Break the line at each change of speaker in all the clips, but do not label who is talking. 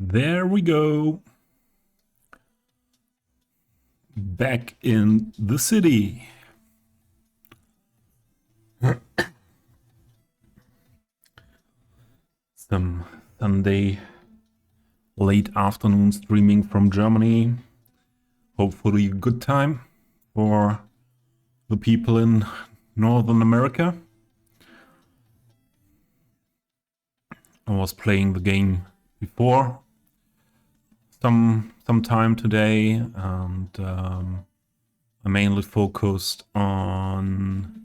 There we go. Back in the city. Some Sunday late afternoon streaming from Germany. Hopefully a good time for the people in Northern America. I was playing the game before some time today, and I mainly focused on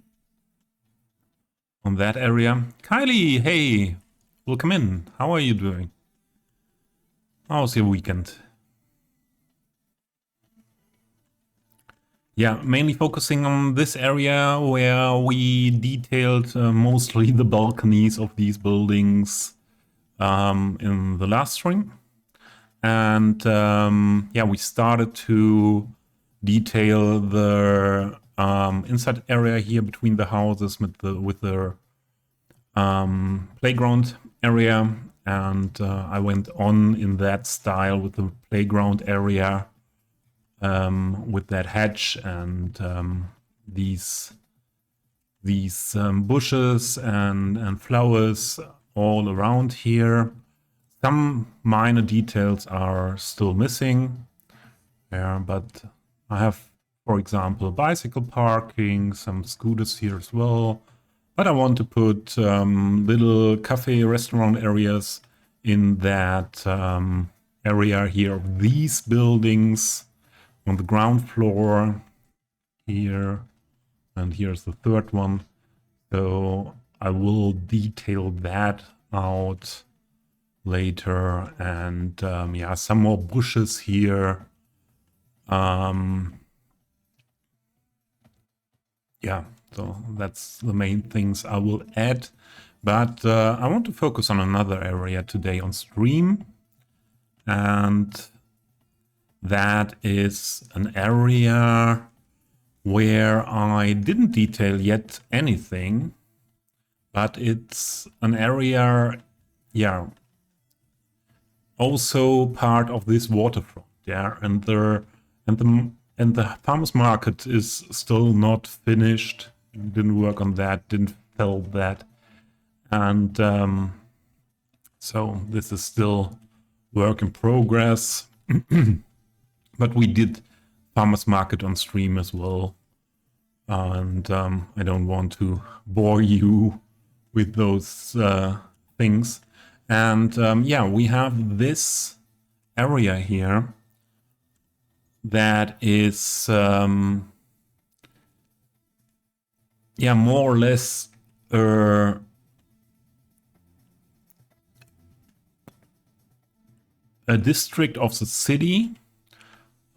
that area. Kylie, hey, welcome in. How are you doing? How's your weekend? Yeah, mainly focusing on this area where we detailed mostly the balconies of these buildings in the last stream. And yeah, we started to detail the inside area here between the houses with the playground area. And I went on in that style with the playground area with that hedge and these bushes and flowers all around here. Some minor details are still missing, but I have, for example, bicycle parking, some scooters here as well. But I want to put little cafe restaurant areas in that area here of these buildings on the ground floor here, and here's the third one. So I will detail that out later, and yeah, some more bushes here. Yeah, so that's the main things I will add, but I want to focus on another area today on stream, and that is an area where I didn't detail yet anything, but it's an area, yeah, also part of this waterfront, yeah, and the farmers market is still not finished. Didn't work on that, didn't sell that, and so this is still work in progress. But we did farmers market on stream as well, and I don't want to bore you with those things. And yeah, we have this area here that is yeah, more or less a district of the city.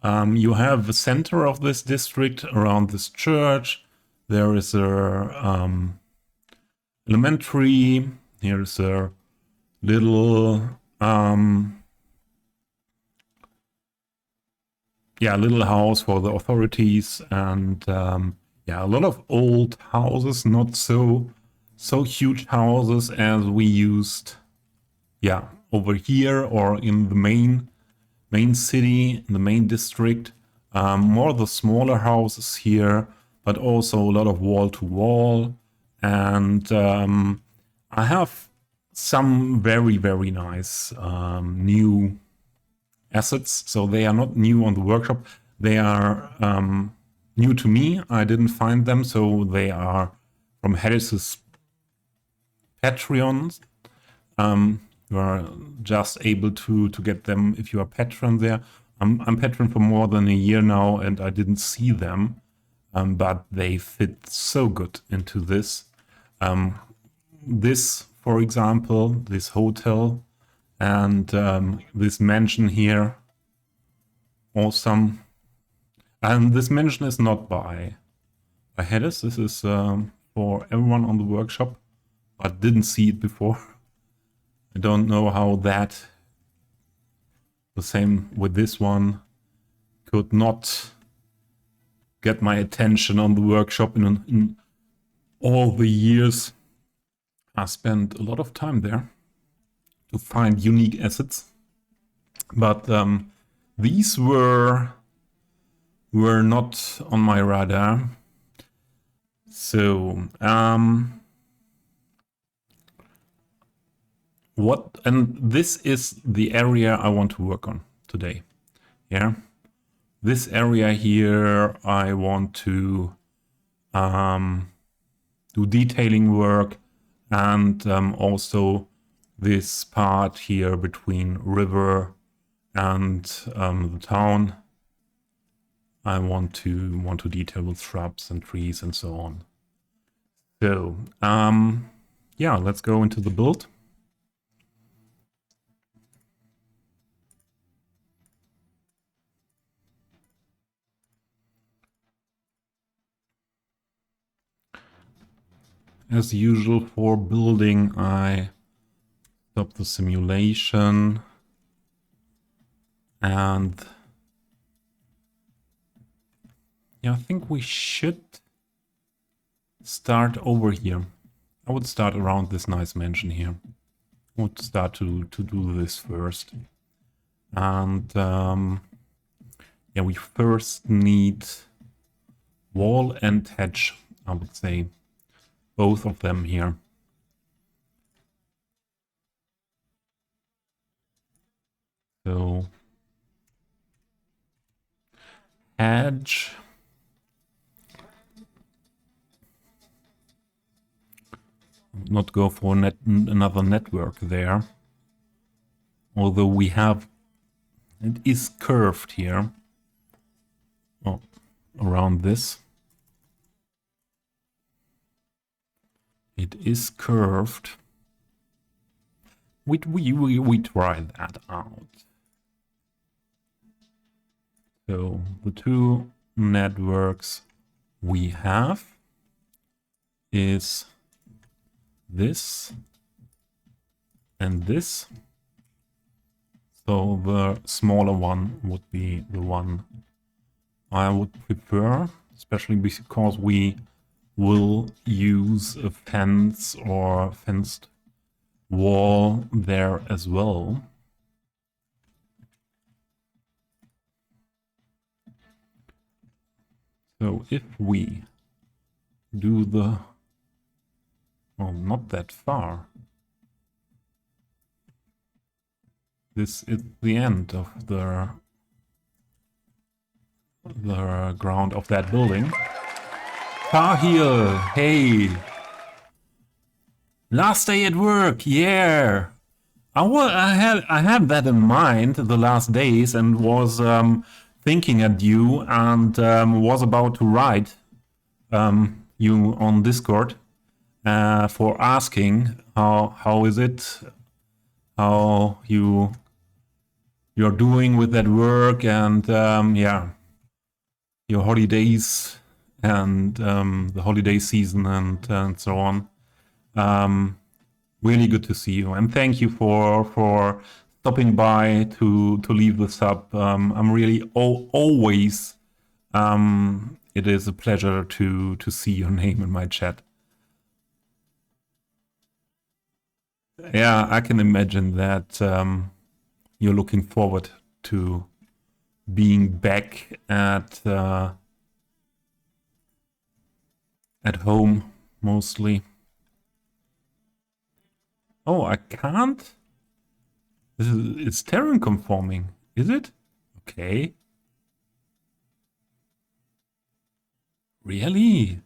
You have the center of this district around this church. There is a elementary. Here's a little yeah, little house for the authorities, and yeah, a lot of old houses, not so huge houses as we used, yeah, over here or in the main city, in the main district. More the smaller houses here, but also a lot of wall to wall. And I have some very nice new assets. So they are not new on the workshop. They are new to me. I didn't find them, so they are from Harris's Patreon. You are just able to get them if you are patron there. I'm patron for more than a year now, and I didn't see them, but they fit so good into this. This, for example, this hotel and this mansion here, awesome. And this mansion is not by Hedis. This is for everyone on the workshop, but didn't see it before. I don't know how that, the same with this one, could not get my attention on the workshop in all the years. I spent a lot of time there to find unique assets. But these were not on my radar. So this is the area I want to work on today. Yeah, this area here I want to do detailing work, and also this part here between river and the town. I want to detail with shrubs and trees and so on. So yeah, let's go into the build. As usual for building, I stop the simulation and yeah, I think we should start over here. I would start around this nice mansion here. I would start to do this first. And yeah, we first need wall and hedge, I would say. Both of them here. So hedge. Not go for another network there. Although we have, it is curved here. Oh, around this. It is curved. We try that out. So the two networks we have is this and this. So the smaller one would be the one I would prefer, especially because we will use a fence or fenced wall there as well. So if we do the, well, not that far. This is the end of the ground of that building. Tahil, hey! Last day at work, yeah! I had that in mind the last days and was thinking at you and was about to write you on Discord for asking how is it, how you're doing with that work, and yeah, your holidays and the holiday season and so on. Really good to see you, and thank you for stopping by to leave the sub. I'm really always it is a pleasure to see your name in my chat. Yeah, I can imagine that you're looking forward to being back at home mostly. Oh, I can't? It's terrain conforming, is it? Okay. Really?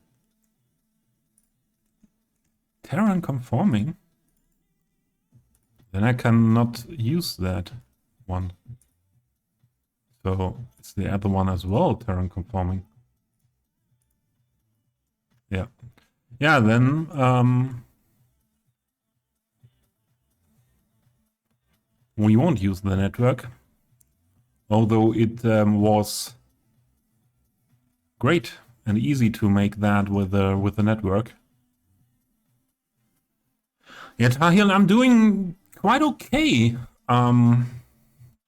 Terrain conforming? Then I cannot use that one. So it's the other one as well, terrain conforming. Yeah. Yeah, then we won't use the network. Although it was great and easy to make that with the network. Yeah, Tahil, I'm doing quite okay.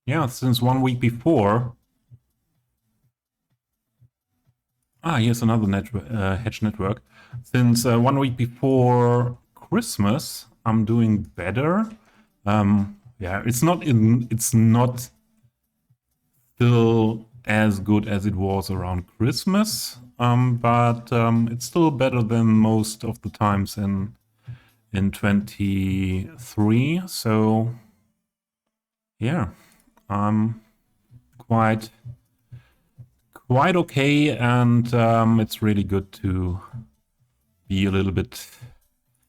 Yeah, since 1 week before. Ah, here's another hedge network. Since 1 week before Christmas, I'm doing better. Yeah, it's not still as good as it was around Christmas, but it's still better than most of the times in 23. So yeah, I'm quite okay, and it's really good to be a little bit,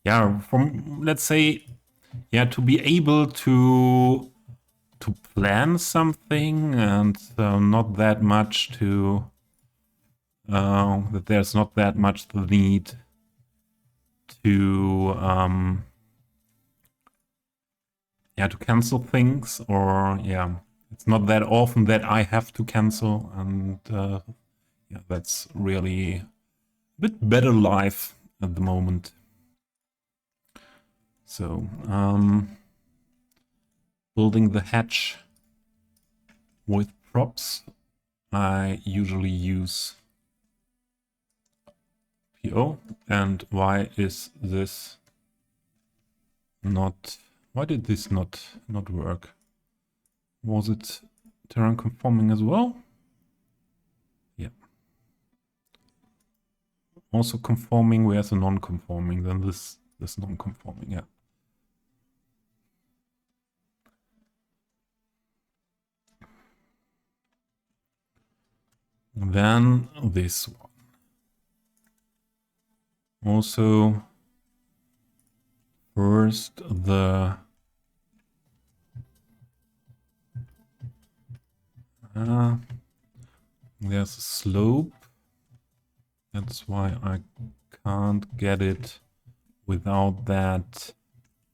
yeah, from, let's say, yeah, to be able to plan something, and not that much to that there's not that much the need to yeah, to cancel things, or yeah, it's not that often that I have to cancel, and yeah, that's really a bit better life at the moment. So building the hatch with props, I usually use PO. And why is this not, why did this not work? Was it terrain conforming as well? Yeah. Also conforming, where's the non-conforming? Then this non-conforming, yeah. And then this one. Also, first the there's a slope. That's why I can't get it without that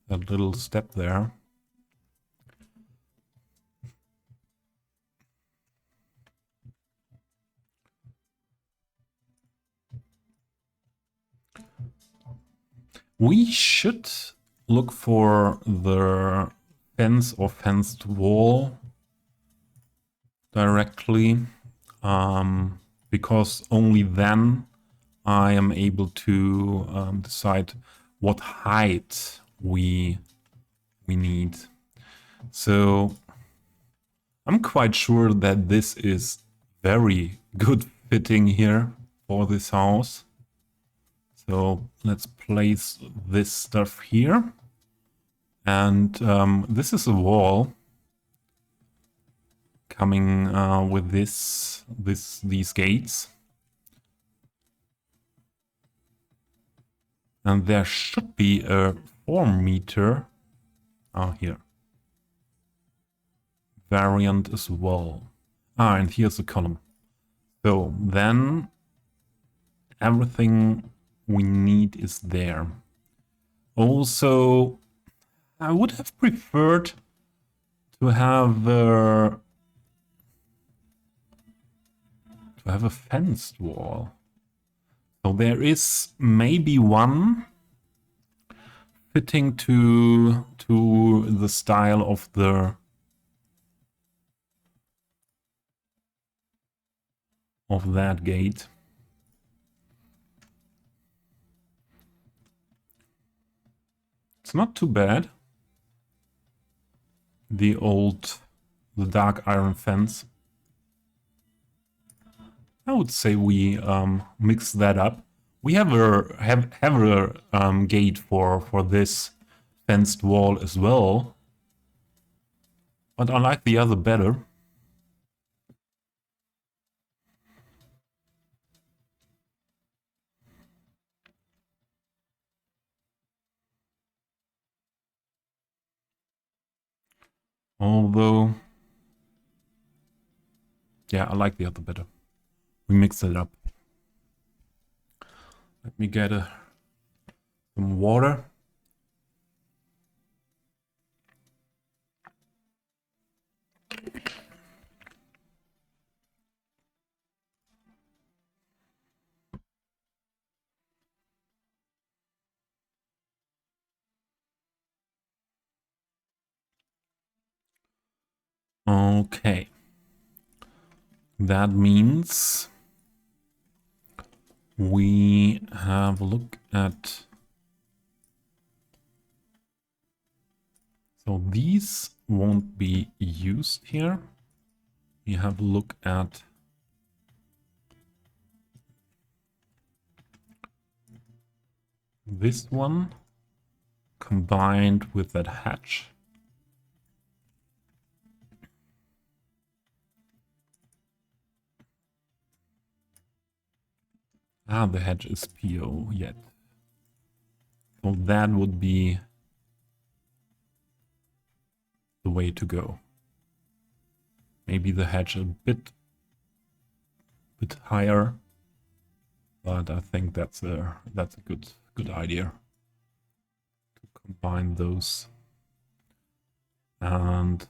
little step there. We should look for the fence or fenced wall directly, because only then I am able to decide what height we need. So I'm quite sure that this is very good fitting here for this house. So let's place this stuff here. And this is a wall coming with these gates. And there should be a 4-meter here variant as well. And here's the column. So then everything we need is there. Also, I would have preferred to have a fenced wall. So there is maybe one fitting to the style of that gate. It's not too bad. The dark iron fence. I would say we mix that up. We have a gate for this fenced wall as well, but I like the other better. Although, yeah, I like the other better. We mix it up. Let me get some water. Okay. That means we have a look at... So these won't be used here. we have a look at this one combined with that hatch. Ah, the hatch is PO yet. So that would be the way to go. Maybe the hatch a bit higher, but I think that's a good idea to combine those. And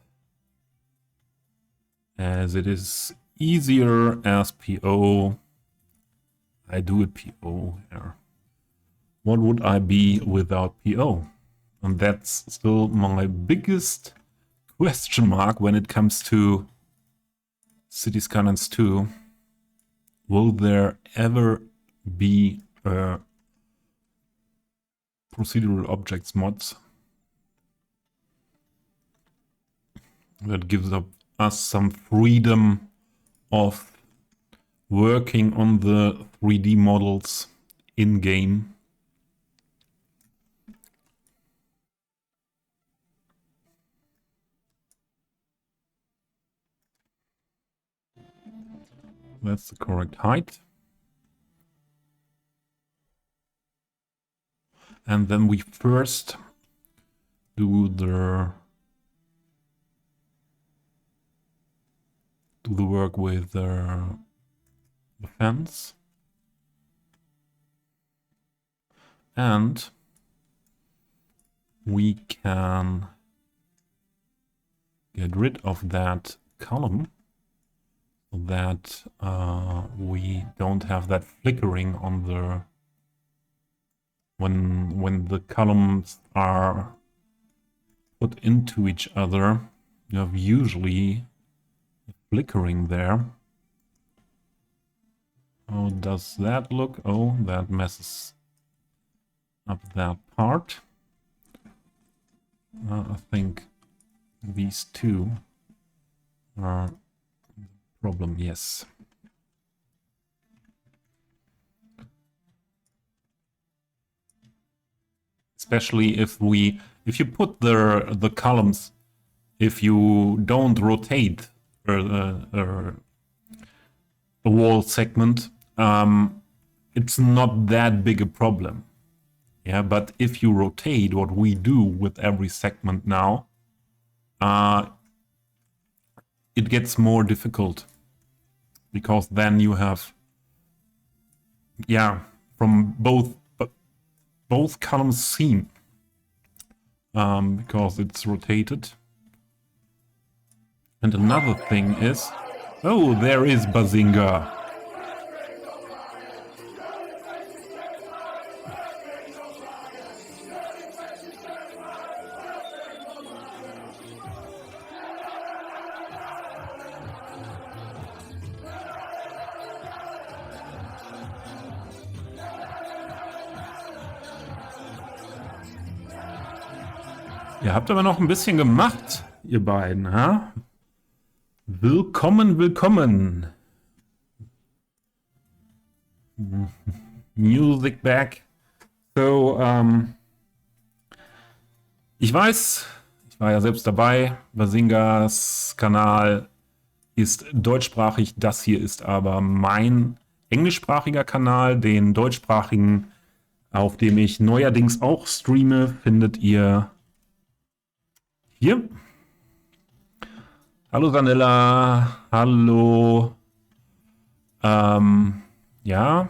as it is easier as PO, I do it PO here. What would I be without PO? And that's still my biggest question mark when it comes to City Skylines 2. Will there ever be procedural objects mods that gives us some freedom of working on the 3D models in-game? That's the correct height. And then we first do the work with the fence. And we can get rid of that column so that we don't have that flickering on the when the columns are put into each other. You have usually flickering there. How does that look? Oh, that messes up that part. I think these two are the problem, yes. Especially if you put the columns, if you don't rotate a wall segment, it's not that big a problem. Yeah, but if you rotate, what we do with every segment now, it gets more difficult, because then you have, yeah, from both columns seen, because it's rotated. And another thing is, oh, there is Bazinga. Ihr habt aber noch ein bisschen gemacht, ihr beiden, ha? Willkommen, willkommen. Music back. So, ich weiß, ich war ja selbst dabei. Bazingas Kanal ist deutschsprachig. Das hier ist aber mein englischsprachiger Kanal. Den deutschsprachigen, auf dem ich neuerdings auch streame, findet ihr hier. Hallo Sanella, hallo. Ja.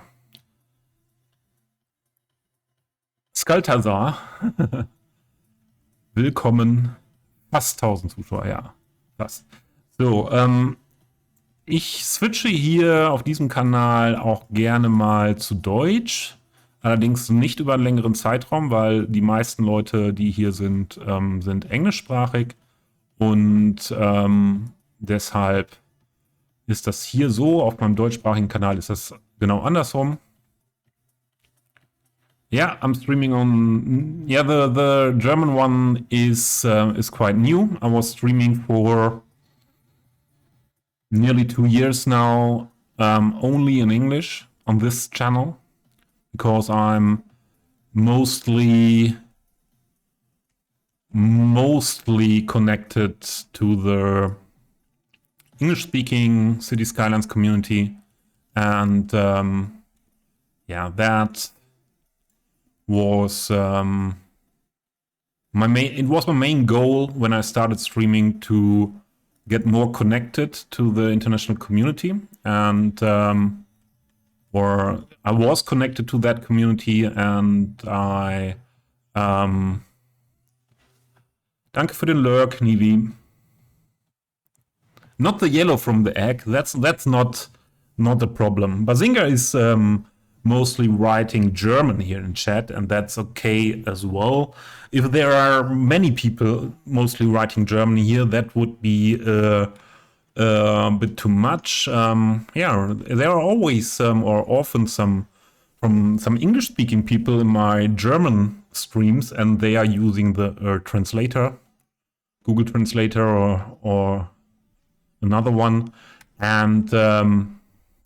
Skaltazar. Willkommen. Fast 1000 Zuschauer, ja. Fast. So, ich switche hier auf diesem Kanal auch gerne mal zu Deutsch. Allerdings nicht über einen längeren Zeitraum, weil die meisten Leute, die hier sind, sind englischsprachig. Und deshalb ist das hier so. Auf meinem deutschsprachigen Kanal ist das genau andersrum. Yeah, I'm streaming on. Yeah, the German one is quite new. I was streaming for nearly 2 years now, only in English on this channel, because I'm mostly connected to the English-speaking City Skylines community, and yeah, that was my main goal when I started streaming, to get more connected to the international community, and or I was connected to that community, and I danke für den Lurk, Nivi. Not the yellow from the egg. That's not a problem. Bazinga is mostly writing German here in chat, and that's okay as well. If there are many people mostly writing German here, that would be a bit too much. Yeah, there are always or often some English-speaking people in my German streams, and they are using the translator, Google Translator, or another one, and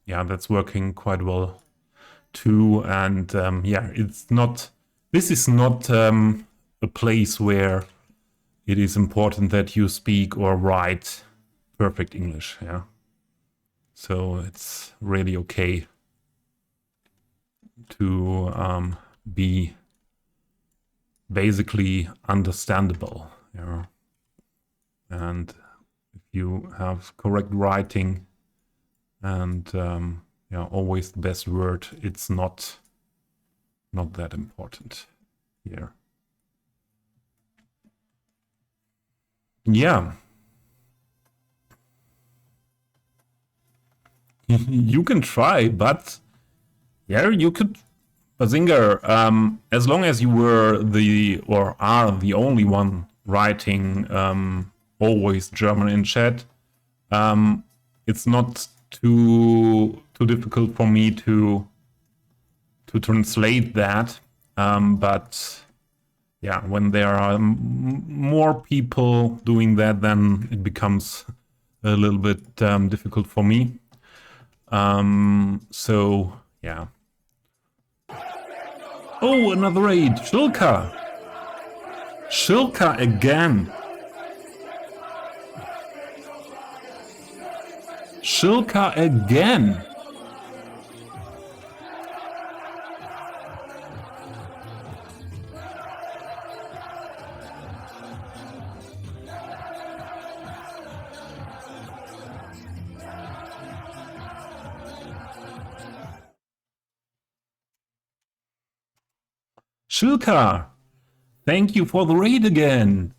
yeah, that's working quite well too. And yeah, this is not a place where it is important that you speak or write perfect English. Yeah, so it's really okay to be basically understandable. Yeah, and if you have correct writing and yeah, always the best word, it's not that important here. Yeah. You can try, but yeah, you could, Bazinga, as long as you were are the only one writing always German in chat, it's not too difficult for me to translate that. But yeah, when there are more people doing that, then it becomes a little bit difficult for me. So yeah. Oh, another raid. Shilka. Shilka again. Shilka again. Shilka, thank you for the raid again.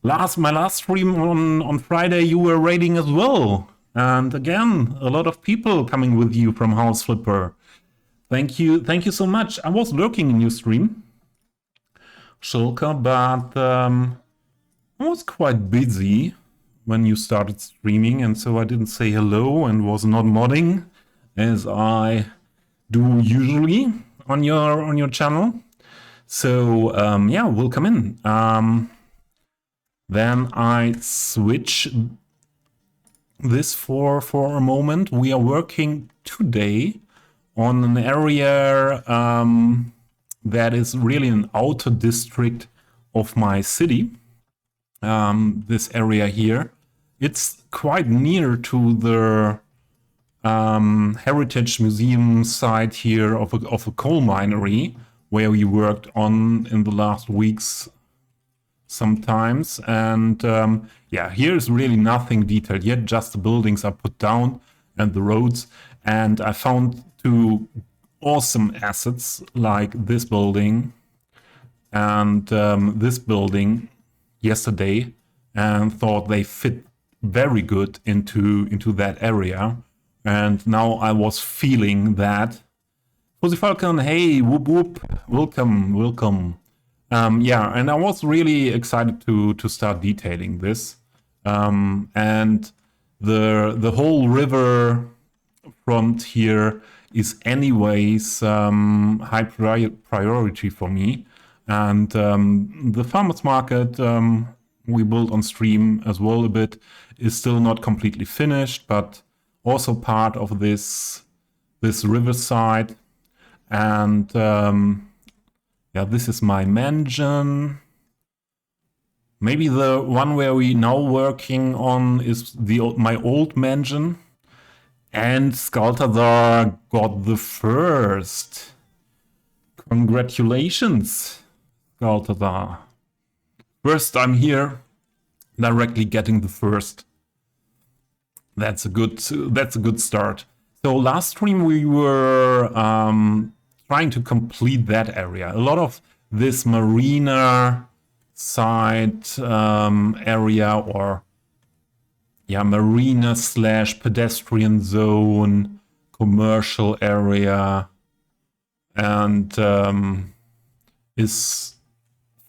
My last stream on Friday, you were raiding as well. And again, a lot of people coming with you from House Flipper. Thank you so much. I was lurking in your stream, Shilka, but I was quite busy when you started streaming, and so I didn't say hello and was not modding as I do usually on your channel. So yeah, welcome in. Then I switch this for a moment. We are working today on an area that is really an outer district of my city. This area here, it's quite near to the Heritage Museum site here of a coal minery, where we worked on in the last weeks sometimes. And yeah, here is really nothing detailed yet, just the buildings are put down and the roads. And I found two awesome assets like this building and this building yesterday, and thought they fit very good into that area. And now I was feeling that. Fuzzy Falcon, hey, whoop whoop, welcome. Yeah, and I was really excited to start detailing this. And the whole river front here is anyways high priority for me. And the farmers market we built on stream as well a bit is still not completely finished, but also part of this riverside. And yeah, this is my mansion. Maybe the one where we now working on is my old mansion. And Skaltadar got the first. Congratulations, Skaltadar. First time here, directly getting the first. That's a good start. So last stream we were trying to complete that area. A lot of this marina side area, or yeah, marina / pedestrian zone, commercial area, and is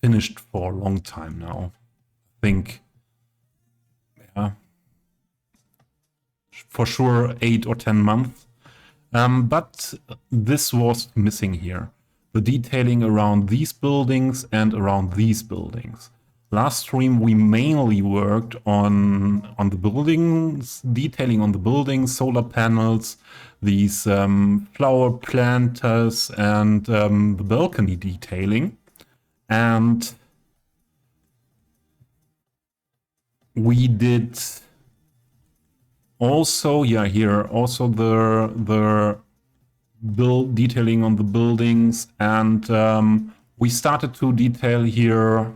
finished for a long time now. I think, yeah, for sure 8 or 10 months. But this was missing here. The detailing around these buildings and around these buildings. Last stream we mainly worked on the buildings, detailing on the buildings, solar panels, these flower planters, and the balcony detailing. And we did also, yeah, here also the detailing on the buildings, and we started to detail here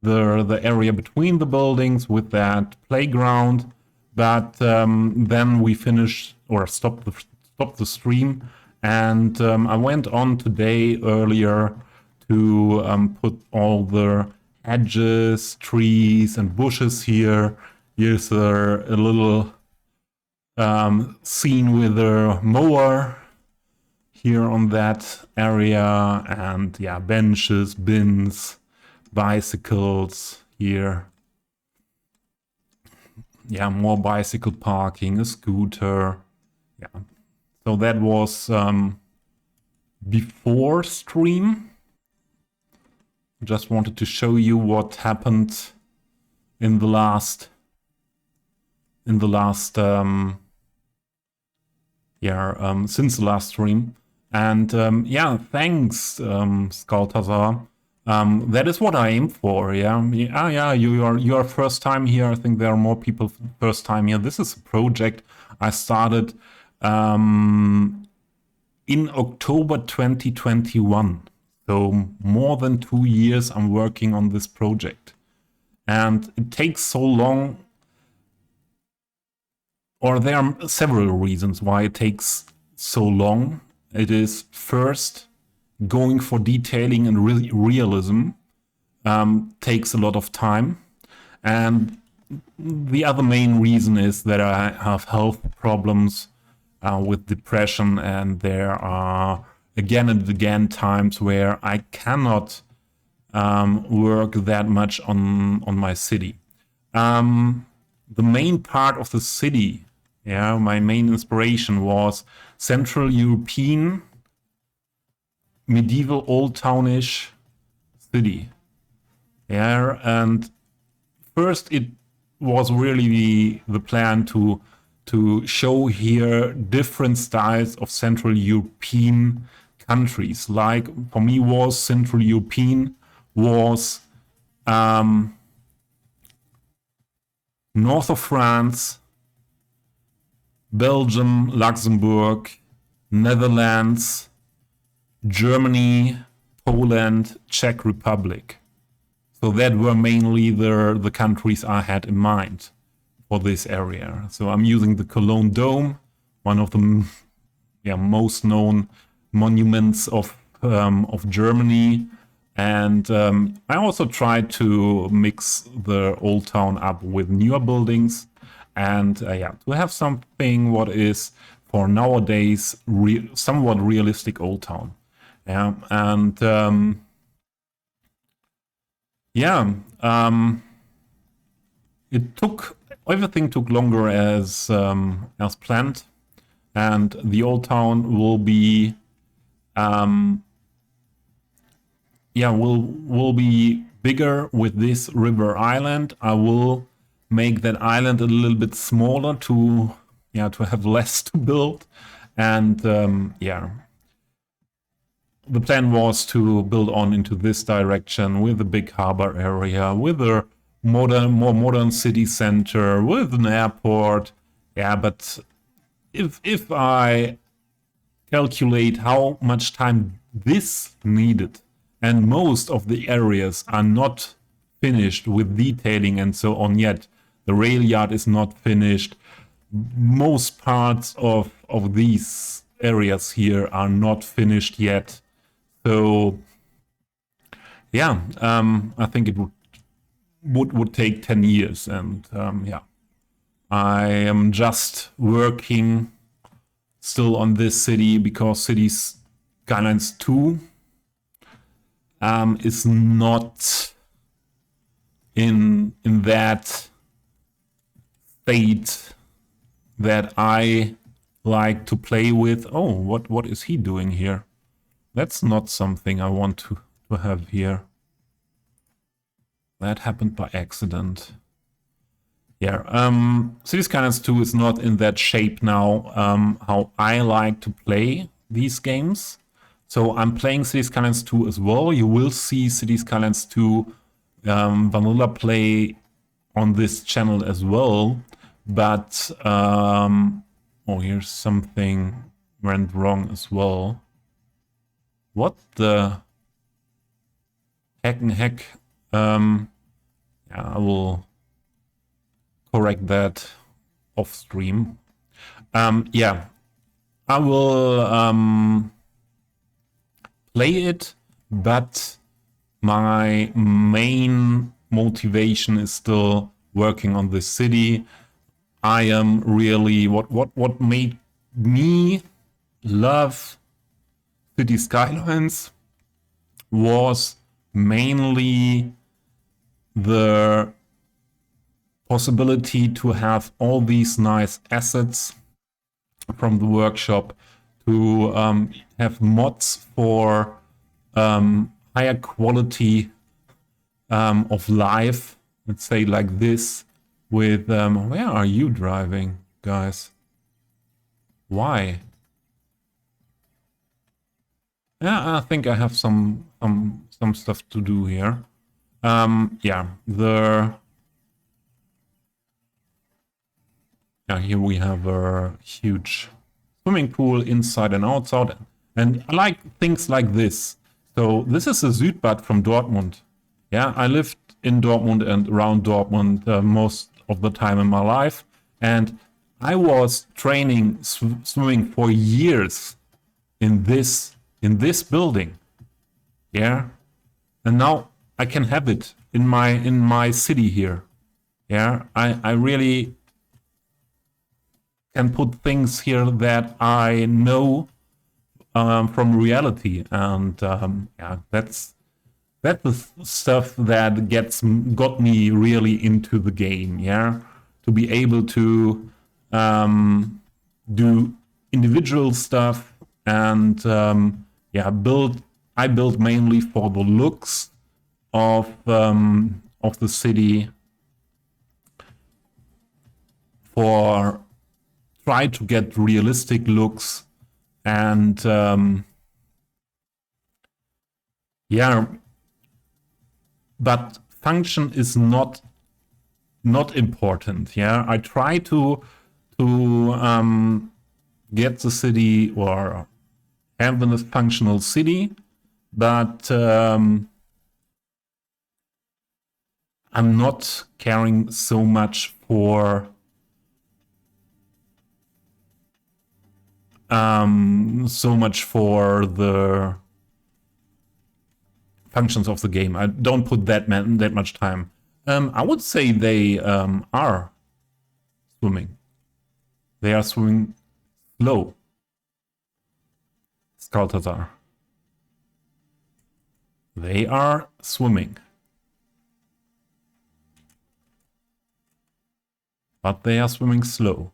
the area between the buildings with that playground, but then we finished or stopped the stream, and I went on today earlier to put all the hedges, trees, and bushes here. Here's a little scene with a mower here on that area, and yeah, benches, bins, bicycles here. Yeah, more bicycle parking, a scooter. Yeah, so that was before stream. Just wanted to show you what happened in the last since the last stream. And yeah, thanks, Skaltazar. That is what I aim for. Yeah, you are first time here. I think there are more people first time here. This is a project I started in October 2021. So more than 2 years I'm working on this project, and it takes so long. Or there are several reasons why it takes so long. It is first, going for detailing and realism takes a lot of time. And the other main reason is that I have health problems with depression, and there are again and again times where I cannot work that much on my city. The main part of the city, yeah, my main inspiration was Central European, medieval old townish city. Yeah, and first it was really the plan to show here different styles of Central European countries. Like for me, was Central European was north of France, Belgium, Luxembourg, Netherlands, Germany, Poland, Czech Republic. So that were mainly the countries I had in mind for this area. So I'm using the Cologne Dome, one of the most known monuments of Germany. And I also tried to mix the old town up with newer buildings, and to have something what is for nowadays somewhat realistic old town. Yeah, and everything took longer as planned, and the old town will be will be bigger with this river island. I will make that island a little bit smaller to to have less to build. And the plan was to build on into this direction with a big harbor area, with a more modern city center, with an airport. Yeah, but if I calculate how much time this needed, and most of the areas are not finished with detailing and so on yet. The rail yard is not finished. Most parts of these areas here are not finished yet. So yeah, I think it would take 10 years, and I am just working still on this city because Cities Skylines 2 is not in that state that I like to play with. Oh, what is he doing here? That's not something I want to have here. That happened by accident. Yeah, Cities Skylines 2 is not in that shape now, how I like to play these games. So I'm playing Cities Skylines 2 as well. You will see Cities Skylines 2 vanilla play on this channel as well. But, oh, here's something went wrong as well. What the heck and heck? Yeah, I will correct that off stream. Yeah, I will play it, but my main motivation is still working on this city. I am really what made me love Cities Skylines was mainly the possibility to have all these nice assets from the workshop, to have mods for higher quality of life, let's say like this, with where are you driving, guys? Why? Yeah, I think I have some stuff to do here. Yeah, here we have a huge swimming pool inside and outside, and I like things like this. So this is a Südbad from Dortmund. Yeah, I lived in Dortmund and around Dortmund most of the time in my life, and I was training swimming for years in this building. Yeah, and now I can have it in my city here. Yeah, I really can put things here that I know from reality, and yeah, that's the stuff that got me really into the game. Yeah, to be able to do individual stuff, and yeah, I build mainly for the looks of the city, for try to get realistic looks, and yeah, but function is not important. Yeah, I try to get the city or have a functional city, but I'm not caring so much for the functions of the game. I don't put that much time. I would say they are swimming. They are swimming slow. Skaltazar. They are swimming. But they are swimming slow.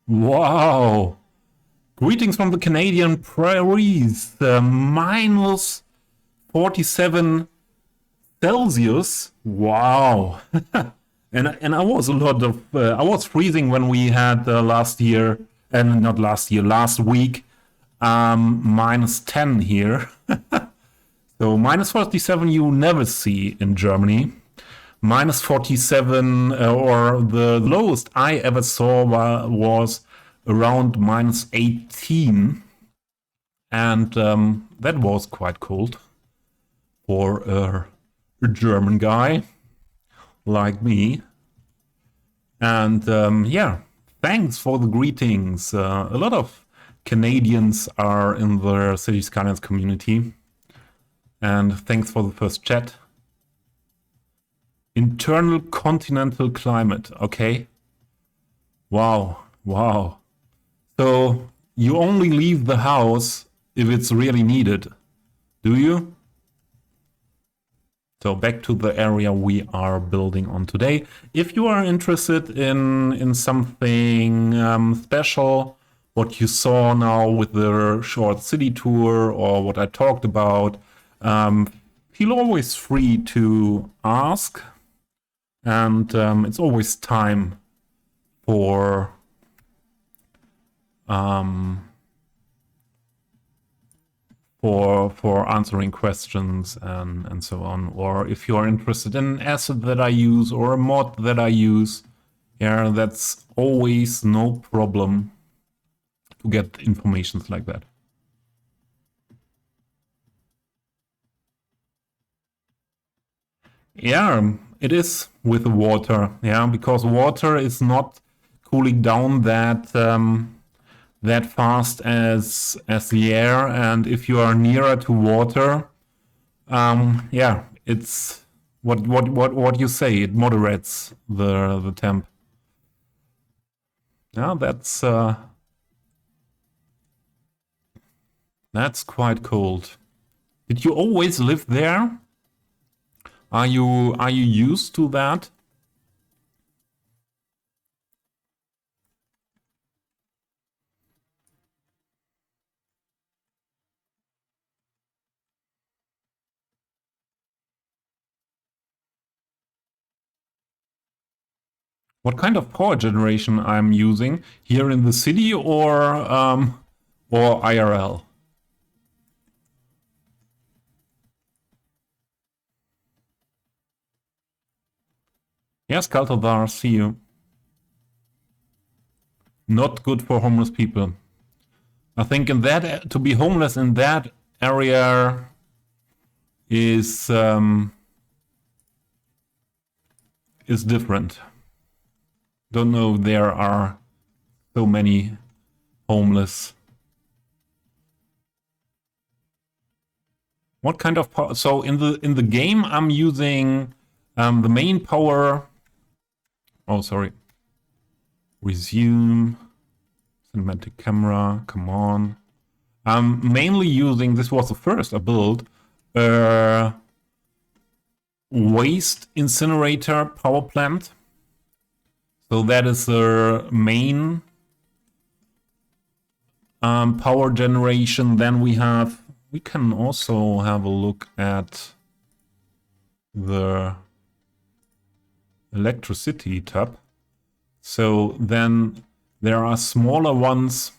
Wow! Greetings from the Canadian prairies. Minus 47 Celsius. Wow. And I was a lot of I was freezing when we had last year, and not last year, last week, -10 here. So -47 you never see in Germany. -47, or the lowest I ever saw was around -18, and that was quite cold for a German guy like me. And yeah, thanks for the greetings. A lot of Canadians are in the City Skylines community. And thanks for the first chat. Internal continental climate. Okay. Wow. Wow. So you only leave the house if it's really needed, do you? So back to the area we are building on today. If you are interested in something special, what you saw now with the short city tour or what I talked about, feel always free to ask. And it's always time for answering questions and so on. Or if you are interested in an asset that I use or a mod that I use, yeah, that's always no problem to get information like that. Yeah, it is with the water, yeah, because water is not cooling down that fast as the air, and if you are nearer to water, yeah, it's what you say. It moderates the temp. Yeah, that's quite cold. Did you always live there? Are you used to that? What kind of power generation I'm using here in the city or IRL? Yes, Kaltadar, see you. Not good for homeless people. I think to be homeless in that area is different. Don't know if there are so many homeless. What kind of power? So in the game, I'm using the main power. Oh, sorry. Resume cinematic camera. Come on. I'm mainly using. This was the first I built. Waste incinerator power plant. So that is the main power generation. Then we can also have a look at the electricity tab. So then there are smaller ones,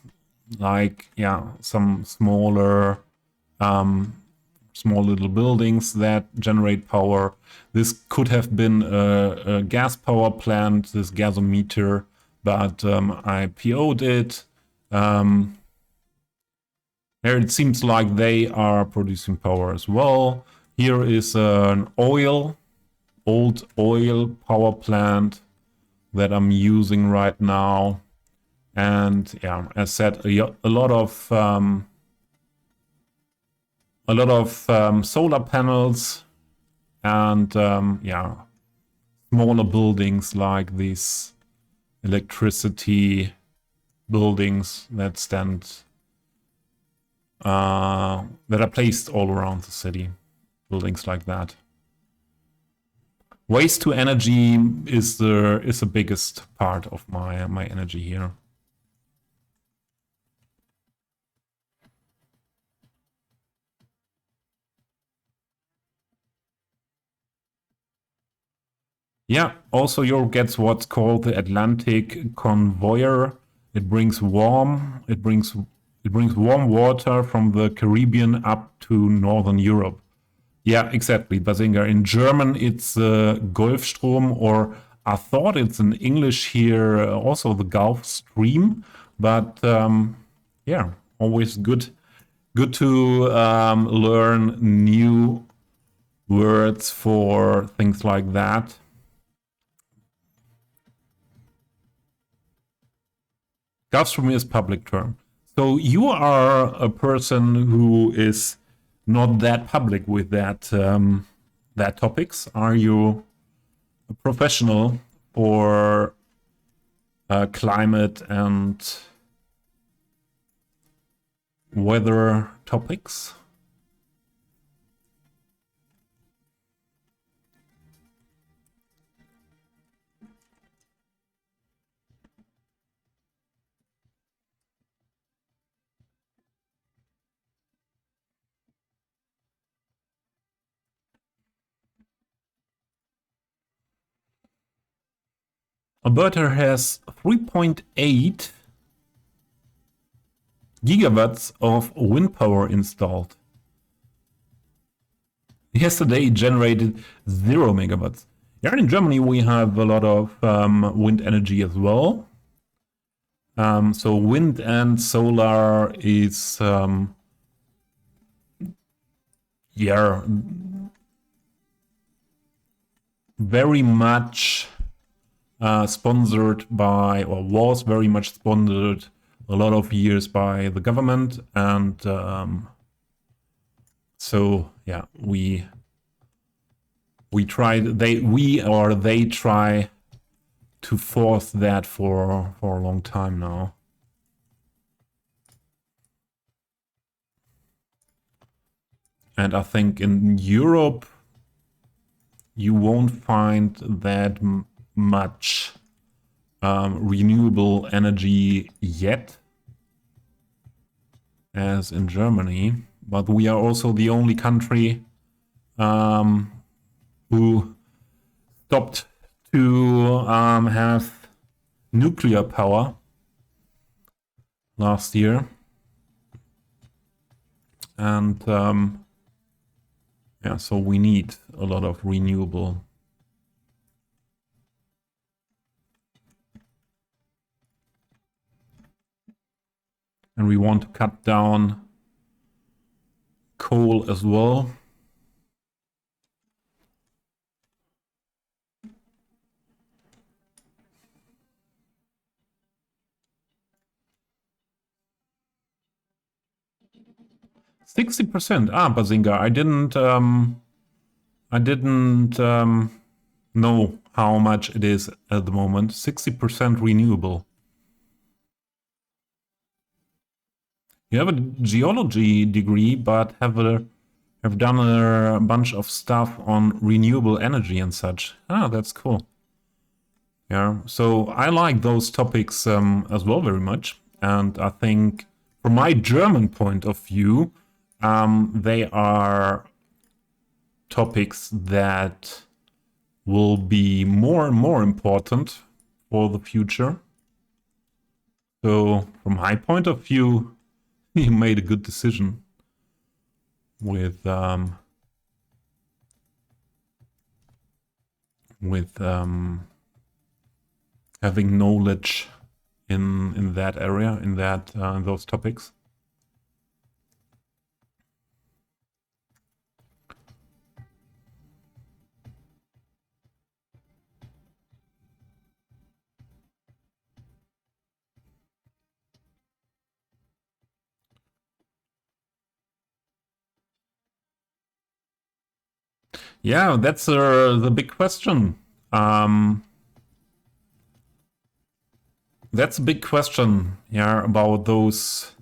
like, yeah, some smaller small little buildings that generate power. This could have been a gas power plant, this gasometer, but I PO'd it. There it seems like they are producing power as well. Here is an old oil power plant that I'm using right now. And yeah, as said, a lot of solar panels and yeah, smaller buildings like these electricity buildings that stand that are placed all around the city, buildings like that. Waste to energy is the biggest part of my energy here. Yeah, also Europe gets what's called the Atlantic Convoyer. It brings warm water from the Caribbean up to Northern Europe. Yeah, exactly, Basinger. In German, it's Golfstrom, or I thought it's in English here, also the Gulf Stream. But yeah, always good to learn new words for things like that. Gulfstream is public term. So you are a person who is not that public with that topics. Are you a professional for climate and weather topics? Alberta has 3.8 gigawatts of wind power installed. Yesterday it generated 0 megawatts. Here in Germany we have a lot of wind energy as well. So wind and solar is yeah, very much sponsored by, or was very much sponsored a lot of years by the government, and so yeah, we they try to force that for a long time now. And I think in Europe you won't find that much renewable energy yet as in Germany, but we are also the only country who stopped to have nuclear power last year. And yeah, so we need a lot of renewable. And we want to cut down coal as well. %60%. Bazinga, I didn't know how much it is at the moment. 60% renewable. You have a geology degree, but have done a bunch of stuff on renewable energy and such. That's cool. Yeah, so I like those topics as well very much, and I think from my German point of view, they are topics that will be more and more important for the future. So from my point of view, you made a good decision with having knowledge in that area, in those topics. Yeah, that's the big question. That's a big question, yeah, about those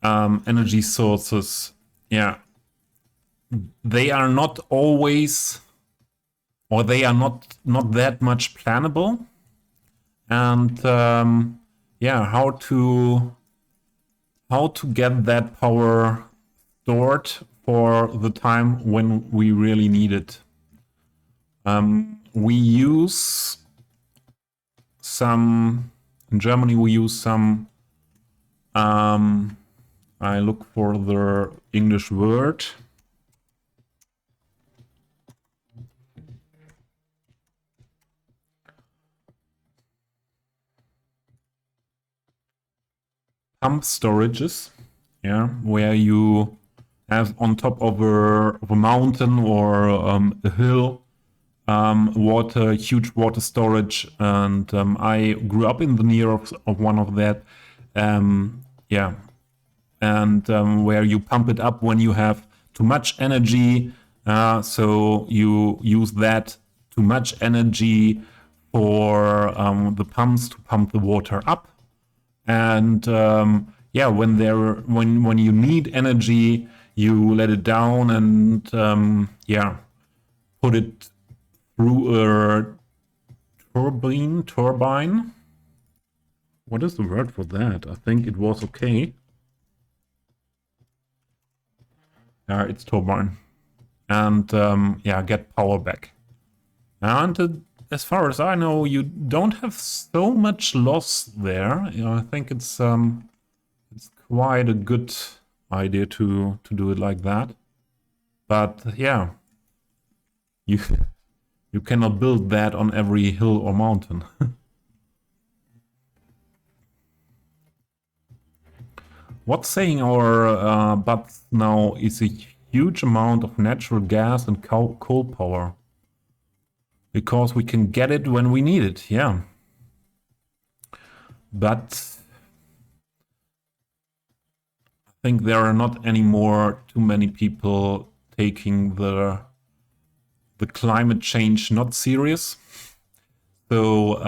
energy sources. Yeah, they are not always, or they are not that much plannable, and yeah, how to get that power stored for the time when we really need it. we use some, in Germany we use some, I look for the English word. Pump storages, yeah, where you have on top of a mountain or a hill, water, huge water storage, and I grew up in the near of one of that, yeah, and where you pump it up when you have too much energy, so you use that too much energy for the pumps to pump the water up. And yeah, when you need energy, you let it down and yeah, put it through a turbine. What is the word for that? I think it was okay. Yeah, it's turbine, and yeah, get power back. And as far as I know, you don't have so much loss there. You know, I think it's quite a good idea to do it like that. But yeah, you you cannot build that on every hill or mountain. What's saying our butts now is a huge amount of natural gas and coal power. Because we can get it when we need it, yeah. But I think there are not anymore too many people taking the climate change not serious. So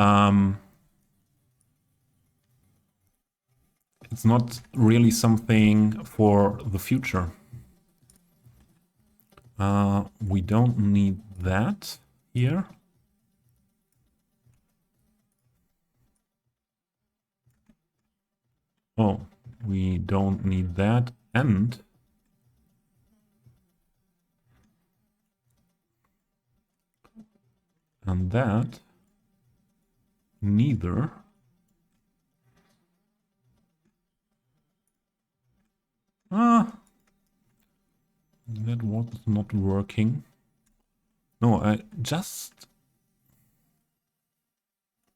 it's not really something for the future. We don't need that here. Oh, we don't need that, and that neither. Ah, that was not working. No, I just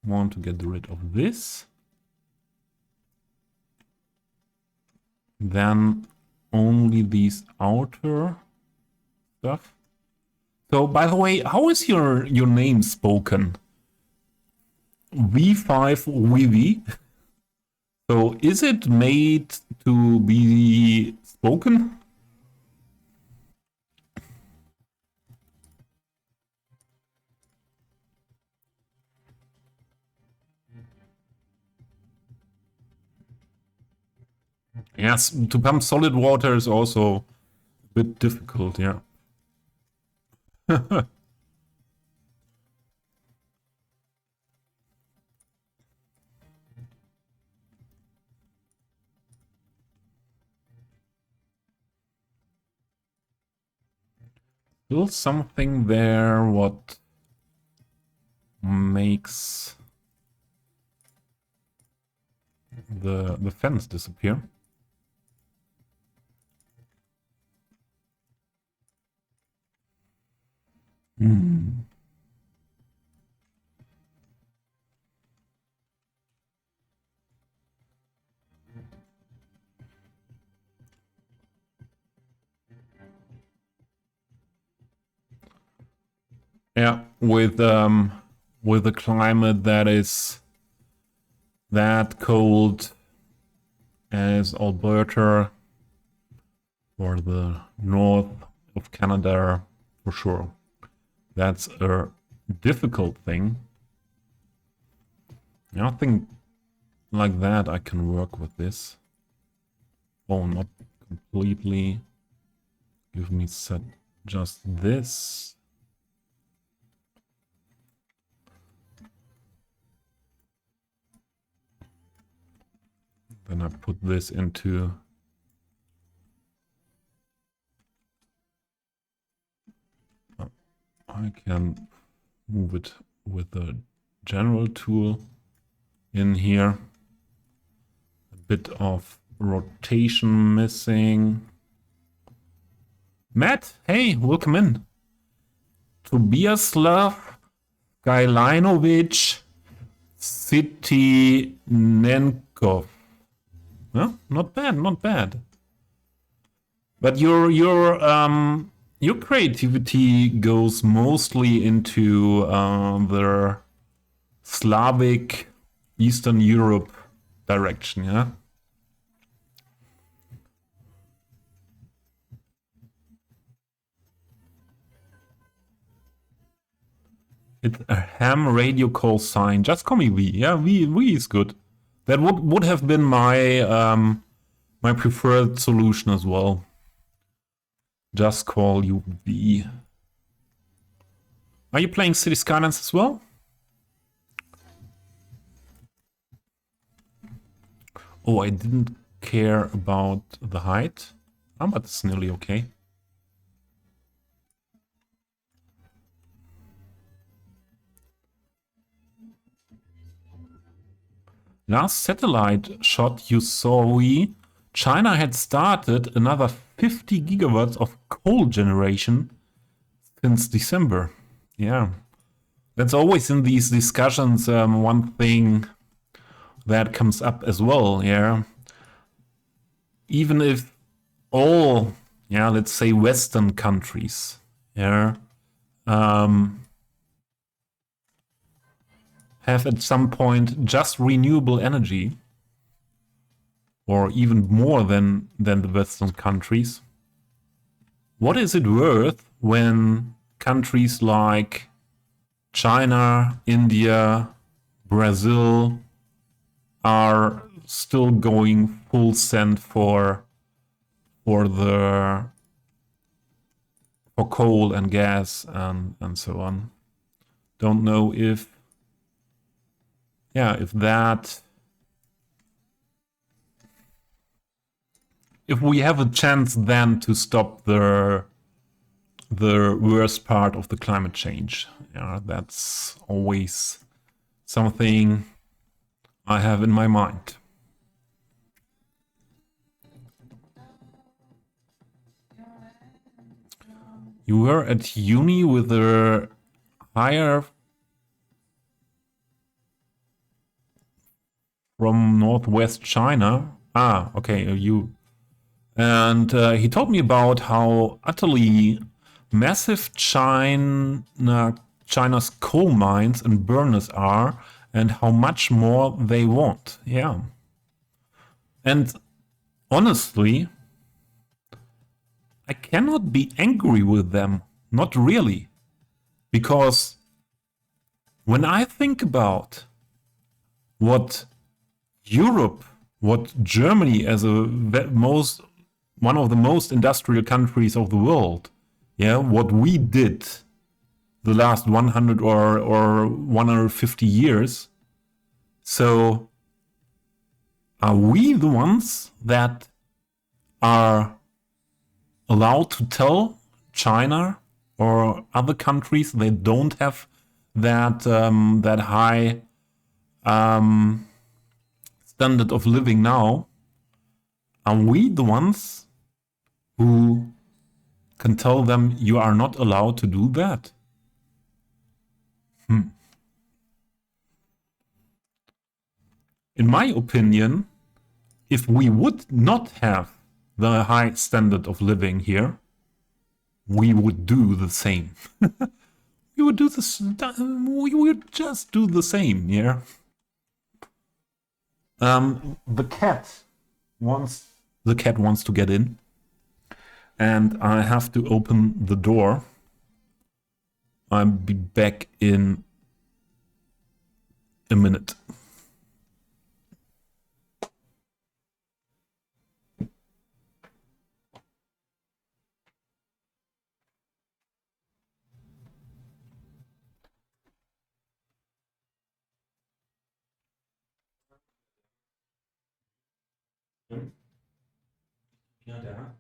want to get rid of this. Then only these outer stuff. So, by the way, how is your name spoken? V5 Vivi. So, is it made to be spoken? Yes, to pump solid water is also a bit difficult, yeah. Still something there what makes the fence disappear. Hmm. Yeah, with a climate that is that cold as Alberta or the north of Canada, for sure. That's a difficult thing. I think like that I can work with this. Oh, not completely. Give me set just this. Then I put this into I can move it with the general tool in here. A bit of rotation missing. Matt, hey, welcome in. Tobiaslav Gailinovic Sitinenko. Huh? Not bad, not bad. But your creativity goes mostly into the Slavic Eastern Europe direction, yeah? It's a ham radio call sign. Just call me V. Yeah, V is good. That would have been my my preferred solution as well. Just call you V. Are you playing City Skylines as well? Oh, I didn't care about the height. But it's nearly okay. Last satellite shot you saw, China had started another 50 gigawatts of coal generation since December. Yeah. That's always in these discussions one thing that comes up as well, yeah. Even if all, yeah, let's say Western countries, yeah, have at some point just renewable energy, or even more than the Western countries, what is it worth when countries like China, India, Brazil are still going full send for coal and gas and so on? Don't know if if we have a chance then to stop the worst part of the climate change. Yeah, that's always something I have in my mind. You were at uni with a hire from Northwest China. Ah, okay, you. And he told me about how utterly massive China's coal mines and burners are, and how much more they want. Yeah. And honestly, I cannot be angry with them. Not really. Because when I think about what Europe, what Germany as one of the most industrial countries of the world, yeah, what we did the last 100 or 150 years. So are we the ones that are allowed to tell China or other countries they don't have that high standard of living now? Are we the ones who can tell them you are not allowed to do that? In my opinion, if we would not have the high standard of living here, we would do the same. We would do this. We would just do the same, yeah. The cat wants to get in, and I have to open the door. I'll be back in a minute. Ja, da.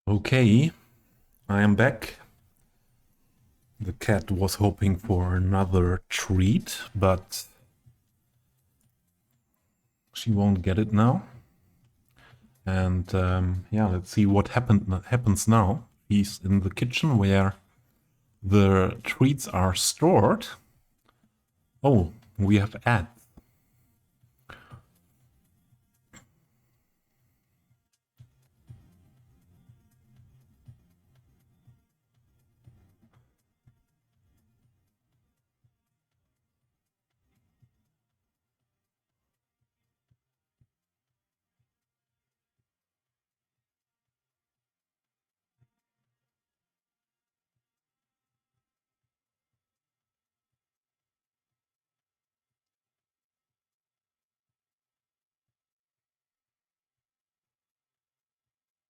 Okay, I am back. The cat was hoping for another treat, but she won't get it now. And yeah, let's see what happens now. He's in the kitchen where the treats are stored. Oh, we have ads.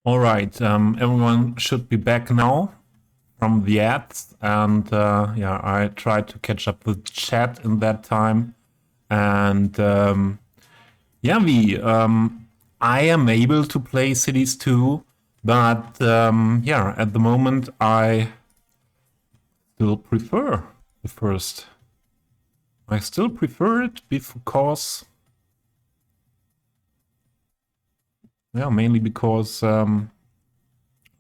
All right, everyone should be back now from the ads, and yeah, I tried to catch up with chat in that time, and yeah, I am able to play Cities 2, but yeah, at the moment I still prefer the first. I still prefer it because, yeah, mainly because I'm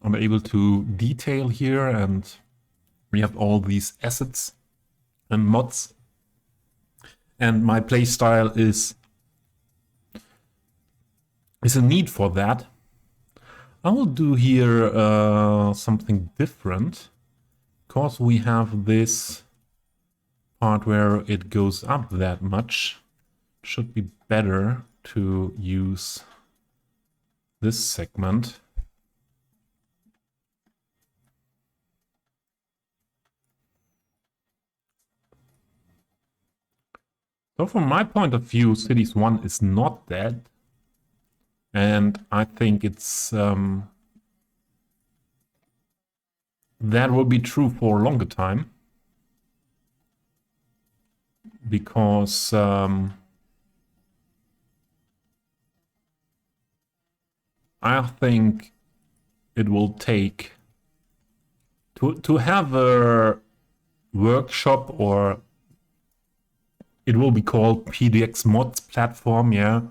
able to detail here, and we have all these assets and mods, and my playstyle is a need for that. I will do here something different, because we have this part where it goes up that much. Should be better to use this segment. So from my point of view, Cities 1 is not dead. And I think it's that will be true for a longer time. Because I think it will take to have a workshop, or it will be called PDX mods platform, yeah,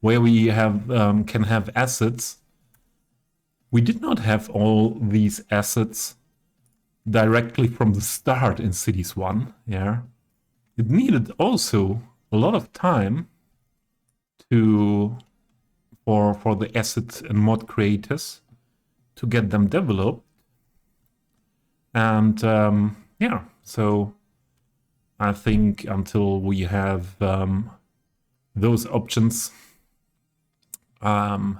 where we have can have assets. We did not have all these assets directly from the start in Cities 1, yeah. It needed also a lot of time for the asset and mod creators to get them developed. And yeah, so I think until we have those options, yeah,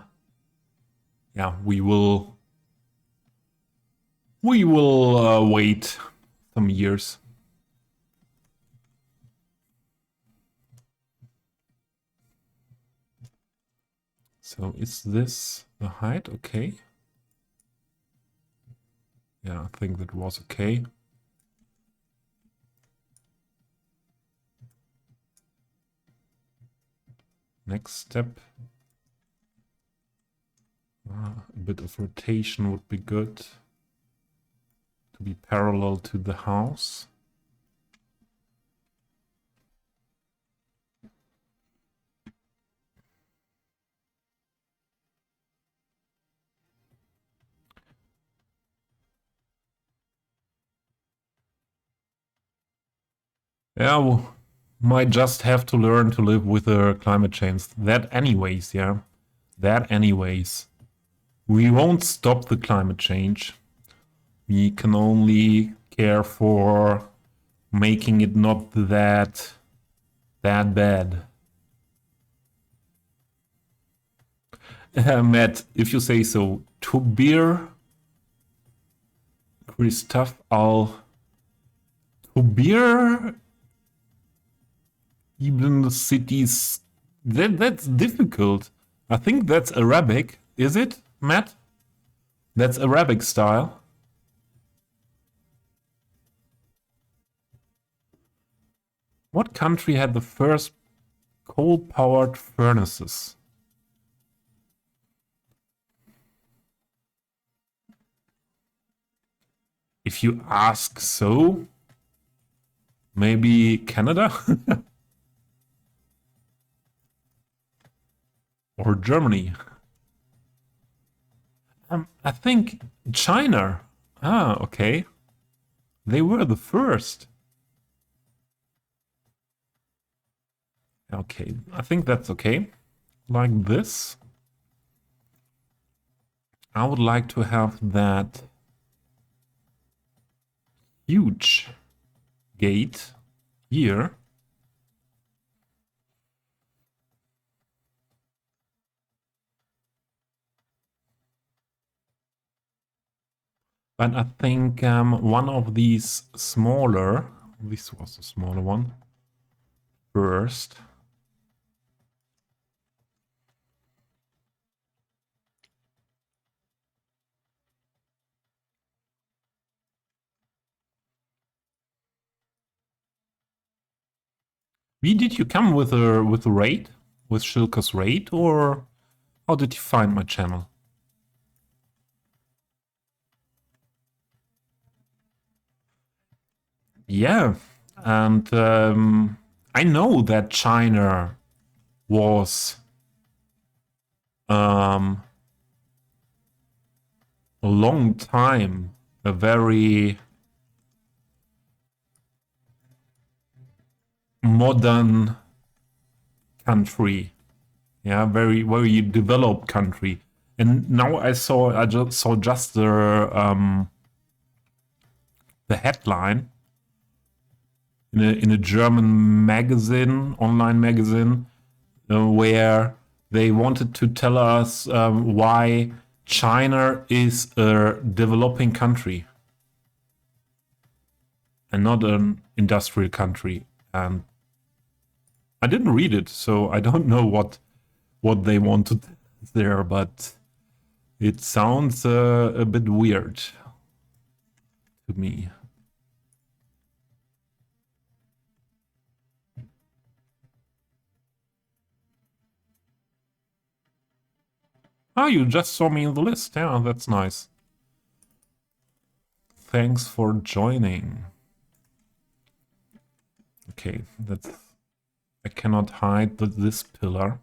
we will wait some years. So is this the height? Okay. Yeah, I think that was okay. Next step. A bit of rotation would be good to be parallel to the house. Yeah, we might just have to learn to live with the climate change. That anyways, yeah. That anyways. We won't stop the climate change. We can only care for making it not that bad. Matt, if you say so. To beer, Christoph, to beer, even the cities. That's difficult. I think that's Arabic, is it, Matt? That's Arabic style. What country had the first coal-powered furnaces? If you ask so, maybe Canada? Or Germany? I think China. Ah, okay. They were the first. Okay, I think that's okay. Like this. I would like to have that huge gate here. But I think one of these smaller, this was a smaller one, first. Did you come with a raid? With Shilka's raid? Or how did you find my channel? Yeah, and I know that China was a long time a very modern country, yeah, very developed country. And now I just saw the headline in a German magazine, online magazine, where They wanted to tell us why China is a developing country and not an industrial country. And I didn't read it, so I don't know what they wanted there, but it sounds a bit weird to me. Oh, you just saw me in the list. Yeah, that's nice. Thanks for joining. Okay, that's... I cannot hide this pillar.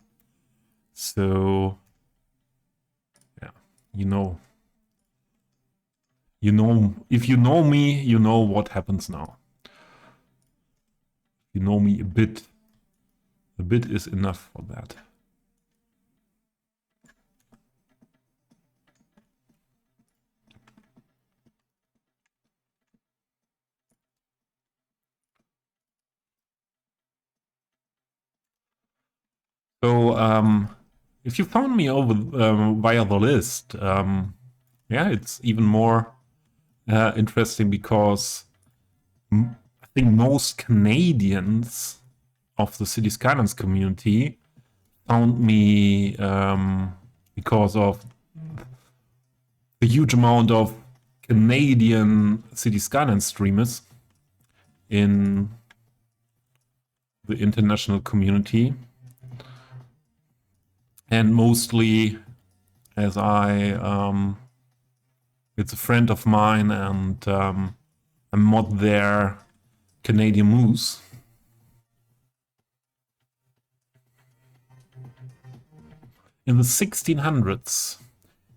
So, yeah, you know, if you know me, you know what happens now. You know me a bit. A bit is enough for that. So, if you found me over via the list, yeah, it's even more interesting because I think most Canadians of the City Skylines community found me because of the huge amount of Canadian City Skylines streamers in the international community. And mostly as it's a friend of mine and I mod their Canadian Moose. In the 1600s.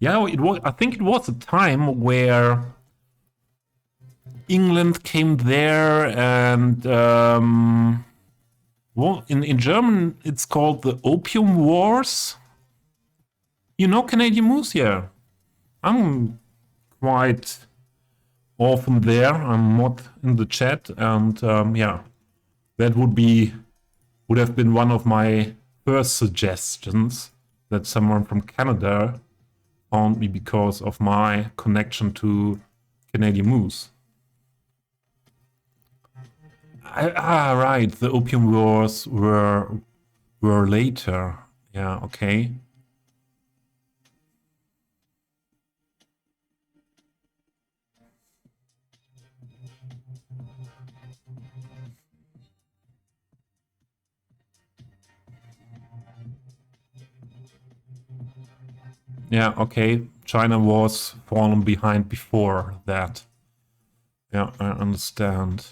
Yeah, it was. I think it was a time where England came there and well, in German it's called the Opium Wars. You know Canadian Moose? Yeah. I'm quite often there. I'm not in the chat, and yeah, that would have been one of my first suggestions that someone from Canada found me because of my connection to Canadian Moose. Right. The Opium Wars were later. Yeah. Okay. Yeah, okay. China was fallen behind before that. Yeah, I understand.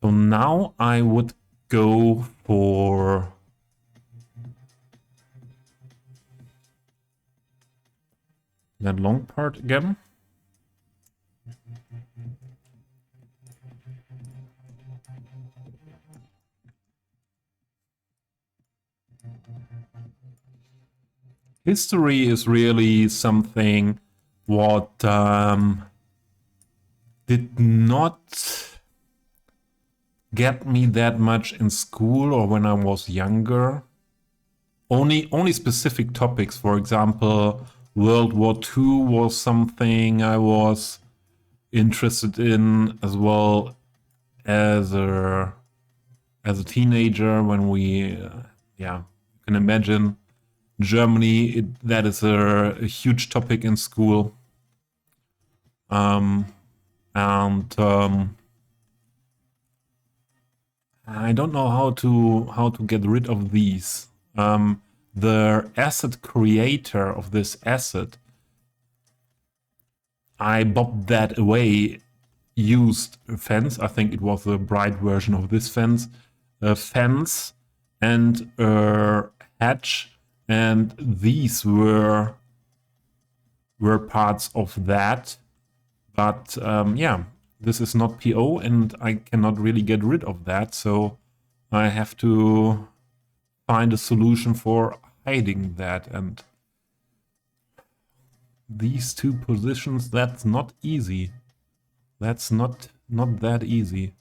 So now I would go for that long part again. History is really something what did not get me that much in school or when I was younger. Only specific topics. For example, World War II was something I was interested in as well as a teenager when we yeah, you can imagine Germany, that is a huge topic in school. And I don't know how to get rid of these. The asset creator of this asset, I bobbed that away, used a fence. I think it was a bright version of this fence, a fence and a hatch, and these were parts of that. But yeah, this is not PO, and I cannot really get rid of that. So I have to find a solution for hiding that. And these two positions, that's not easy. That's not that easy.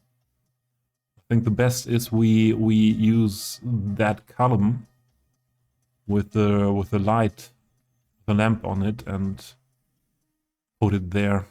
I think the best is we use that column with the light, the lamp on it, and put it there.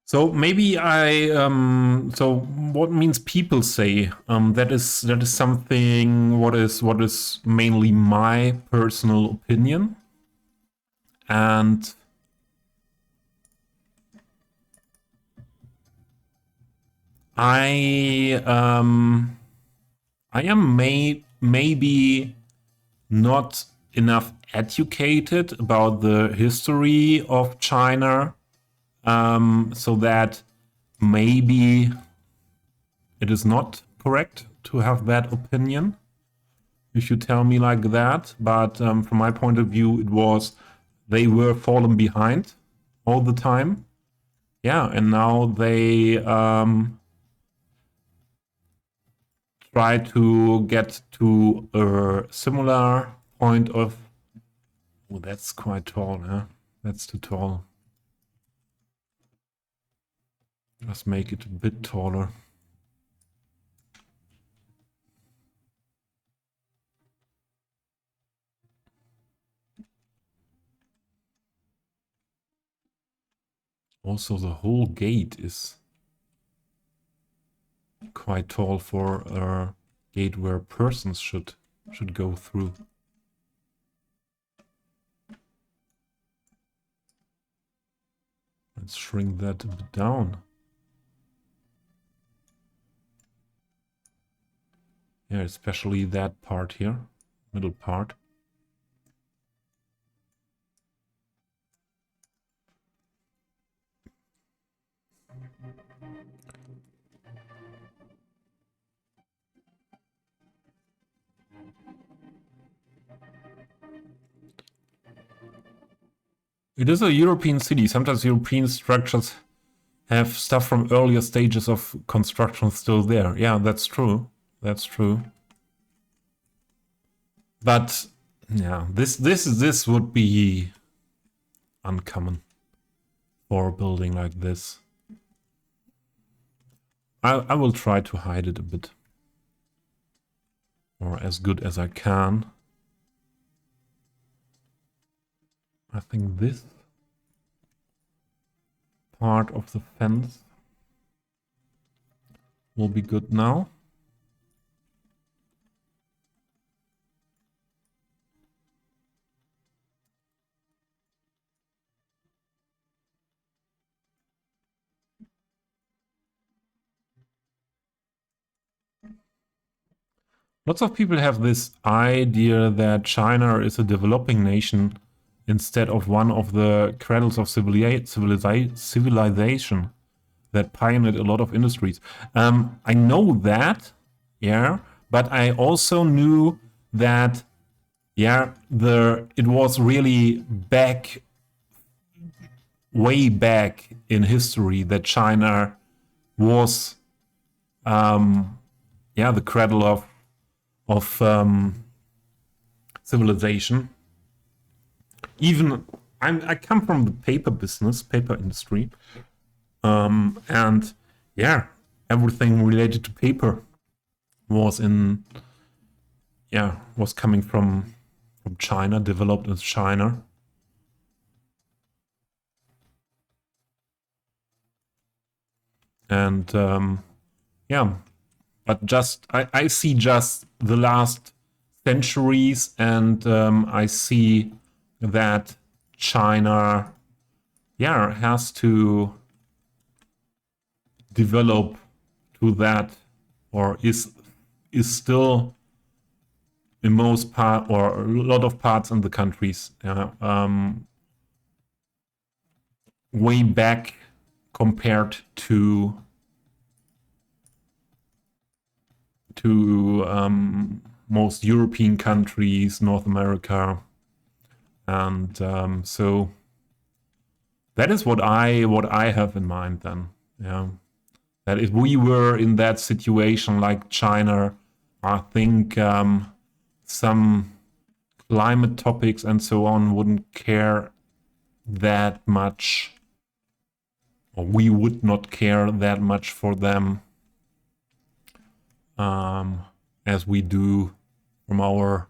So maybe so what means people say, that is something what is mainly my personal opinion, and I am maybe not enough educated about the history of China, so that maybe it is not correct to have that opinion, if you tell me like that. But from my point of view, they were fallen behind all the time. Yeah, and now they try to get to a similar point of... Oh, that's quite tall, huh? That's too tall. Just make it a bit taller. Also, the whole gate is quite tall for a gate where persons should go through. Let's shrink that a bit down. Yeah, especially that part here, middle part. It is a European city. Sometimes European structures have stuff from earlier stages of construction still there. Yeah, that's true. That's true. But yeah, this would be uncommon for a building like this. I will try to hide it a bit, or as good as I can. I think this part of the fence will be good now. Lots of people have this idea that China is a developing nation instead of one of the cradles of civilization that pioneered a lot of industries. I know that, yeah, but I also knew that, yeah, it was really way back in history that China was, yeah, the cradle of civilization. Even I come from the paper industry, and yeah, everything related to paper was coming from China, developed in China. And yeah, but I see just the last centuries, and I see that China, yeah, has to develop to that, or is still in most part, or a lot of parts in the countries, way back compared to most European countries, North America, and so that is what I have in mind then. Yeah, that if we were in that situation like China, I think some climate topics and so on wouldn't care that much, or we would not care that much for them as we do from our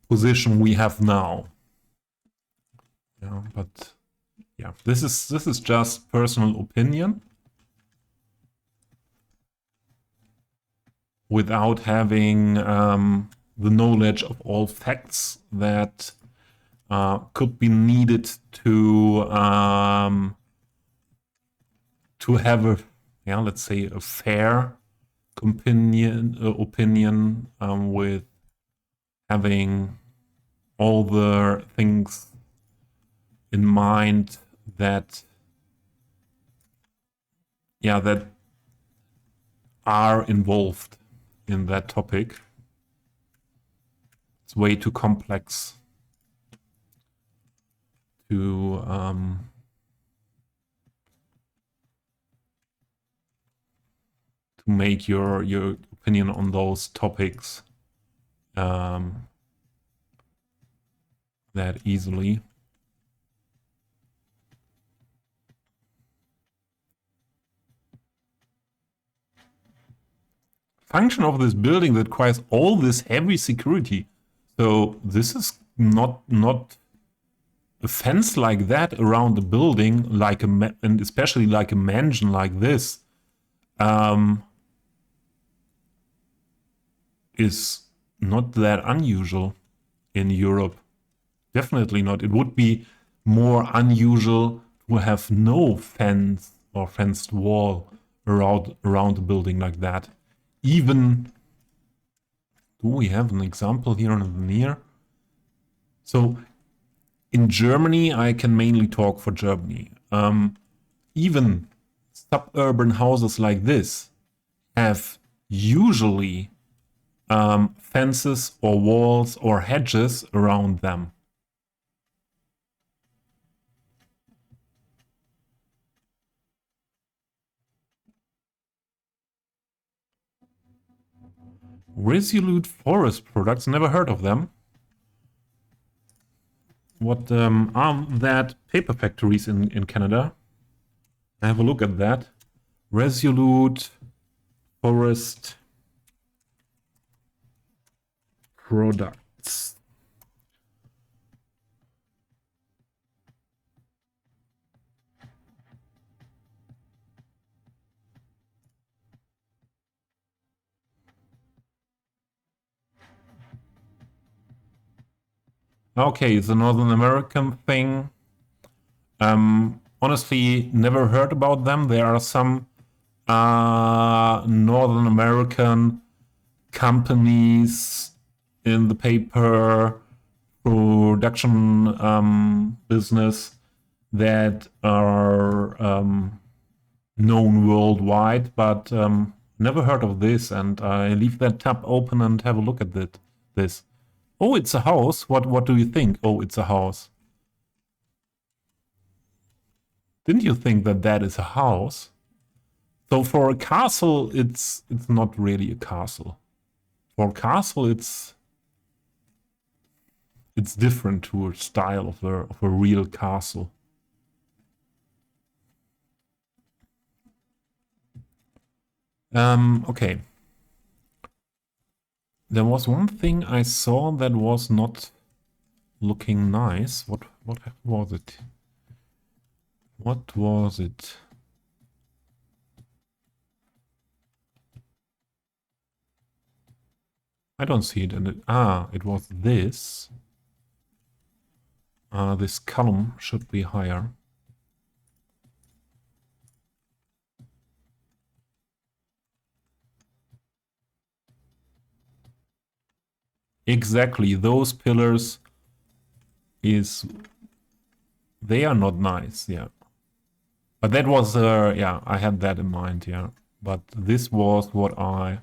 position we have now. Yeah, but yeah, this is just personal opinion without having the knowledge of all facts that could be needed to have a, yeah, let's say a fair opinion with having all the things in mind that, yeah, that are involved in that topic. It's way too complex to make your opinion on those topics that easily. Function of this building that requires all this heavy security. So this is not a fence like that around the building, like and especially like a mansion like this, is not that unusual in Europe. Definitely not. It would be more unusual to have no fence or fenced wall around the building like that. Even, do we have an example here in the near? So in Germany, I can mainly talk for Germany. Even suburban houses like this have usually fences or walls or hedges around them. Resolute Forest Products, never heard of them. What are that paper factories in Canada? I have a look at that. Resolute Forest Products. Okay, it's a Northern American thing. Honestly, never heard about them. There are some Northern American companies in the paper production business that are known worldwide, but never heard of this. And I leave that tab open and have a look at this. Oh, it's a house. What do you think? Oh, it's a house. Didn't you think that that is a house? So for a castle, it's not really a castle. For a castle, it's different to a style of a real castle. Okay. There was one thing I saw that was not looking nice. What was it? What was it? I don't see it. And it was this. This column should be higher. Exactly, those pillars they are not nice, yeah. But that was, yeah, I had that in mind, yeah. But this was what I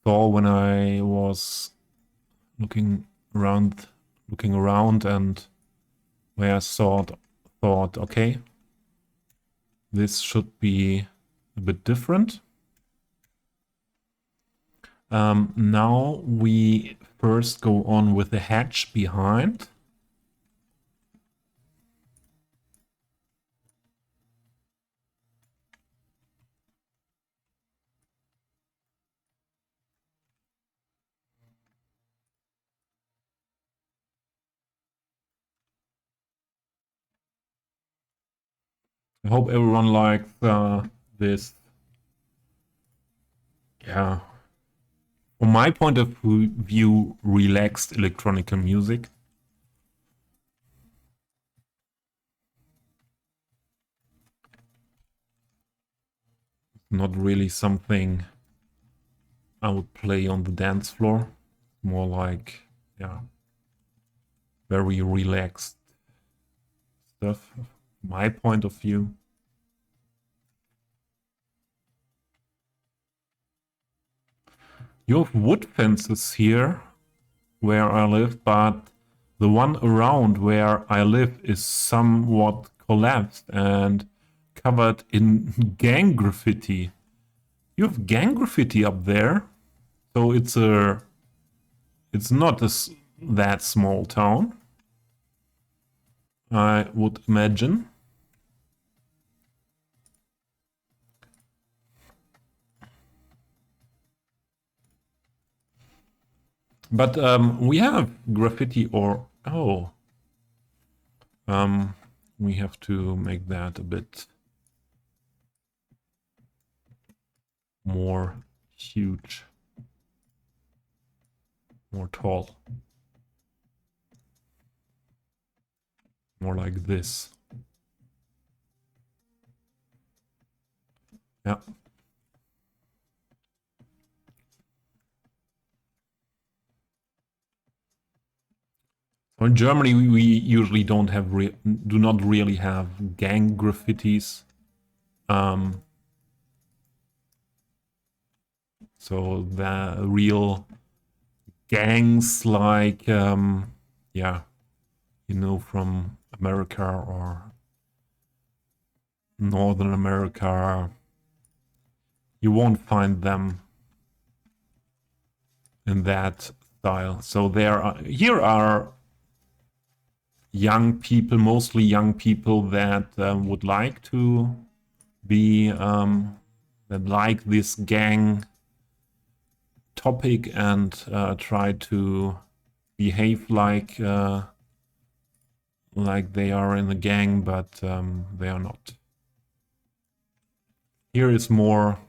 saw when I was looking around, and where I thought, okay, this should be a bit different. Now we first go on with the hatch behind. I hope everyone likes this. Yeah, from my point of view, relaxed electronic music. Not really something I would play on the dance floor. More like, yeah, very relaxed stuff. My point of view. You have wood fences here where I live, but the one around where I live is somewhat collapsed and covered in gang graffiti. You have gang graffiti up there, so it's not that small town, I would imagine. But we have graffiti or we have to make that a bit more huge, more tall, more like this. Yeah. So in Germany, we usually do not really have gang graffitis. So the real gangs like, yeah, you know, from America or Northern America, you won't find them in that style. So here are young people, mostly young people that would like to be that like this gang topic and try to behave like they are in the gang, but they are not. Here is more,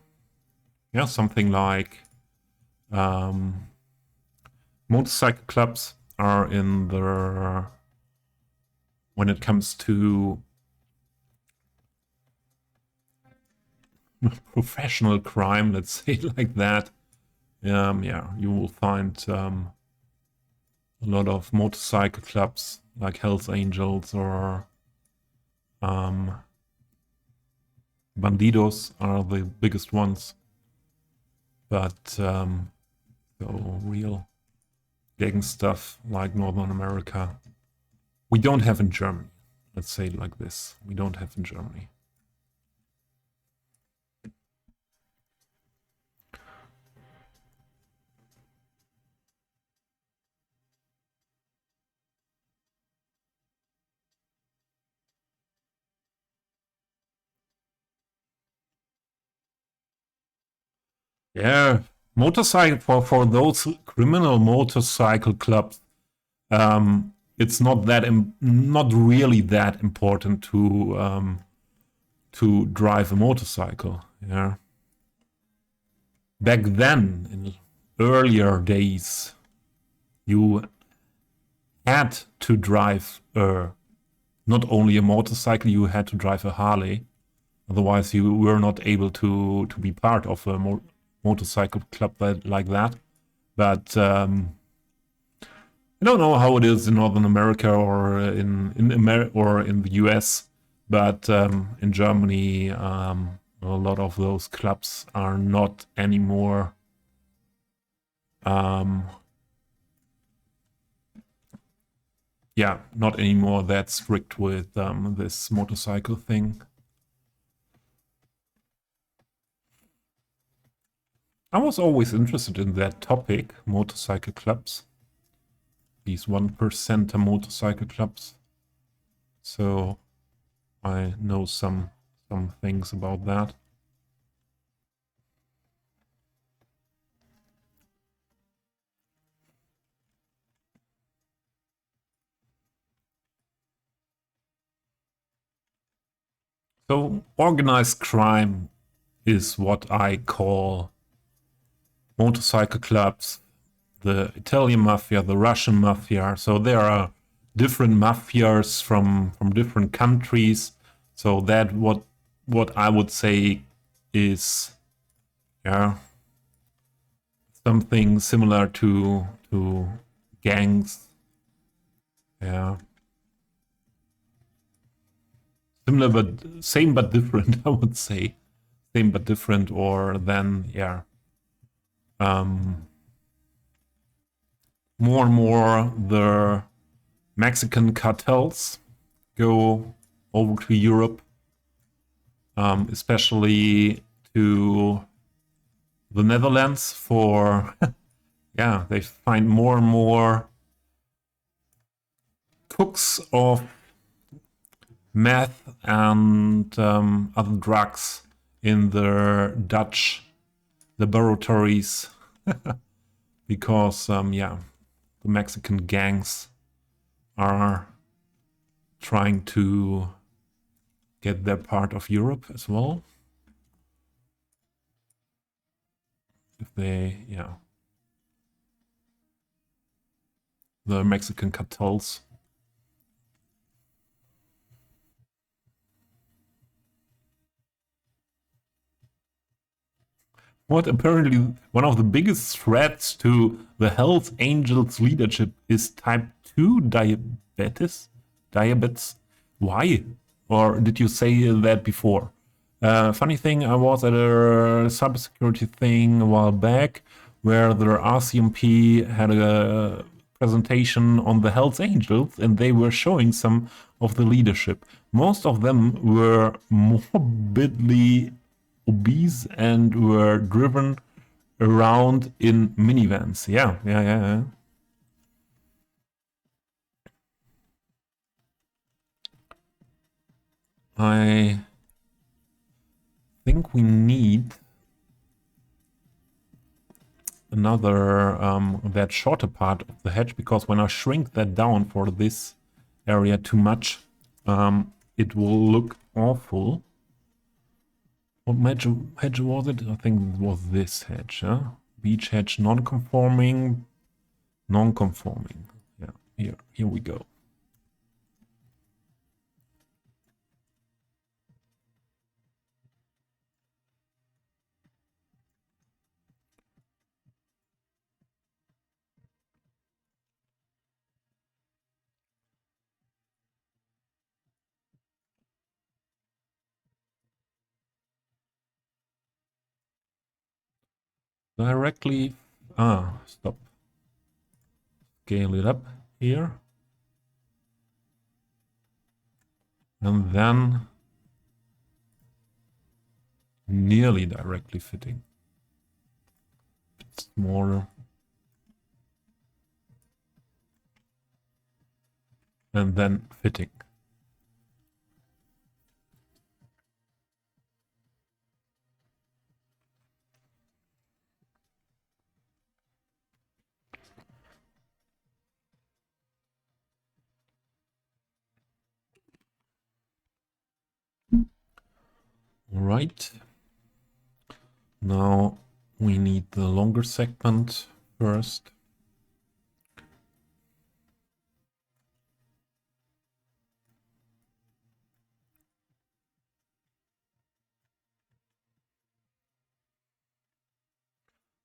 yeah, something like motorcycle clubs are in the when it comes to professional crime, let's say like that. Yeah, you will find a lot of motorcycle clubs like Hells Angels or Bandidos are the biggest ones. But so real gang stuff like Northern America, we don't have in Germany. Let's say it like this. We don't have in Germany. Yeah, motorcycle for those criminal motorcycle clubs, it's not not really that important to drive a motorcycle. Yeah, back then in earlier days, you had to drive not only a motorcycle, you had to drive a Harley. Otherwise, you were not able to be part of a motorcycle club like that. But I don't know how it is in Northern America or in the US, but in Germany, a lot of those clubs are not anymore. Yeah, not anymore that strict with this motorcycle thing. I was always interested in that topic, motorcycle clubs. These 1% motorcycle clubs. So I know some things about that. So organized crime is what I call motorcycle clubs, the Italian mafia, the Russian mafia. So there are different mafias from different countries. So that what I would say is, yeah, something similar to gangs. Yeah, similar but same but different. I would say same but different, or then yeah, more and more the Mexican cartels go over to Europe, especially to the Netherlands for, yeah, they find more and more cooks of meth and other drugs in the Dutch laboratories because, yeah, the Mexican gangs are trying to get their part of Europe as well. If they, yeah, the Mexican cartels. What apparently one of the biggest threats to the Hells Angels leadership is type 2 diabetes? Diabetes? Why? Or did you say that before? Funny thing, I was at a cybersecurity thing a while back where the RCMP had a presentation on the Hells Angels and they were showing some of the leadership. Most of them were morbidly obese and were driven around in minivans. Yeah. I think we need another that shorter part of the hedge, because when I shrink that down for this area too much, it will look awful. What hedge was it? I think it was this hedge, huh? Beach hedge, non-conforming, non-conforming. Yeah, here we go. Directly, stop. Scale it up here. And then nearly directly fitting. It's smaller. And then fitting. All right. Now we need the longer segment first.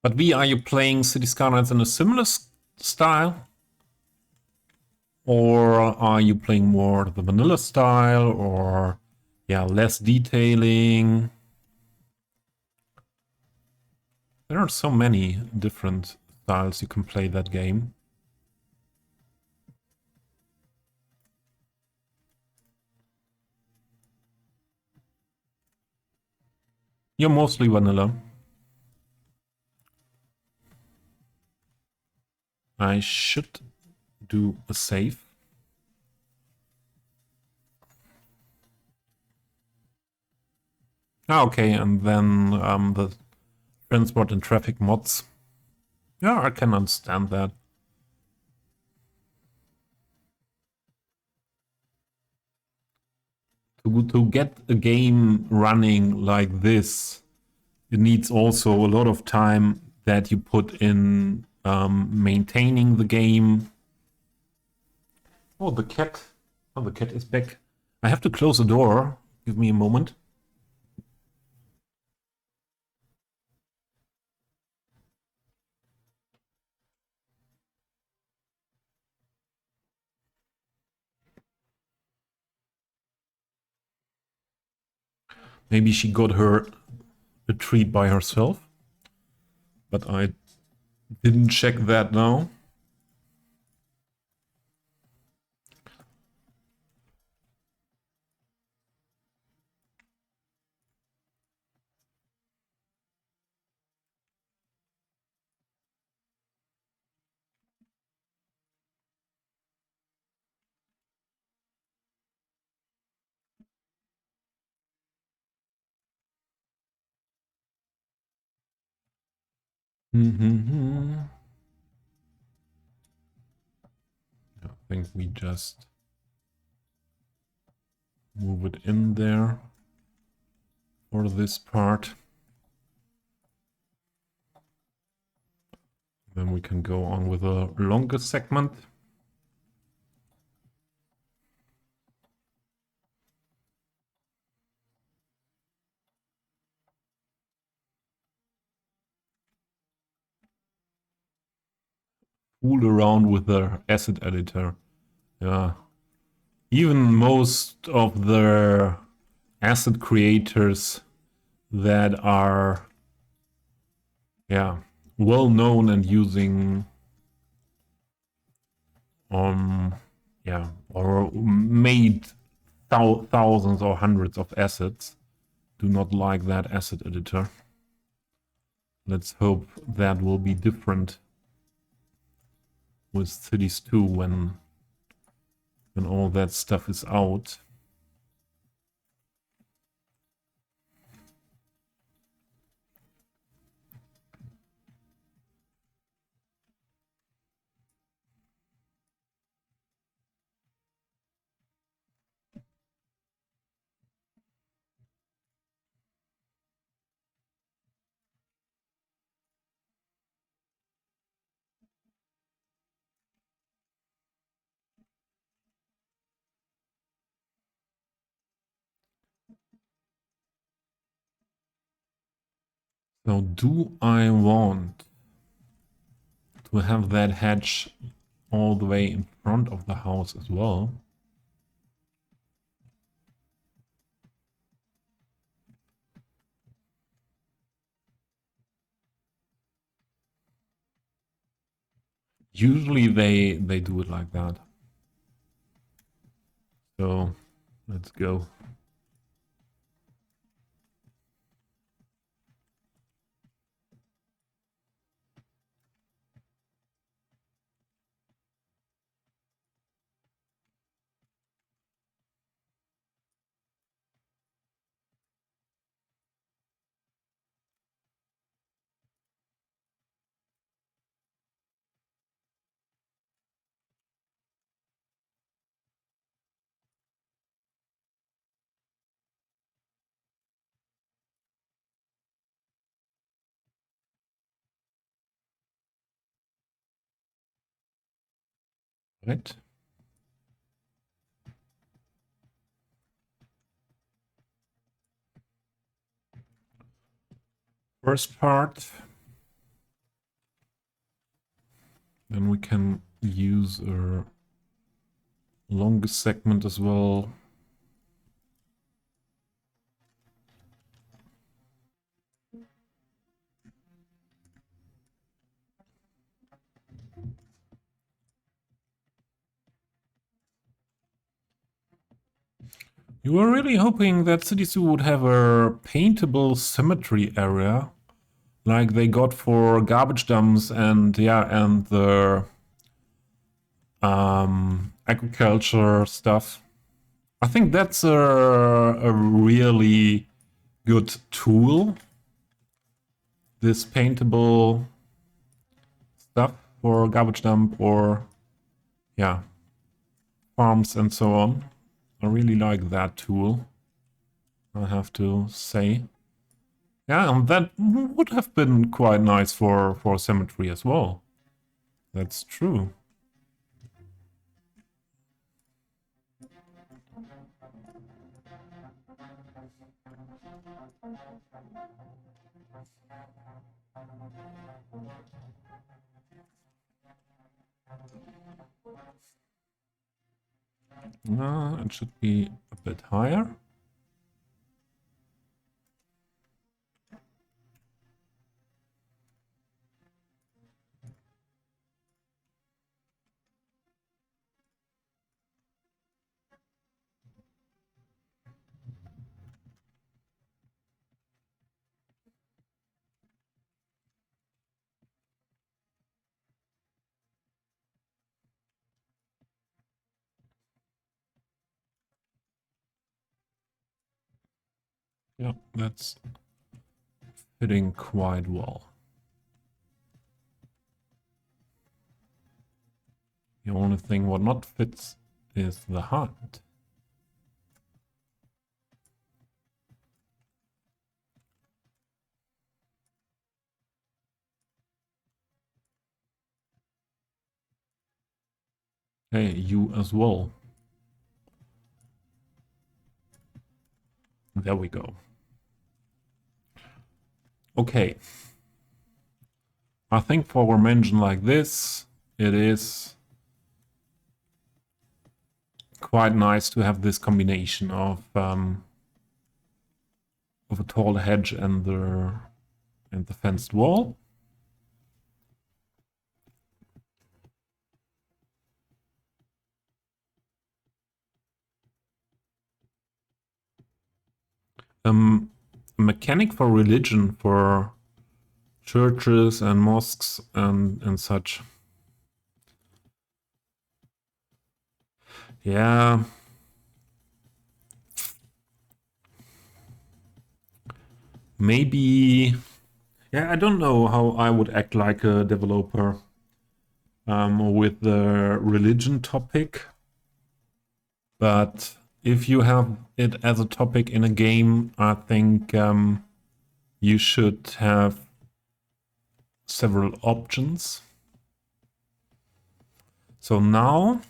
But V, are you playing City Skylines in a similar style? Or are you playing more the vanilla style, or yeah, less detailing? There are so many different styles you can play that game. You're mostly vanilla. I should do a save. Okay, and then the transport and traffic mods. Yeah, I can understand that. To get a game running like this, it needs also a lot of time that you put in maintaining the game. Oh, the cat. Oh, the cat is back. I have to close the door. Give me a moment. Maybe she got her a treat by herself, but I didn't check that now. I think we just move it in there for this part. Then we can go on with a longer segment. Fool around with the asset editor. Yeah. Even most of the asset creators that are well known and using or made thousands or hundreds of assets do not like that asset editor. Let's hope that will be different with Cities 2 when all that stuff is out. So do I want to have that hedge all the way in front of the house as well? Usually they do it like that. So let's go. Right. First part. Then we can use a longest segment as well. You were really hoping that City 2 would have a paintable symmetry area like they got for garbage dumps and and the agriculture stuff. I think that's a really good tool. This paintable stuff for garbage dump or, yeah, farms and so on. I really like that tool, I have to say. Yeah, and that would have been quite nice for cemetery as well. That's true. It should be a bit higher. Yeah, that's fitting quite well. The only thing what not fits is the hut. Hey, you as well. There we go. Okay. I think for a mansion like this, it is quite nice to have this combination of a tall hedge and the fenced wall. Mechanic for religion, for churches and mosques and such. Yeah. Maybe. Yeah, I don't know how I would act like a developer with the religion topic. But if you have it as a topic in a game, I think you should have several options. So now,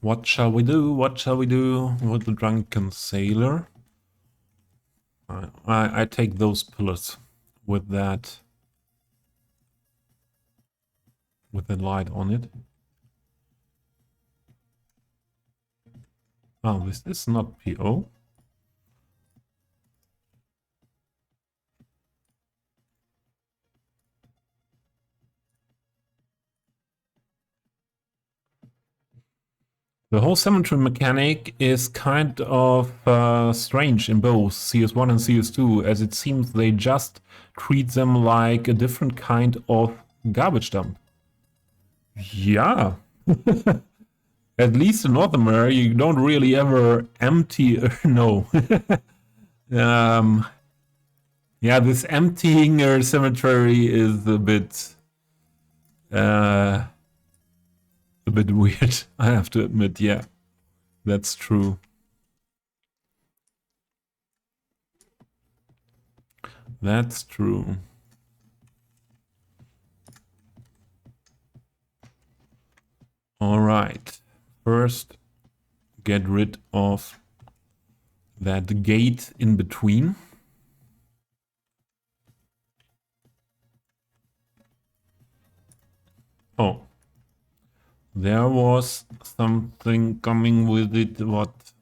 what shall we do? What shall we do with the drunken sailor? I take those pillars with that, with the light on it. Oh, this is not PO. The whole cemetery mechanic is kind of strange in both CS1 and CS2, as it seems they just treat them like a different kind of garbage dump. Yeah. At least in North America, you don't really ever empty. No. Yeah, this emptying a cemetery is uh, a bit weird. I have to admit. Yeah, that's true. That's true. All right. First, get rid of that gate in between. Oh, there was something coming with it what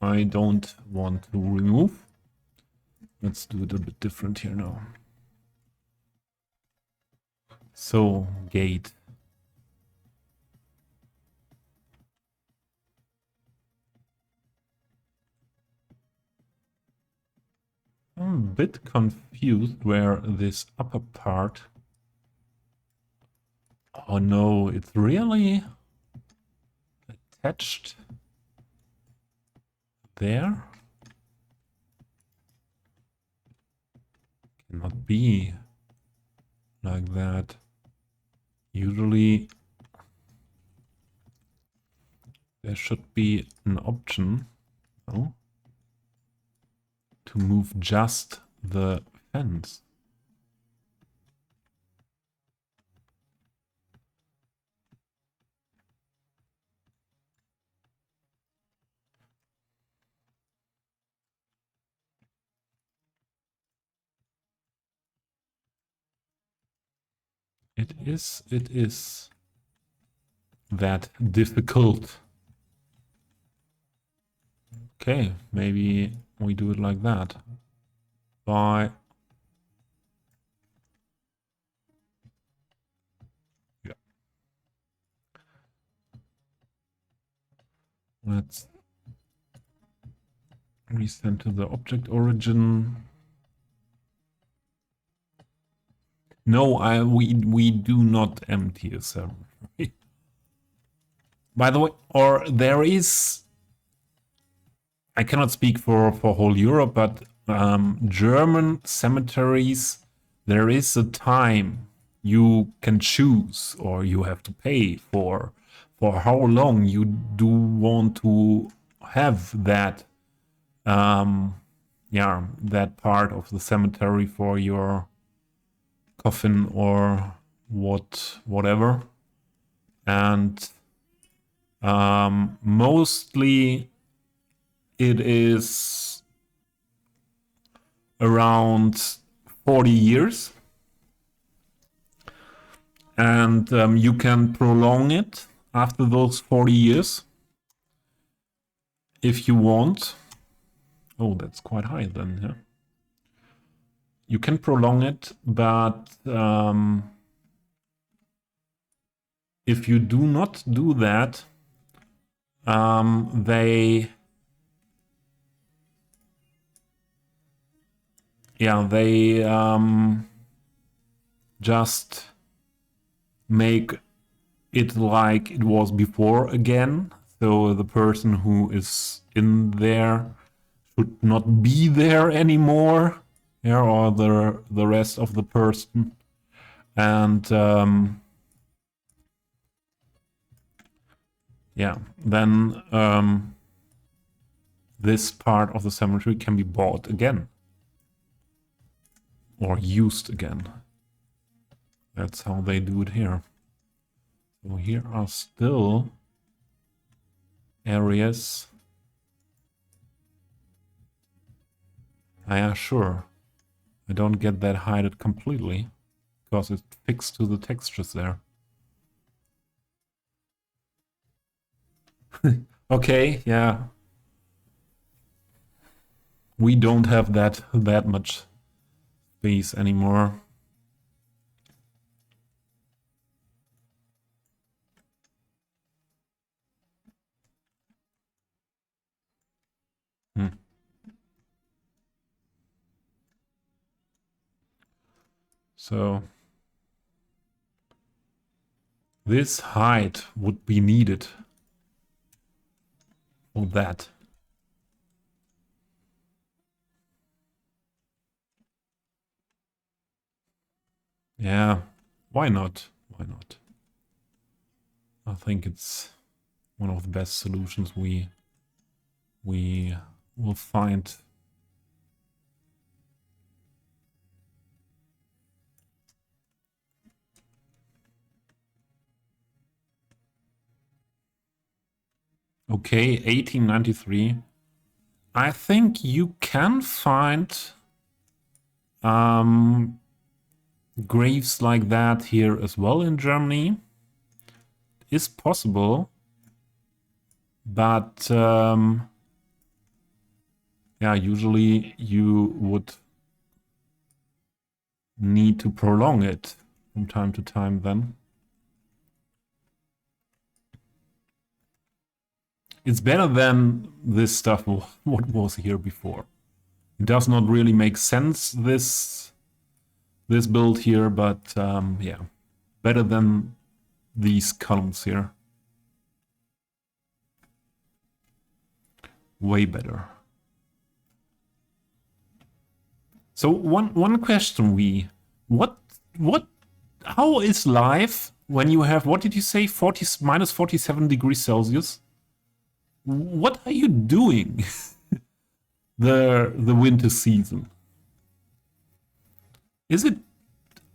I don't want to remove. Let's do it a bit different here now. So, gate. I'm a bit confused where this upper part... Oh no, it's really attached there? Cannot be like that. Usually there should be an option, no, to move just the fence. It is that difficult. Okay, maybe we do it like that. By yeah. Let's resend to the object origin. No, we do not empty a server. By the way, or there is, I cannot speak for whole Europe, but German cemeteries, there is a time you can choose or you have to pay for how long you do want to have that yeah, that part of the cemetery for your coffin or whatever. And mostly it is around 40 years. And you can prolong it after those 40 years if you want. Oh, that's quite high then, yeah. You can prolong it, but if you do not do that, they just make it like it was before again. So the person who is in there should not be there anymore, yeah, or the rest of the person. And yeah, then this part of the cemetery can be bought again or used again. That's how they do it here. So here are still areas. Yeah, sure. I don't get that hided completely because it's fixed to the textures there. Okay, yeah. We don't have that much space anymore. So this height would be needed for that. Yeah, why not? Why not? I think it's one of the best solutions we will find. Okay, 1893. I think you can find graves like that here as well in Germany. Is possible, but yeah, usually you would need to prolong it from time to time then. It's better than this stuff what was here before. It does not really make sense, this build here, but yeah, better than these columns here. Way better. So one question how is life when you have, what did you say, minus 47 degrees Celsius? What are you doing the winter season?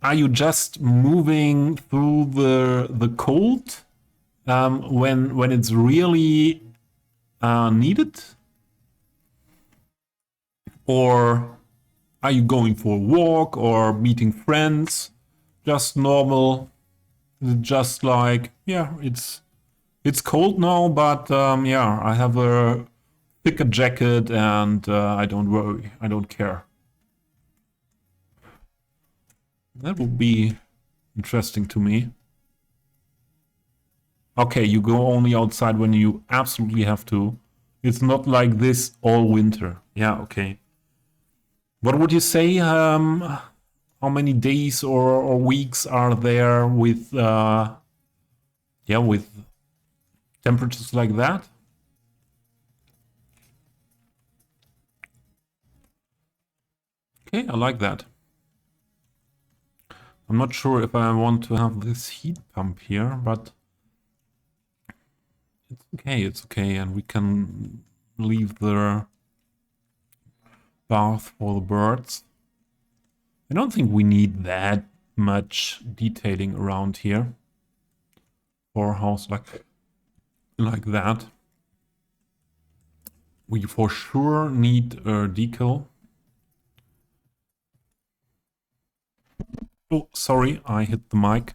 Are you just moving through the cold when it's really needed? Or are you going for a walk or meeting friends? Just normal? Is it just like, yeah, it's cold now, but yeah, I have a thicker jacket and I don't worry, I don't care. That would be interesting to me. Okay, you go only outside when you absolutely have to. It's not like this all winter. Yeah, okay. What would you say? How many days or weeks are there with with temperatures like that? Okay, I like that. I'm not sure if I want to have this heat pump here, but it's okay, and we can leave the bath for the birds. I don't think we need that much detailing around here for a house like that. We for sure need a decal. Oh, sorry, I hit the mic.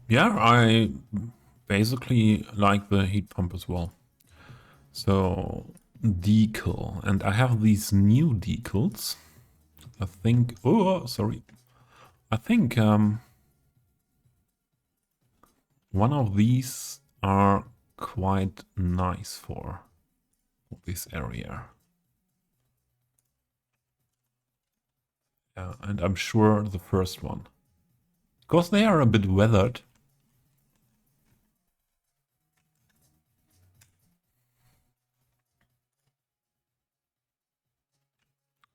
Yeah, I basically like the heat pump as well. So, decal. And I have these new decals. I think, oh, sorry. I think one of these are quite nice for this area. Yeah, and I'm sure the first one. Because they are a bit weathered.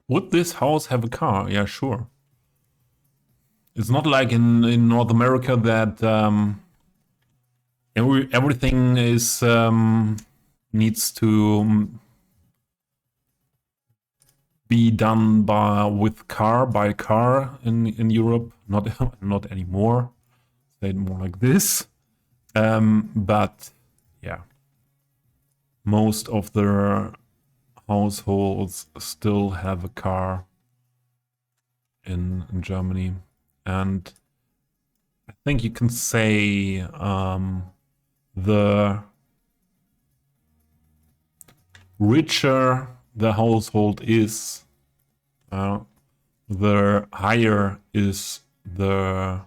Would this house have a car? Yeah, sure. It's not like in North America that everything is needs to be done by car in Europe. Not anymore. Say it more like this. But yeah, most of the households still have a car in Germany, and I think you can say the richer the household is, the higher is the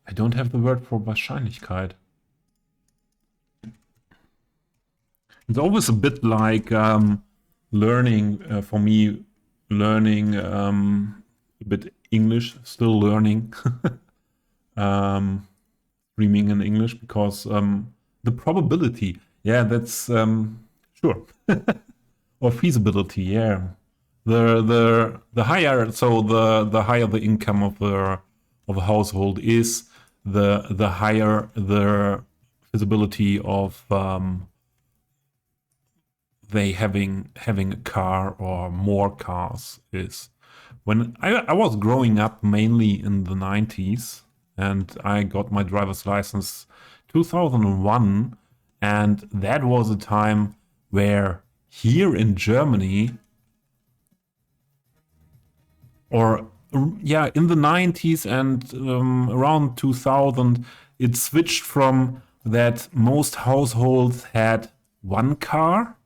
I don't have the word for Wahrscheinlichkeit. It's always a bit like learning, for me, learning a bit English, still learning streaming in English, because the probability, yeah, that's sure, or feasibility, yeah. The higher, so the higher the income of a household is, the higher the feasibility of they having a car or more cars is. When I was growing up mainly in the 90s, and I got my driver's license 2001, and that was a time where here in Germany, or yeah, in the 90s and around 2000, it switched from that most households had one car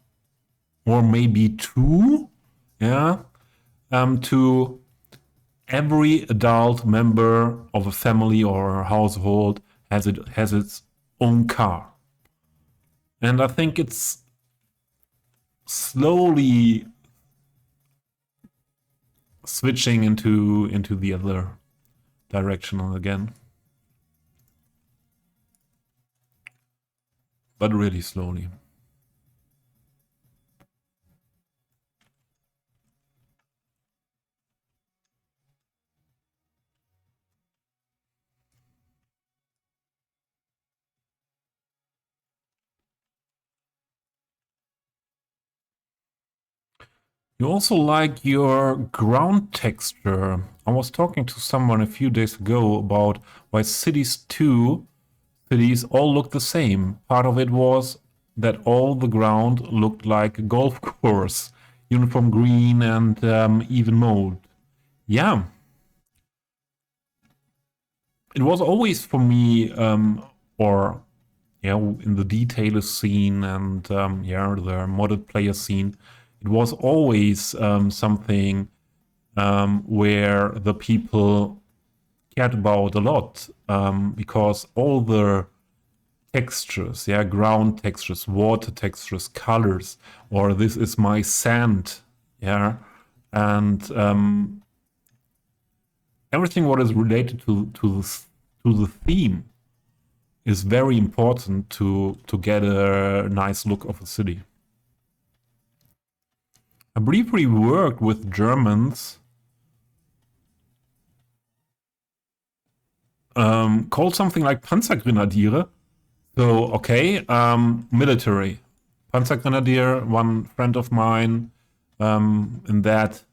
or maybe two, yeah, to every adult member of a family or a household has its own car. And I think it's slowly switching into the other direction again. But really slowly. You also like your ground texture. I was talking to someone a few days ago about why cities all look the same. Part of it was that all the ground looked like a golf course, uniform green and even mold. Yeah, it was always for me, or yeah, in the detailer scene and yeah, the modded player scene, it was always something where the people cared about a lot, because all the textures, yeah, ground textures, water textures, colors, or this is my sand, yeah, and everything what is related to the theme is very important to get a nice look of a city. I briefly worked with Germans called something like Panzergrenadiere. So, okay, military. Panzergrenadier, one friend of mine, in that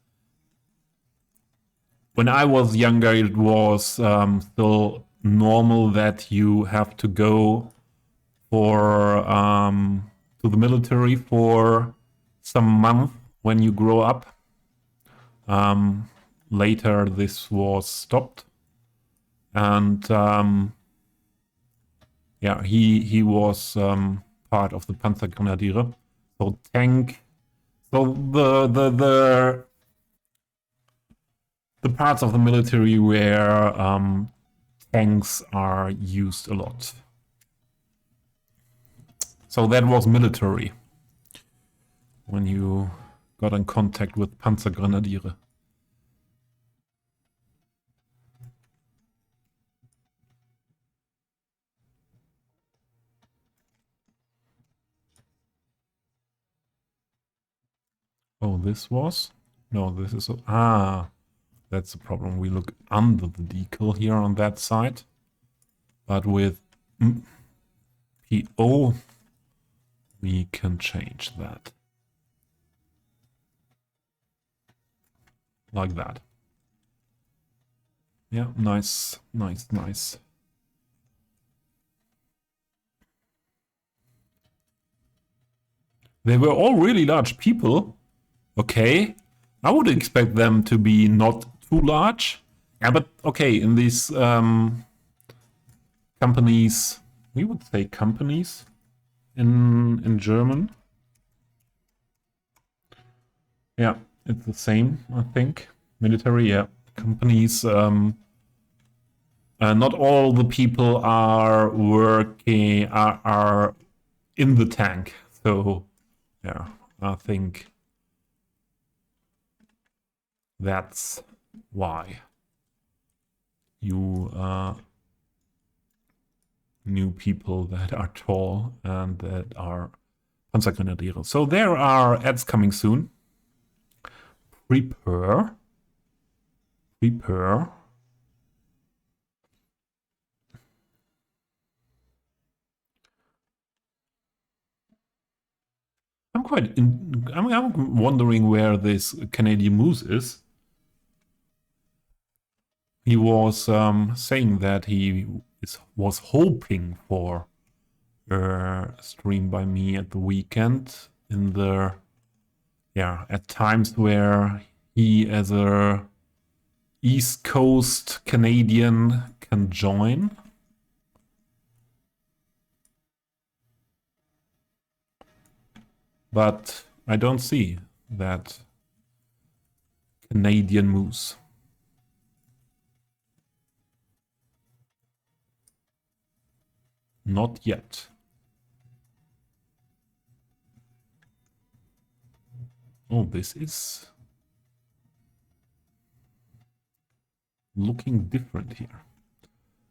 when I was younger, it was still normal that you have to go for to the military for some month when you grow up. Later, this was stopped, and yeah, he was part of the Panzergrenadiere, so tank. So the parts of the military where tanks are used a lot. So that was military when you got in contact with Panzergrenadiere. Oh, this was? No, this is... that's the problem. We look under the decal here on that side. But with PO, we can change that. Like that. Yeah, nice, nice, nice. They were all really large people. Okay. I would expect them to be not too large. Yeah, but okay, in these companies, we would say companies in German. Yeah, it's the same, I think. Military, yeah. Companies, not all the people are working, are in the tank. So, yeah, I think that's why you new people that are tall and that are Panzergrenadiere. So there are ads coming soon. Prepare. Prepare. I'm wondering where this Canadian Moose is. He was saying that he was hoping for a stream by me at the weekend in the at times where he as a East Coast Canadian can join. But I don't see that Canadian moose. Not yet. Oh, this is looking different here.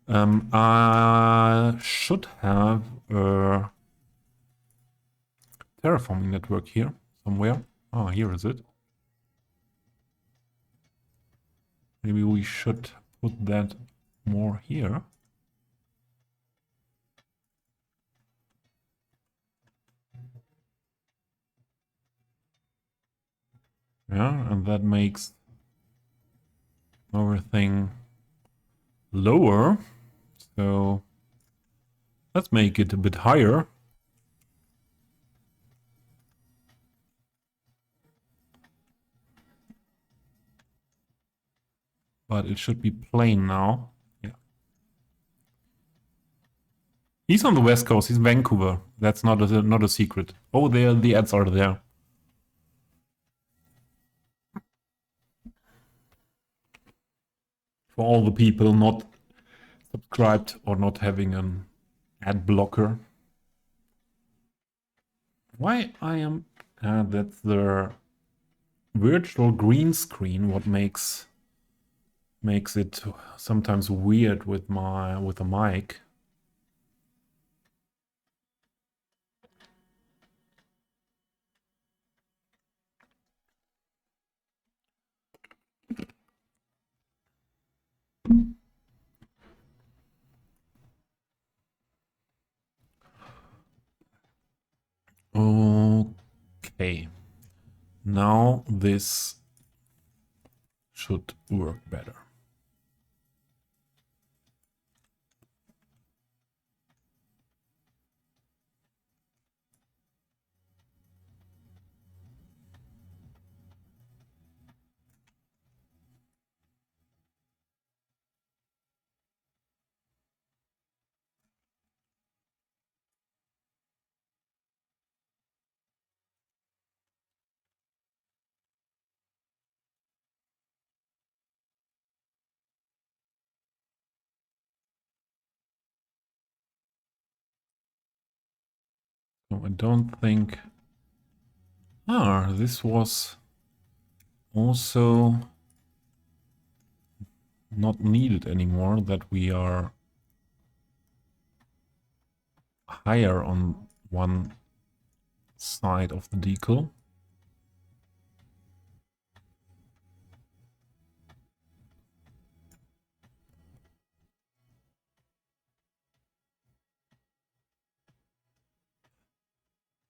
I should have a terraforming network here somewhere. Oh, here is it. Maybe we should put that more here. Yeah, and that makes everything lower. So let's make it a bit higher. But it should be plain now. Yeah. He's on the west coast. He's Vancouver. That's not a secret. Oh, there the ads are there. For all the people not subscribed or not having an ad blocker. Why I am... that's the virtual green screen what makes it sometimes weird with the mic. Okay. Now this should work better. So I don't think... this was also not needed anymore, that we are higher on one side of the decal.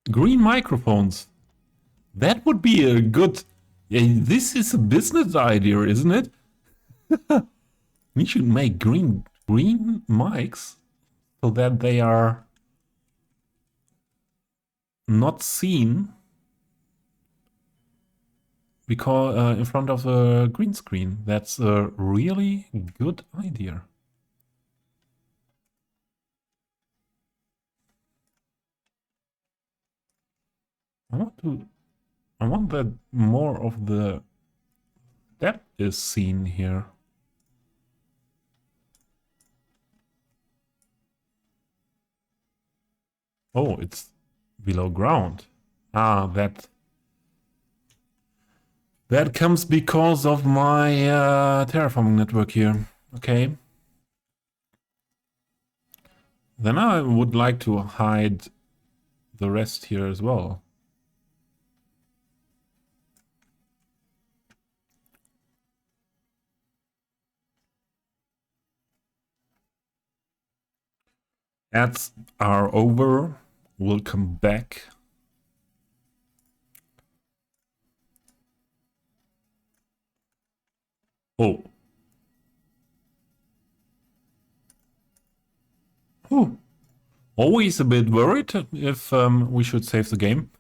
Green microphones. That would be a good... Yeah, this is a business idea, isn't it? We should make green mics so that they are not seen because in front of a green screen. That's a really good idea. I want that more of the depth is seen here. Oh, it's below ground. That comes because of my terraforming network here. Okay. Then I would like to hide the rest here as well. Ads are over. We'll come back. Oh. Oh. Always a bit worried if we should save the game.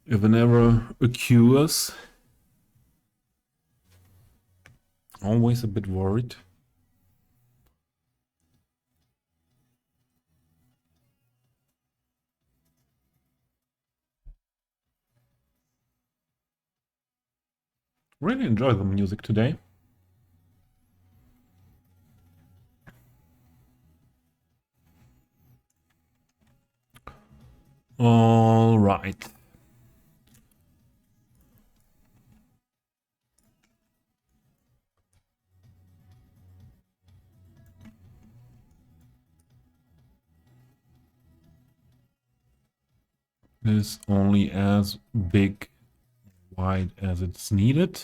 If an error occurs. Always a bit worried. Really enjoy the music today. All right. Is only as big, wide as it's needed.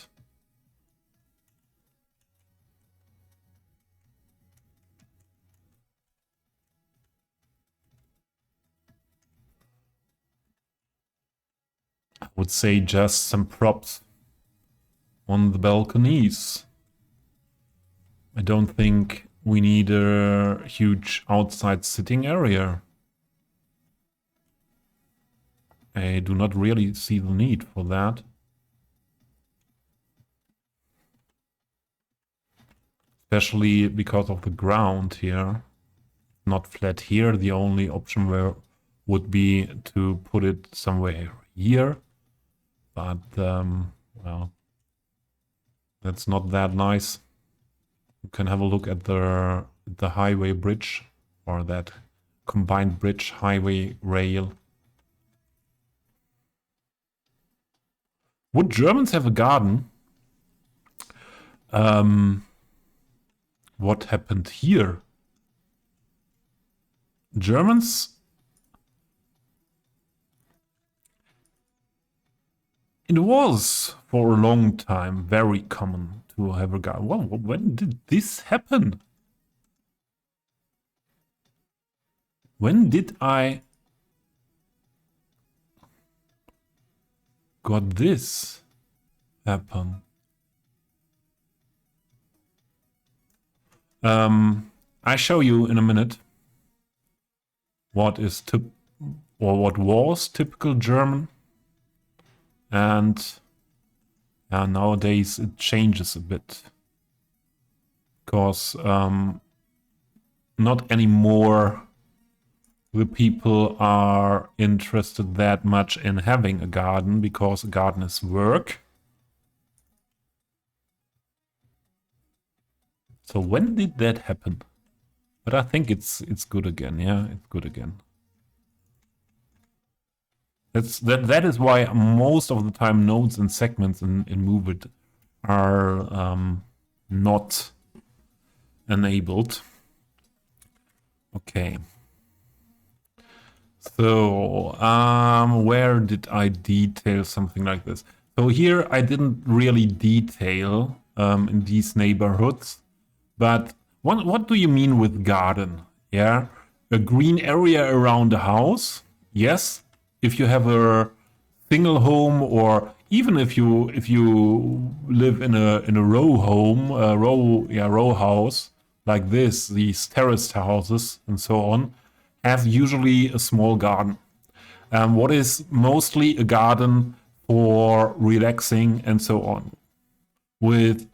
I would say just some props on the balconies. I don't think we need a huge outside sitting area. I do not really see the need for that. Especially because of the ground here. Not flat here. The only option would be to put it somewhere here. But, well, that's not that nice. You can have a look at the highway bridge, or that combined bridge highway rail. Would Germans have a garden? What happened here? Germans? It was for a long time very common to have a garden. Well, when did this happen? When did I got this happen? I show you in a minute what is what was typical German, and nowadays it changes a bit, because not anymore the people are interested that much in having a garden, because a garden is work. So when did that happen? But I think it's good again. Yeah, it's good again. That is why most of the time nodes and segments in MoveIt are not enabled. Okay. So where did I detail something like this? So here I didn't really detail in these neighborhoods. But what do you mean with garden? Yeah, a green area around the house. Yes, if you have a single home, or even if you live in a row home, row house like this, these terraced houses and so on, have usually a small garden. What is mostly a garden for relaxing and so on, with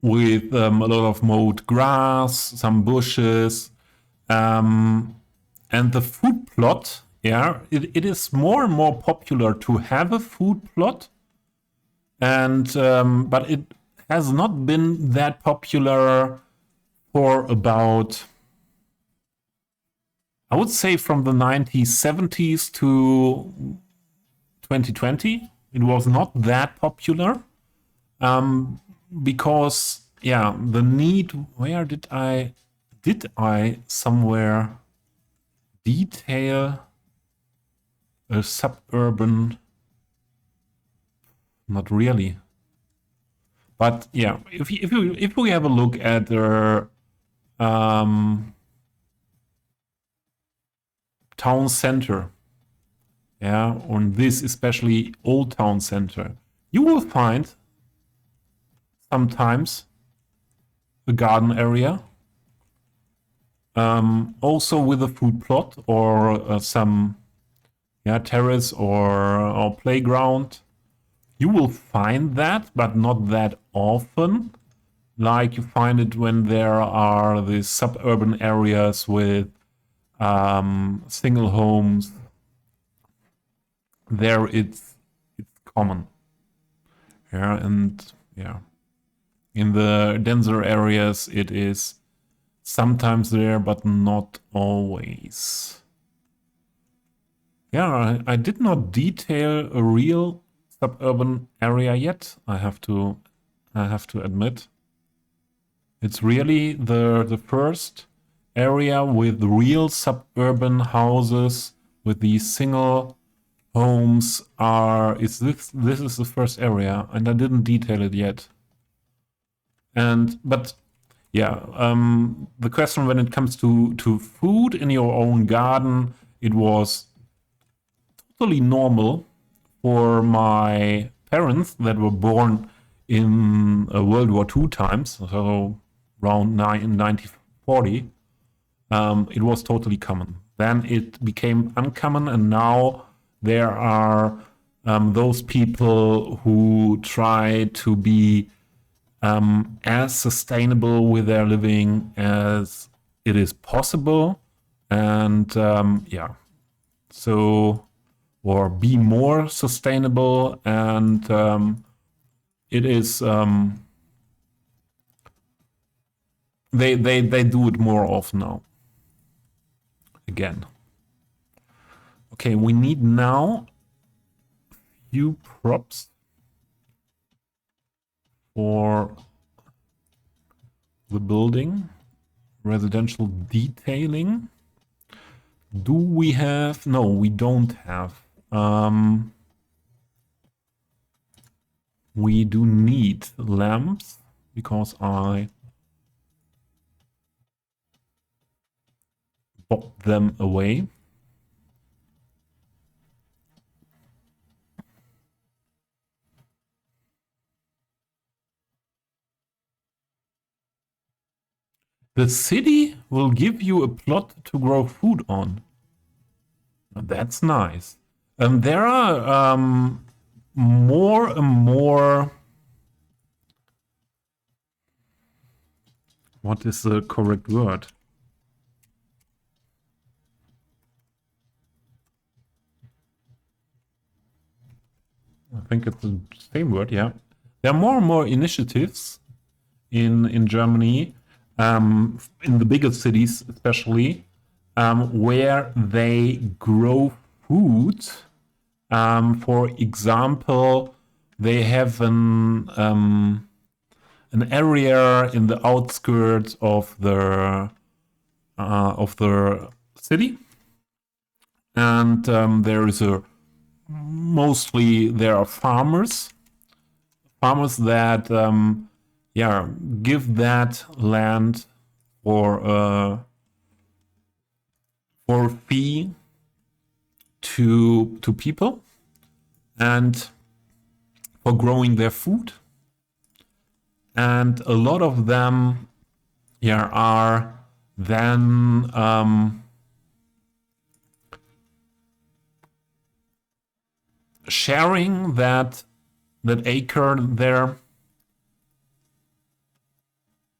a lot of mowed grass, some bushes, and the food plot. Yeah, it is more and more popular to have a food plot, and but it has not been that popular for about, I would say, from the 1970s to 2020. It was not that popular. Because, yeah, the need, where did I somewhere detail a suburban? Not really. But yeah, if we have a look at the town center, yeah, on this especially old town center, you will find sometimes a garden area, also with a food plot, or some terrace or playground. You will find that, but not that often, like you find it when there are these suburban areas with single homes there it's common. Yeah, and yeah, in the denser areas it is sometimes there, but not always. Yeah, I did not detail a real suburban area yet. I have to admit, it's really the first area with real suburban houses with these single homes. This is the first area, and I didn't detail it yet. But yeah, the question when it comes to food in your own garden, it was totally normal for my parents that were born in World War II times, so around 1940. It was totally common. Then it became uncommon, and now there are those people who try to be as sustainable with their living as it is possible, and yeah, so or be more sustainable, and it is they do it more often now. Again, okay, we need now few props for the building. Residential detailing. Do we have? No, we don't have. We do need lamps because I popped them away. The city will give you a plot to grow food on. That's nice. There are more and more. What is the correct word? I think it's the same word, yeah. There are more and more initiatives in Germany, in the bigger cities especially, where they grow food. For example, they have an area in the outskirts of the city, and there is a mostly there are farmers that yeah, give that land for a fee to people and for growing their food, and a lot of them are then sharing that acre there,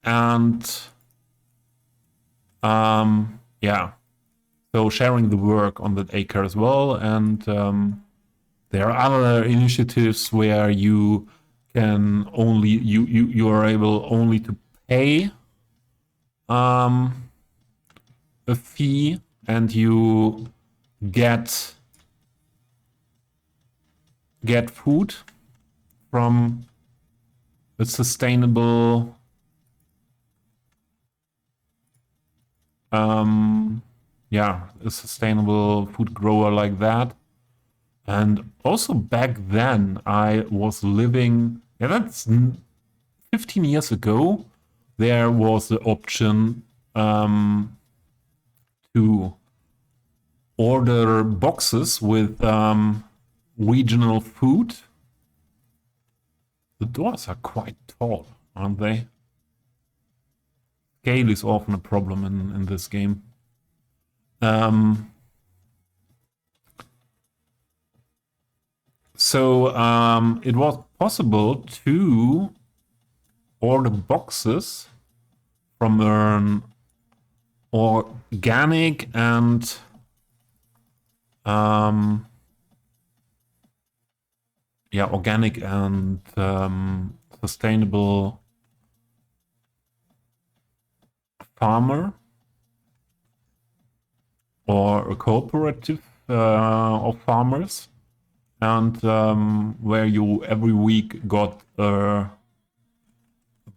and yeah, so sharing the work on that acre as well. And there are other initiatives where you can only you are able only to pay a fee, and you get food from a sustainable yeah, a sustainable food grower like that. And also back then I was living, yeah, that's 15 years ago, there was the option to order boxes with regional food. The doors are quite tall, aren't they? Scale is often a problem in this game. So it was possible to order boxes from an organic and yeah, organic and sustainable farmer or a cooperative of farmers, and where you every week got a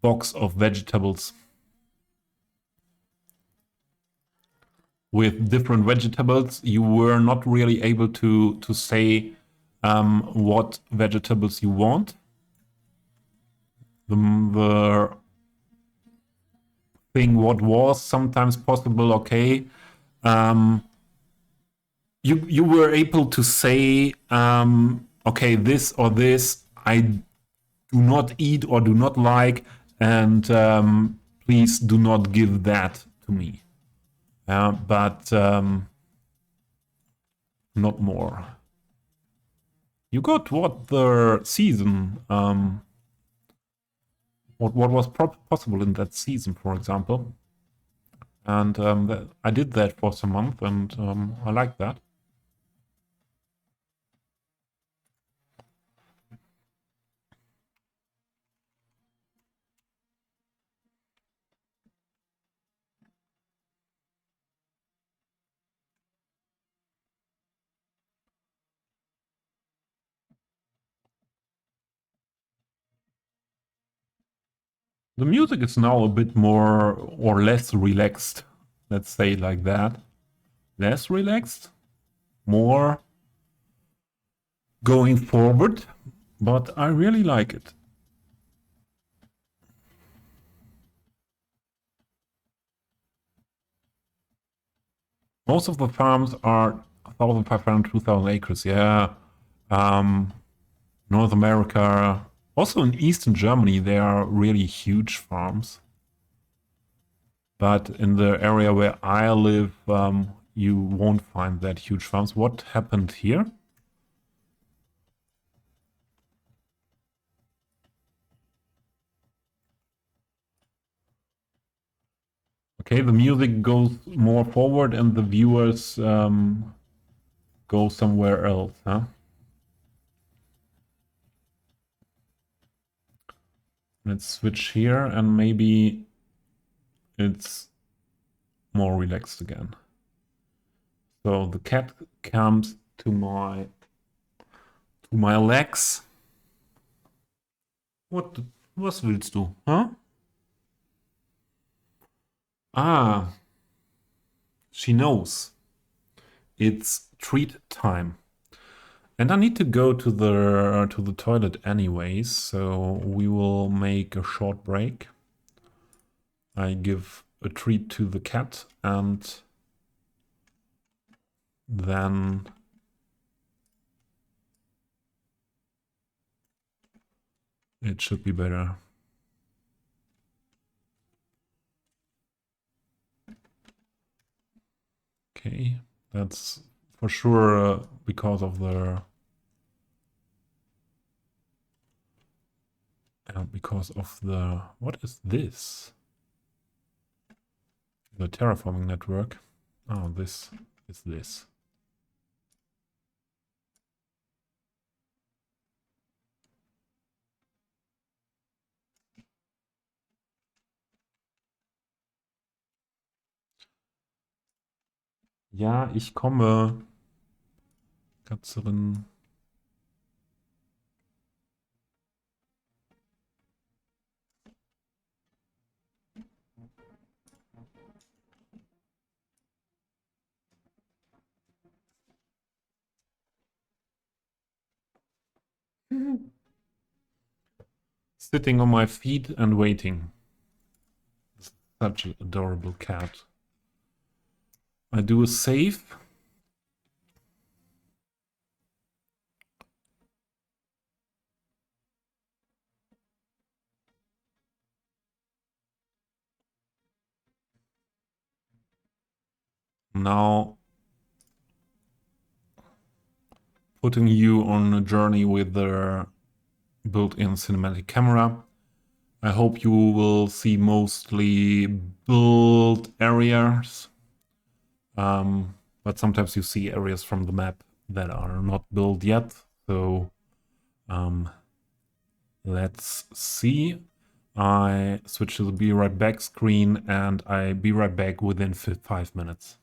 box of vegetables with different vegetables. You were not really able to say what vegetables you want. The thing what was sometimes possible, okay, you were able to say, okay, this or this I do not eat or do not like, and please do not give that to me. But not more. You got what the season, what was possible in that season, for example. And I did that for some month, and I like that. The music is now a bit more or less relaxed. Let's say like that. Less relaxed, more going forward, but I really like it. Most of the farms are 1,500, 2,000 acres. Yeah. North America, also in Eastern Germany, there are really huge farms. But in the area where I live, you won't find that huge farms. What happened here? Okay, the music goes more forward and the viewers go somewhere else, huh? Let's switch here and maybe it's more relaxed again. So the cat comes to my legs. Was willst du? Huh? Ah, she knows. It's treat time. And I need to go to the toilet anyways, so we will make a short break. I give a treat to the cat and then it should be better. Okay, that's for sure because of the what is this? The terraforming network. Oh, this is this. Ja, ich komme. Katzerin. Sitting on my feet and waiting. Such an adorable cat. I do a save. Now putting you on a journey with the built-in cinematic camera. I hope you will see mostly built areas, but sometimes you see areas from the map that are not built yet. So Let's see. I switch to the be right back screen and I be right back within 5 minutes.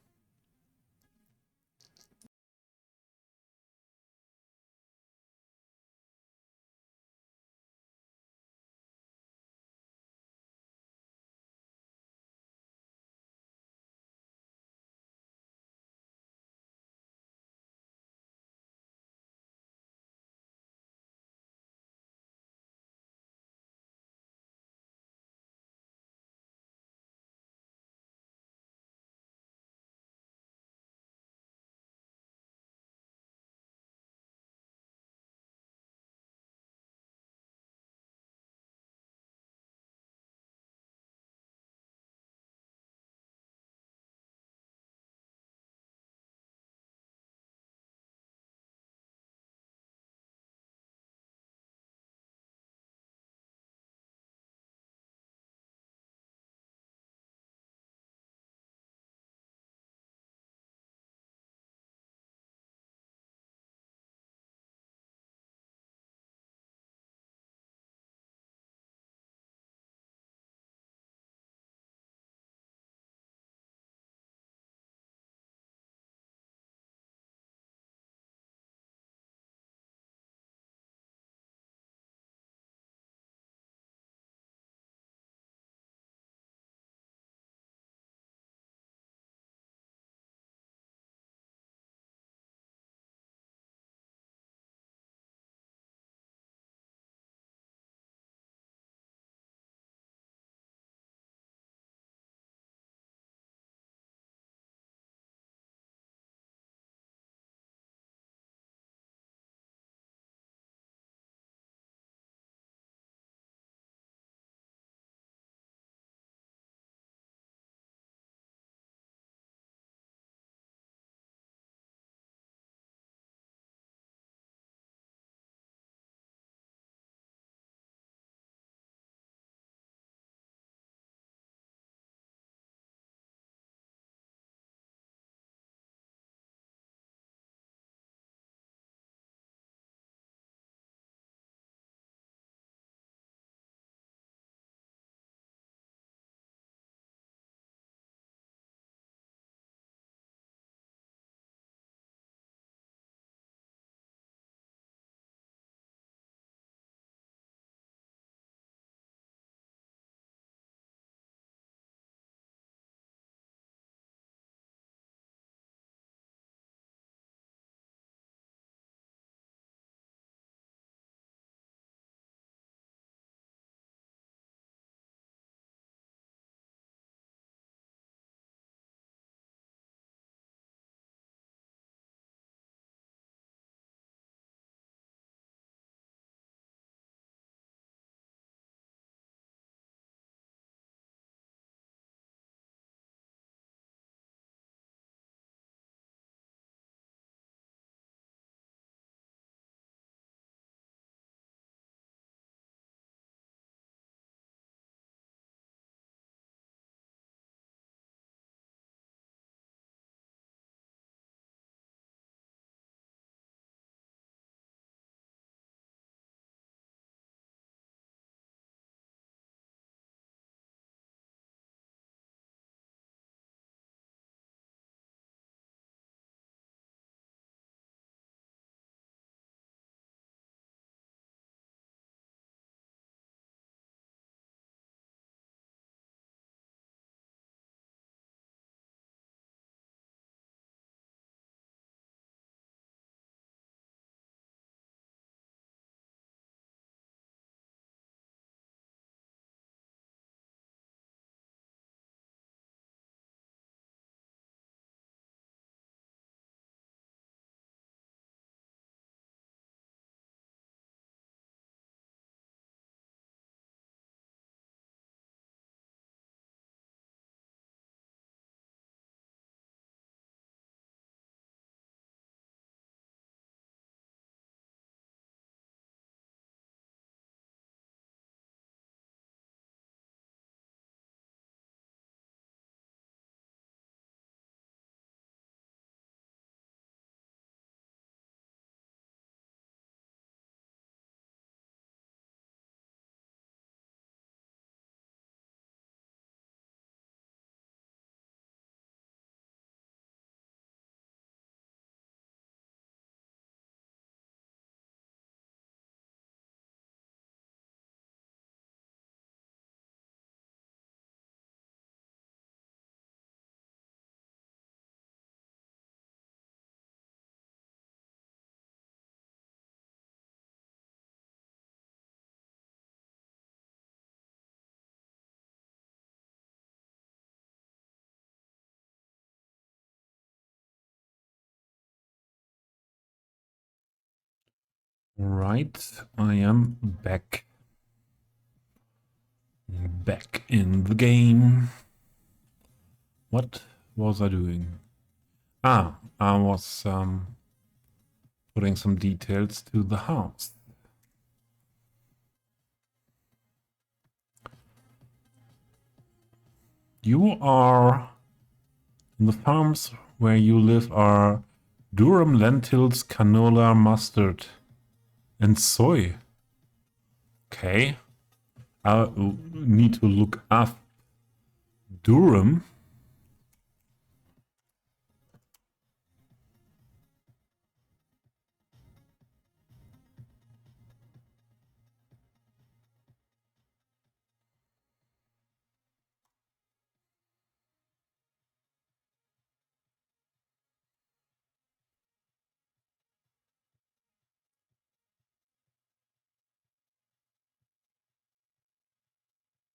Right, I am back. Back in the game. What was I doing? Ah, I was putting some details to the house. You are... The farms where you live are durum, lentils, canola, mustard, and soy. Okay. I need to look up durum.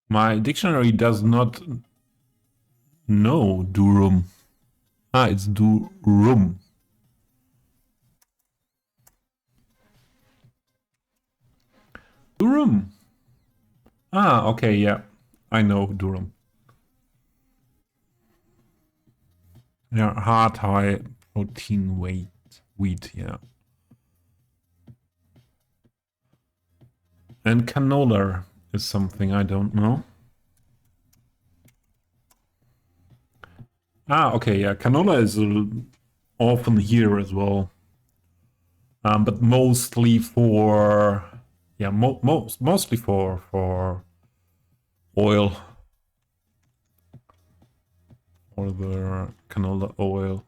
My dictionary does not know durum. Ah, it's durum. Durum. Ah, okay, yeah. I know durum. Yeah, hard, high protein weight wheat, yeah. And canola is something I don't know. Ah, okay, yeah. Canola is often here as well. But mostly for... Yeah, mostly for oil. Or the canola oil.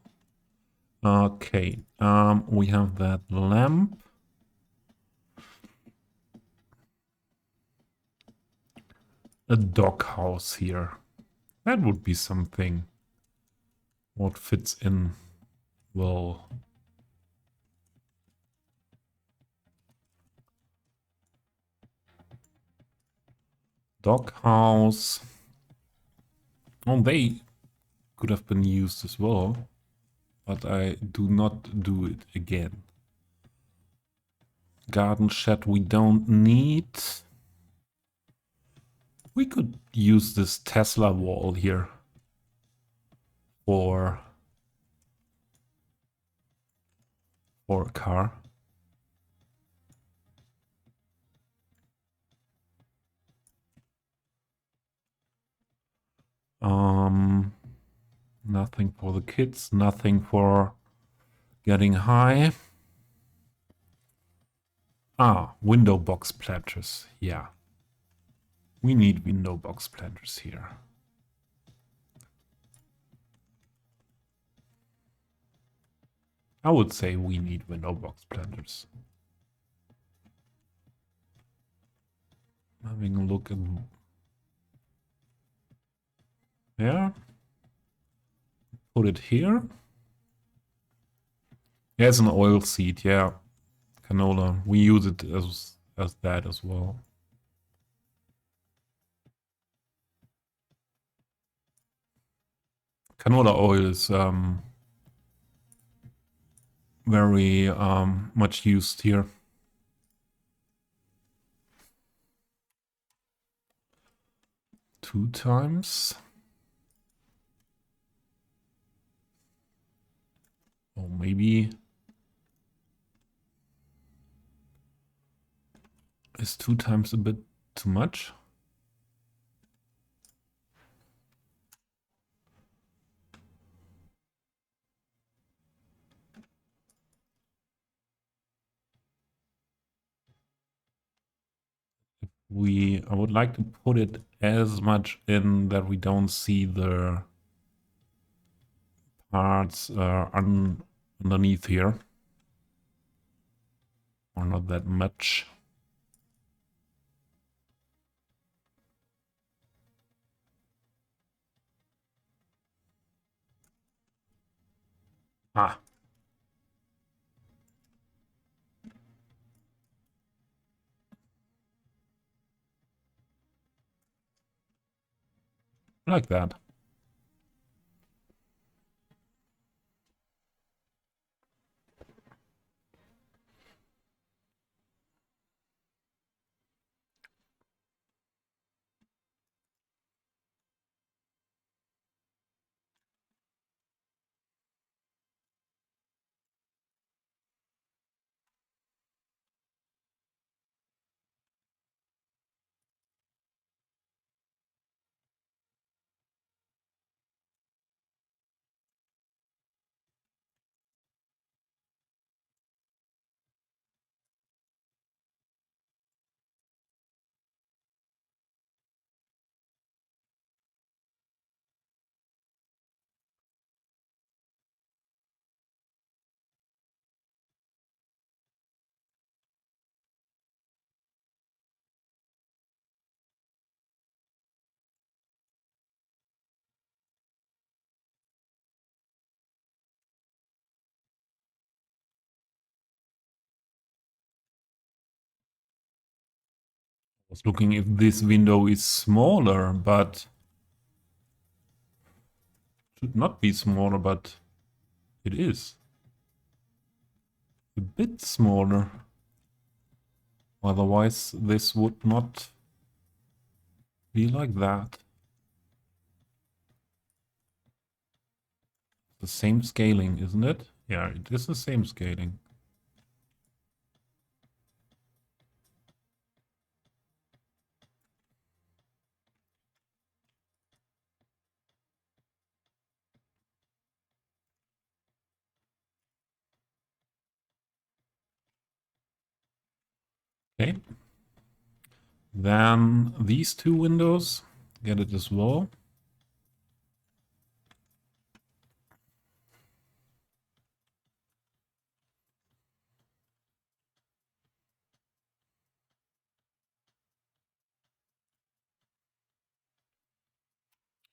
Okay, we have that lamp. A dog house here. That would be something. What fits in well. Dog house. Oh, they could have been used as well. But I do not do it again. Garden shed we don't need. We could use this Tesla wall here for a car. Nothing for the kids, nothing for getting high. Ah, window box planters, yeah. We need window box planters here. I would say we need window box planters. Having a look at... Yeah. Put it here. There's an oil seed, yeah. Canola. We use it as that as well. Canola oil is very much used here. Two times. Or maybe... Is 2 times a bit too much? I would like to put it as much in that we don't see the parts underneath here. Or not that much. Ah. Like that. was looking if this window is smaller, but should not be smaller, but it is a bit smaller. Otherwise, this would not be like that. The same scaling, isn't it? Yeah, it is the same scaling. Okay. Then these two windows, get it as well.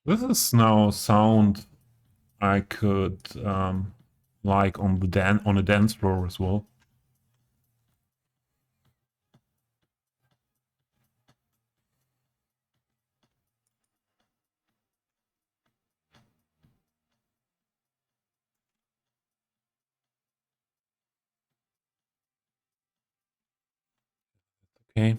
This is now sound I could like on the on a dance floor as well. Okay.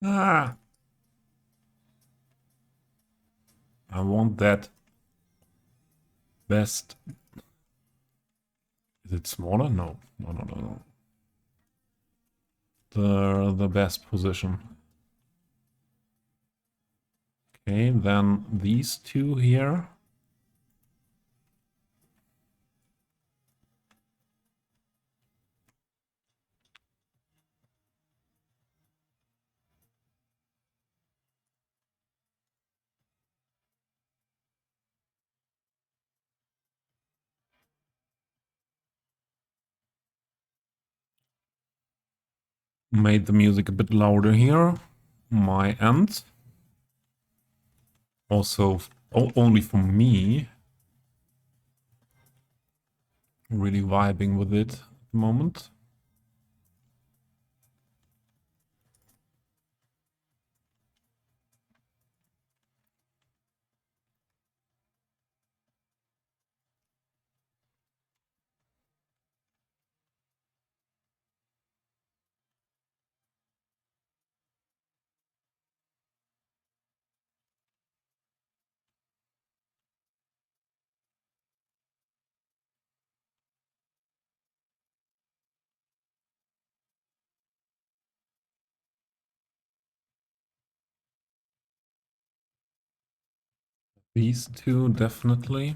Ah, I want that best. Is it smaller? No, no, no, no, no. The best position. Okay, then these two here. Made the music a bit louder here. My end. Also, only for me. Really vibing with it at the moment. These two definitely.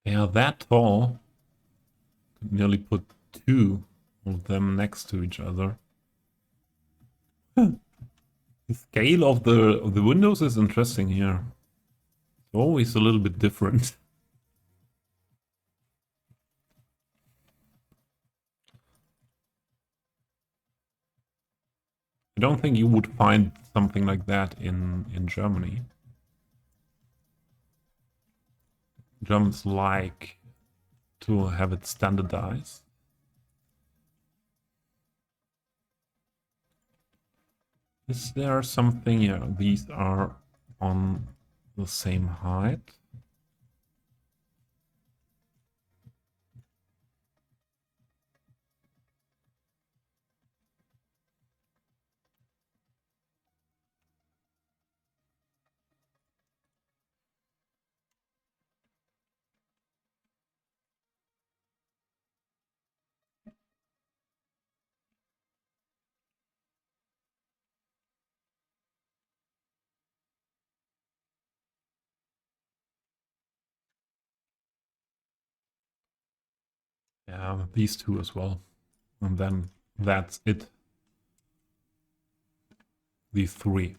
They are that tall. Could nearly put two of them next to each other. The scale of the windows is interesting here. It's always a little bit different. I don't think you would find something like that in Germany. Germans like to have it standardized. Is there something? Yeah, these are on the same height. Yeah, these two as well. And then that's it. These three.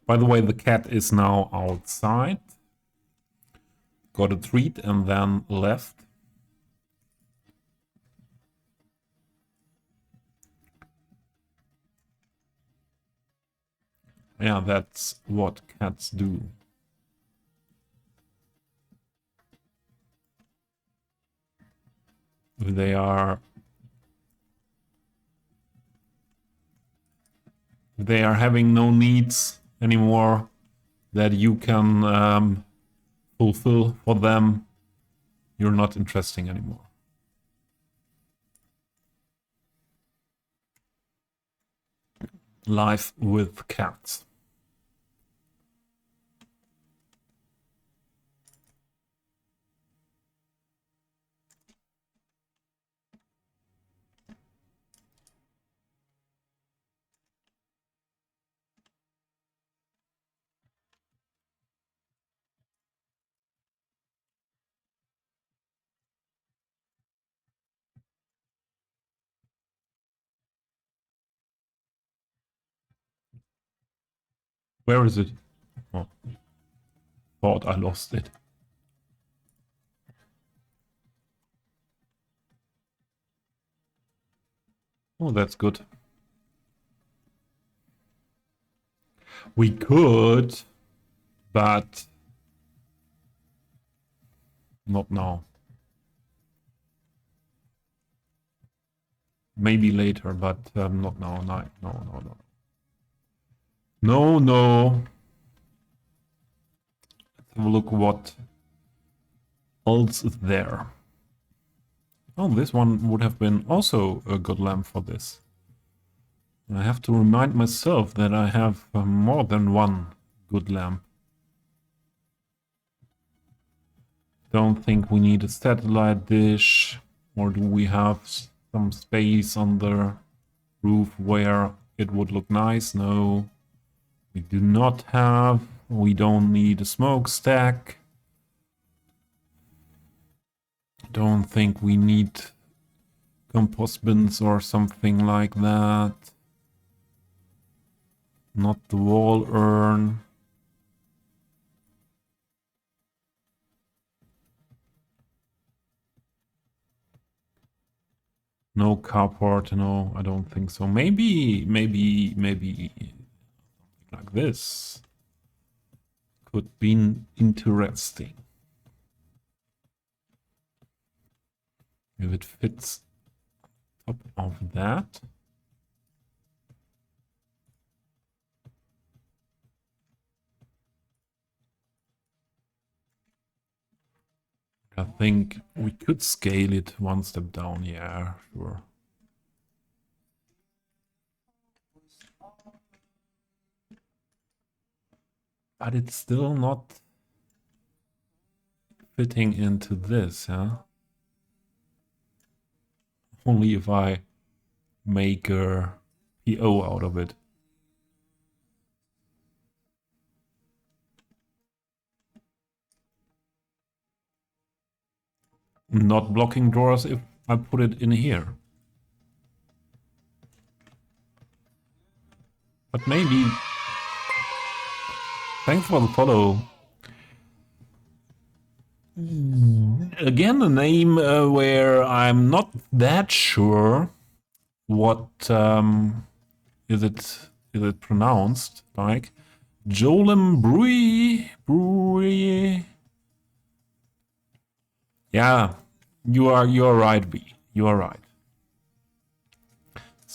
By the way, the cat is now outside. Got a treat and then left. Yeah, that's what cats do. They are having no needs anymore that you can fulfill for them. You're not interesting anymore. Life with cats. Where is it? Oh, thought I lost it. Oh, that's good. We could, but not now. Maybe later, but not now. No, no, no, no. No, no. Let's have a look what else is there. Oh, this one would have been also a good lamp for this. I have to remind myself that I have more than one good lamp. Don't think we need a satellite dish, or do we have some space on the roof where it would look nice? No, we do not have. We don't need a smokestack. Don't think we need compost bins or something like that. Not the wall urn. No carport, no, I don't think so. Maybe like this could be interesting. If it fits top of that. I think we could scale it one step down, yeah, sure. But it's still not fitting into this, huh? Only if I make a PO out of it. Not blocking drawers if I put it in here. But maybe... Thanks for the follow. Again, a name where I'm not that sure what is it pronounced like. Jolem Brewery. Yeah, you are right, B. You are right.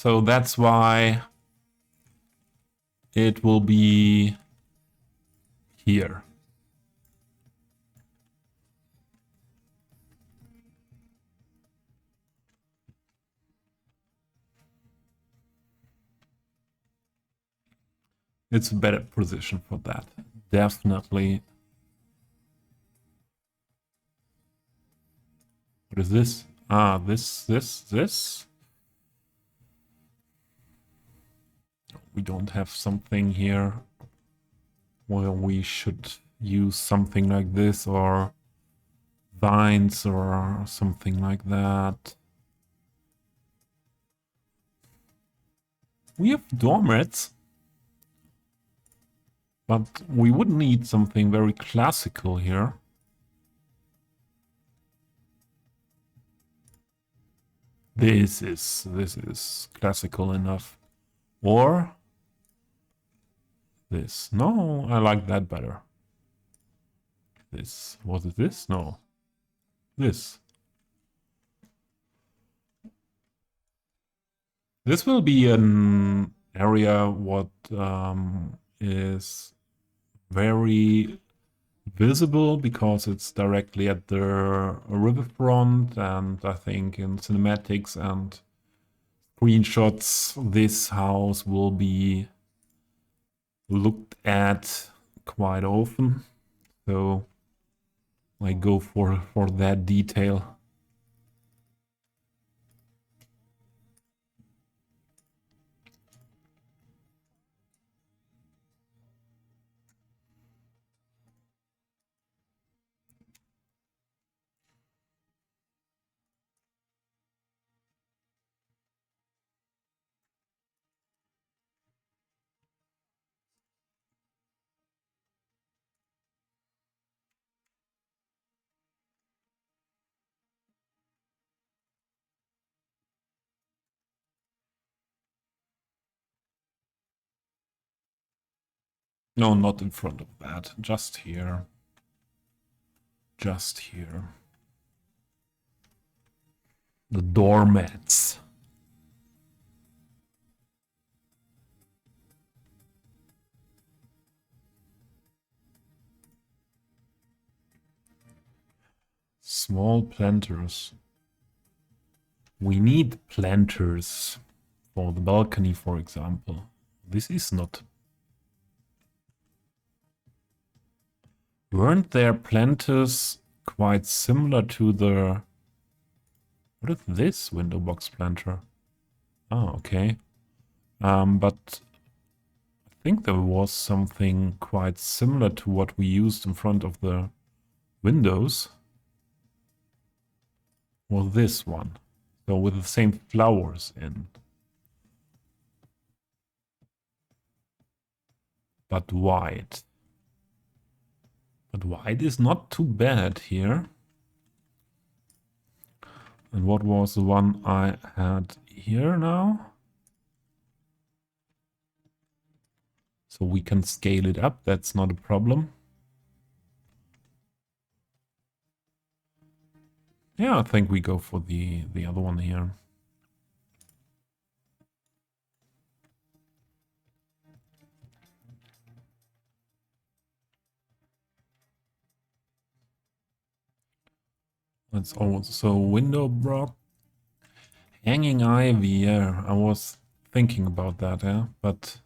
So that's why it will be here. It's a better position for that. Definitely. What is this? Ah, this. We don't have something here where we should use something like this or vines or something like that. We have doormats, but we would need something very classical here. This is classical enough. Or this. No, I like that better. This. Was it this? No. This. This will be an area what is very visible because it's directly at the riverfront, and I think in cinematics and screenshots this house will be looked at quite often, so I go for that detail. No, not in front of that, just here. Just here. The doormats. Small planters. We need planters for the balcony, for example. This is not. Weren't there planters quite similar to the... What is this window box planter? Oh, okay. But I think there was something quite similar to what we used in front of the windows. Well, this one. So with the same flowers in. But white. But white is not too bad here. And what was the one I had here now? So we can scale it up, that's not a problem. Yeah, I think we go for the other one here. That's also window block. Hanging ivy, yeah, I was thinking about that, yeah, but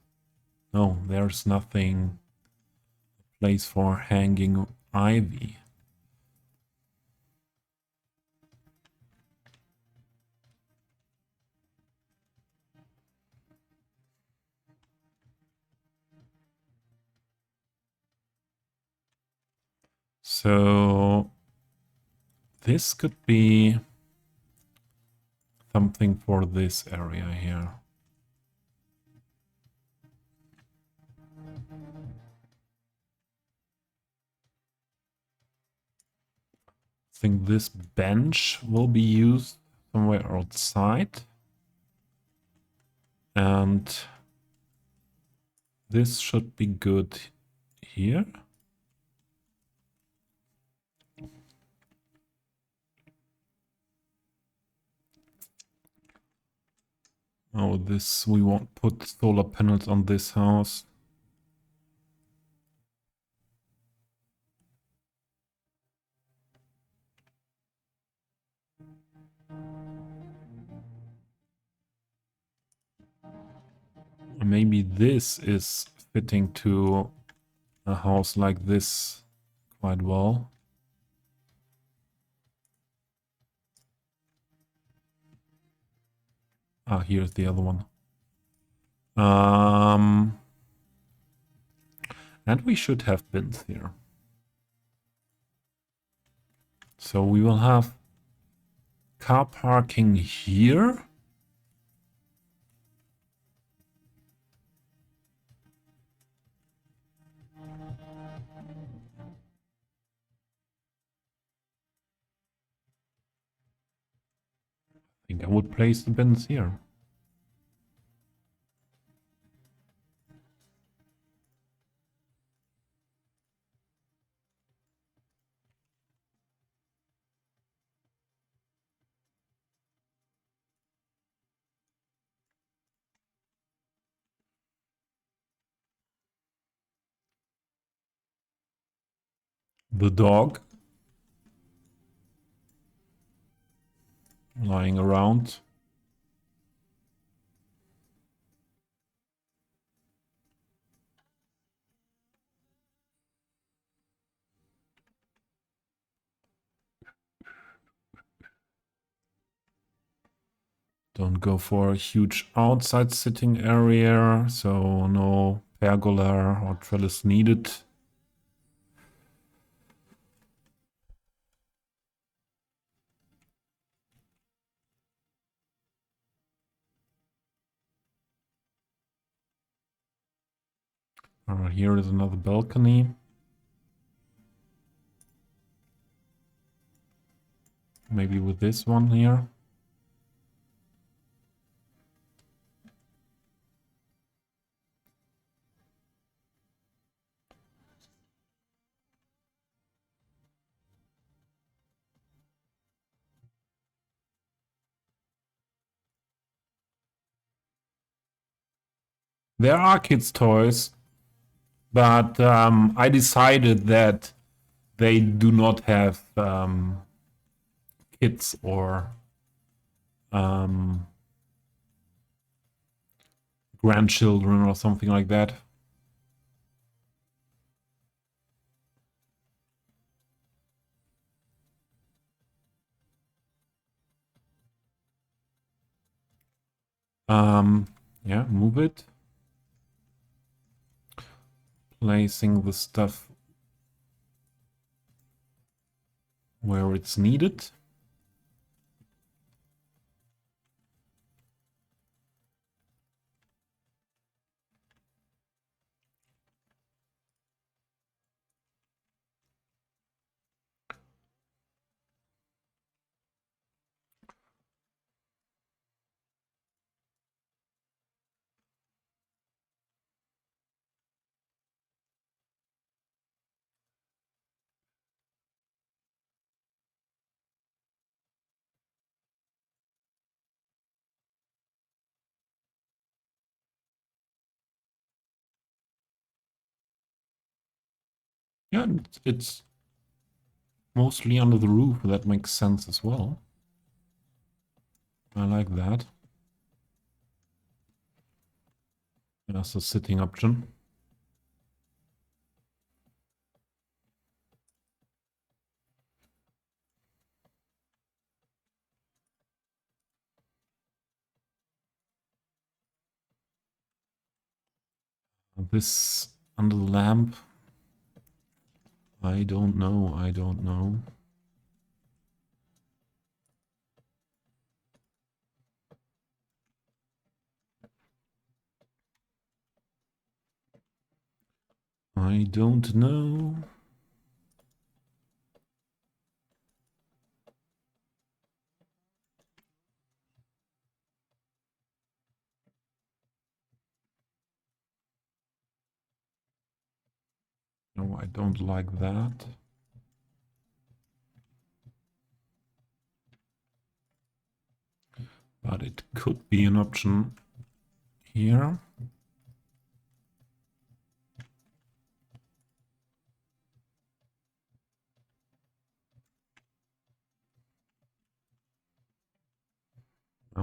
no, there's nothing place for hanging ivy. So this could be something for this area here. I think this bench will be used somewhere outside. And this should be good here. Oh, this, we won't put solar panels on this house. Maybe this is fitting to a house like this quite well. Ah, here's the other one. And we should have bins here. So we will have car parking here. I think I would place the bins here. The dog lying around. Don't go for a huge outside sitting area, so no pergola or trellis needed. Here is another balcony. Maybe with this one here. There are kids' toys, but I decided that they do not have kids or grandchildren or something like that. Yeah, move it. Placing the stuff where it's needed. Yeah, it's mostly under the roof. That makes sense as well. I like that. That's a sitting option. This under the lamp. I don't know. I don't know. I don't know. No, I don't like that. But it could be an option. here.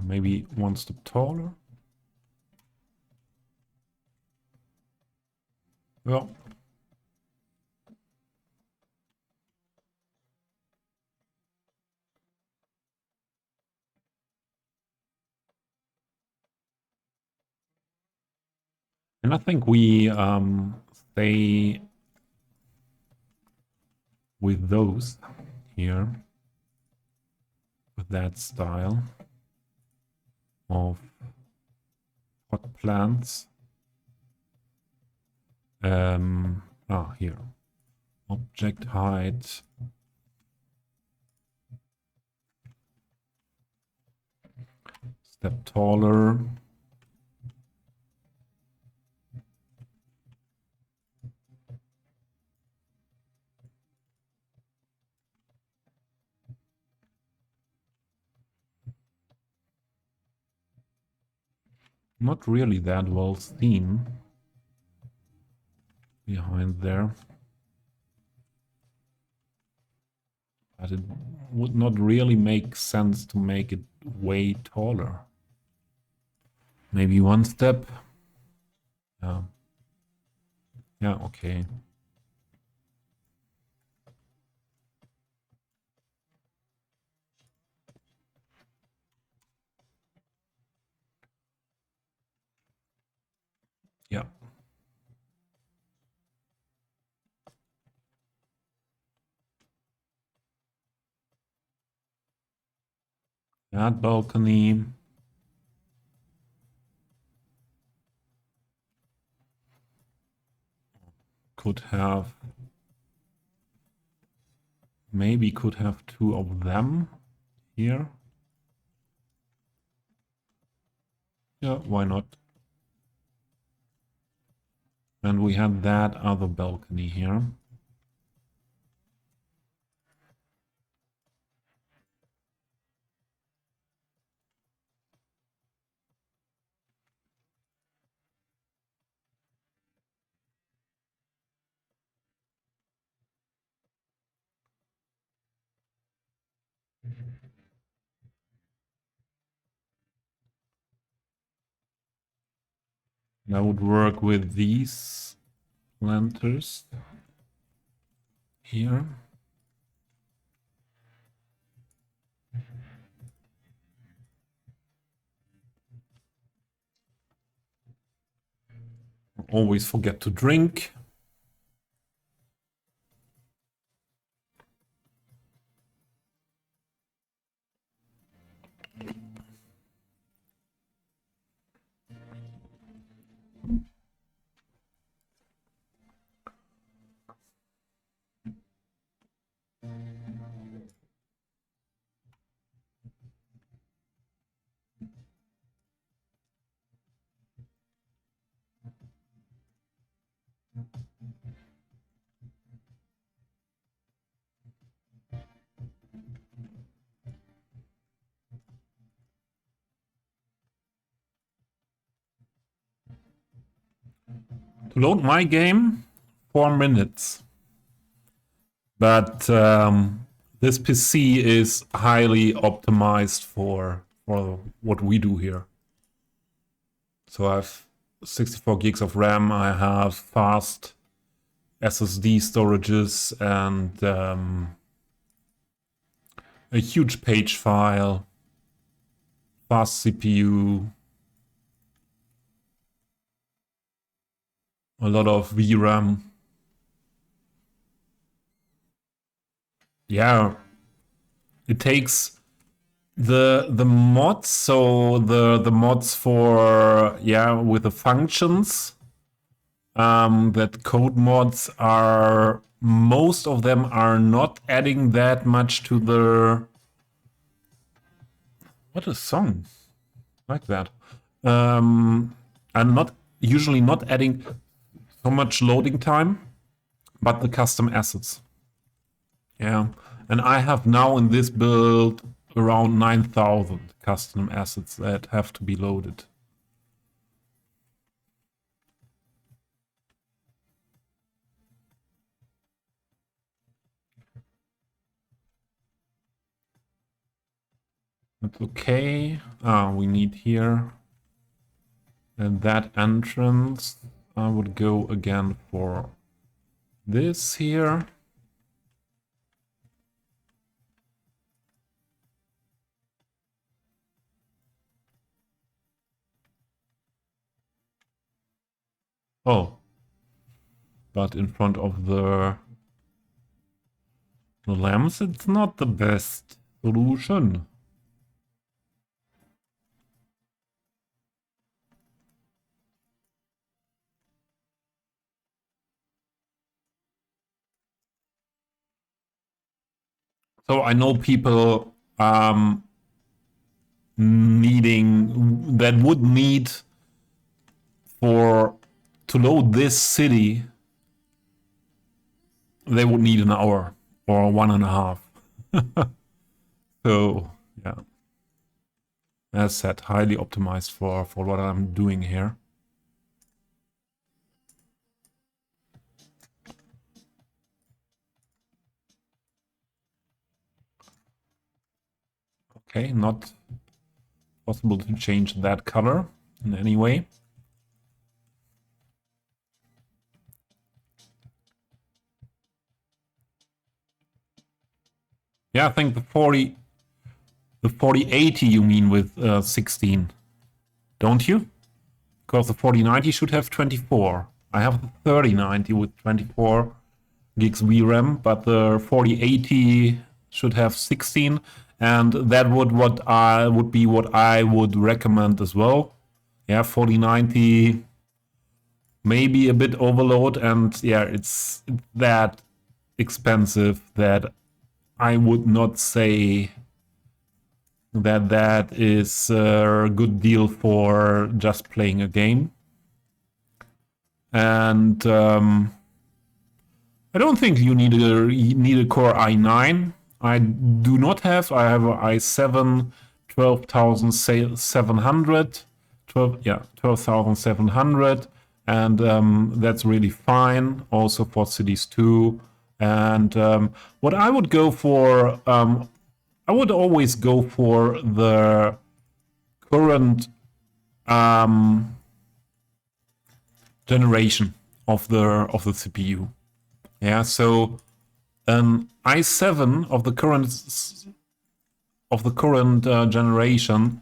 Maybe one step taller. Well, and I think we stay with those here, with that style of hot plants. Here, object height. Step taller. Not really that well seen behind there. But it would not really make sense to make it way taller. Maybe one step. Yeah. Yeah, okay. Yeah. That balcony. Could have, maybe could have two of them here. Yeah, why not? And we have that other balcony here. And I would work with these planters here. Always forget to drink. To load my game, 4 minutes. But this PC is highly optimized for what we do here. So I have 64 gigs of RAM. I have fast SSD storages and a huge page file, fast CPU, a lot of VRAM. Yeah, it takes the mods, so the mods for with the functions. That code mods are, most of them are not adding that much to the, what a song, like that. I'm not usually not adding so much loading time, but the custom assets. Yeah, and I have now in this build around 9,000 custom assets that have to be loaded. That's okay. We need here. And that entrance, I would go again for this here. Oh, but in front of the lamps, it's not the best solution. So I know people needing that would need for to load this city, they would need an hour or 1.5. So yeah, as said, highly optimized for what I'm doing here. Okay, not possible to change that color in any way. Yeah, I think the 4080 you mean with 16, don't you? Because the 4090 should have 24. I have the 3090 with 24 gigs VRAM, but the 4080 should have 16, and that would be what I would recommend as well. Yeah, 4090 maybe a bit overload, and yeah, it's that expensive that I would not say that is a good deal for just playing a game. And I don't think you need a Core i9. I do not have. I have an i7 12700, 12,700, and that's really fine. Also for Cities 2. And what I would go for, I would always go for the current generation of the CPU. Yeah, so an i7 of the current generation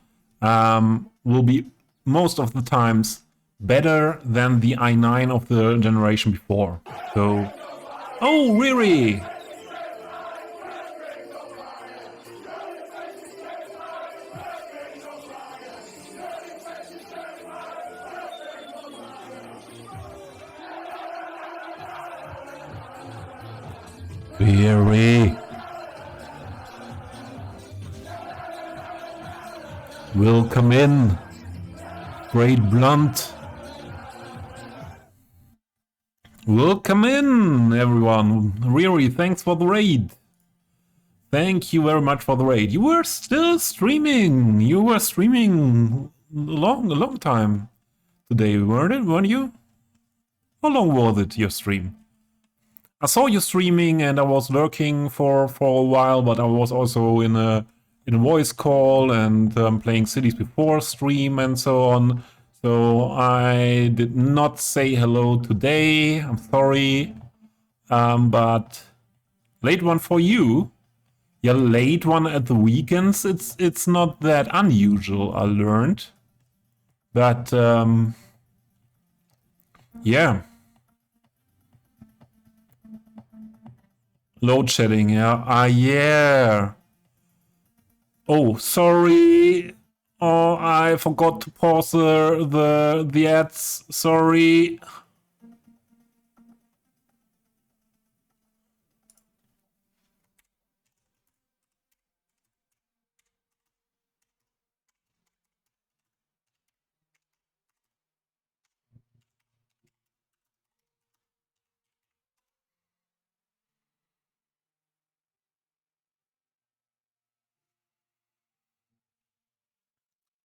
will be most of the times better than the i9 of the generation before. So, oh, really? Really? Welcome in, Great Blunt. Welcome in, everyone. Riri, thanks for the raid. Thank you very much for the raid. You were still streaming. You were streaming a long time today, weren't you? How long was it, your stream? I saw you streaming and I was lurking for a while, but I was also in a voice call and playing Cities Before stream and so on. So I did not say hello today. I'm sorry, but late one for you. Yeah, late one at the weekends. It's not that unusual. I learned, but yeah. Load shedding, yeah. Yeah. Oh, sorry. Oh, I forgot to pause the ads. Sorry.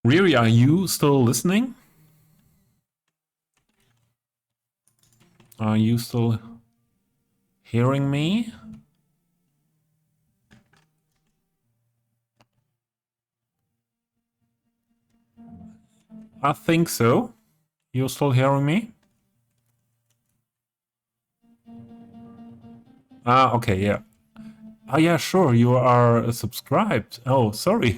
Riri, are you still listening? Are you still hearing me? I think so. You're still hearing me? Ah, okay, yeah. Oh, yeah, sure. You are subscribed. Oh, sorry.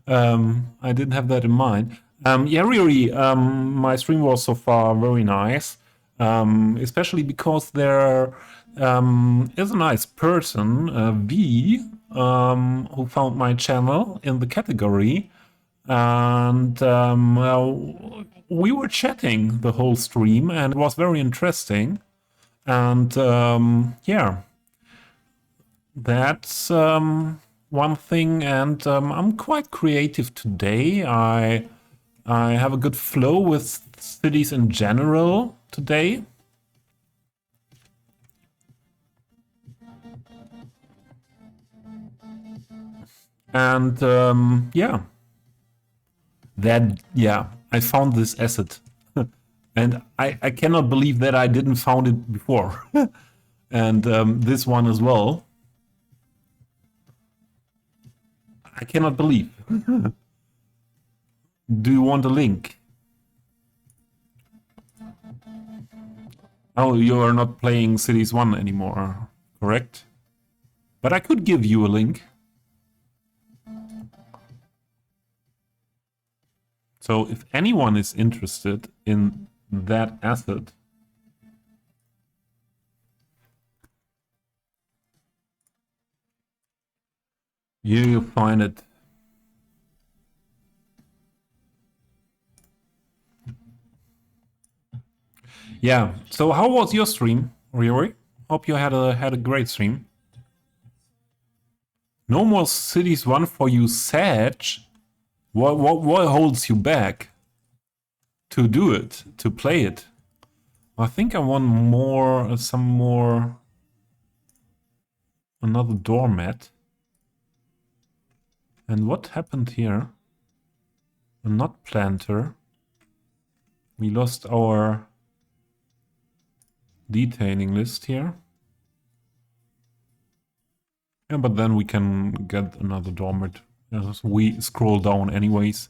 I didn't have that in mind. Yeah, really, my stream was so far very nice. Especially because there is a nice person, V, who found my channel in the category. And well, we were chatting the whole stream, and it was very interesting. And yeah, that's one thing. And I'm quite creative today. I have a good flow with cities in general today. And yeah, I found this asset. And I cannot believe that I didn't found it before. And this one as well. I cannot believe. Do you want a link? Oh, you are not playing Cities 1 anymore, correct? But I could give you a link. So if anyone is interested in that asset, you'll find it. Yeah. So how was your stream, Riori? Hope you had a great stream. No more Cities 1 for you, Sag. What holds you back to do it, to play it? I think I want another doormat. And what happened here? A nut planter. We lost our detailing list here. Yeah, but then we can get another doormat as we scroll down anyways.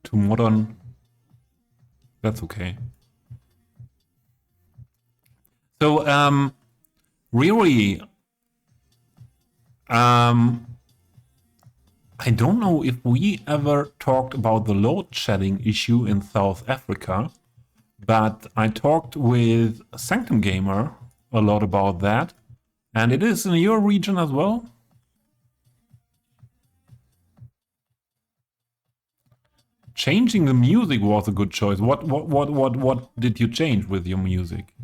To modern. That's okay. So, really, I don't know if we ever talked about the load shedding issue in South Africa, but I talked with Sanctum Gamer a lot about that, and it is in your region as well. Changing the music was a good choice. What did you change with your music?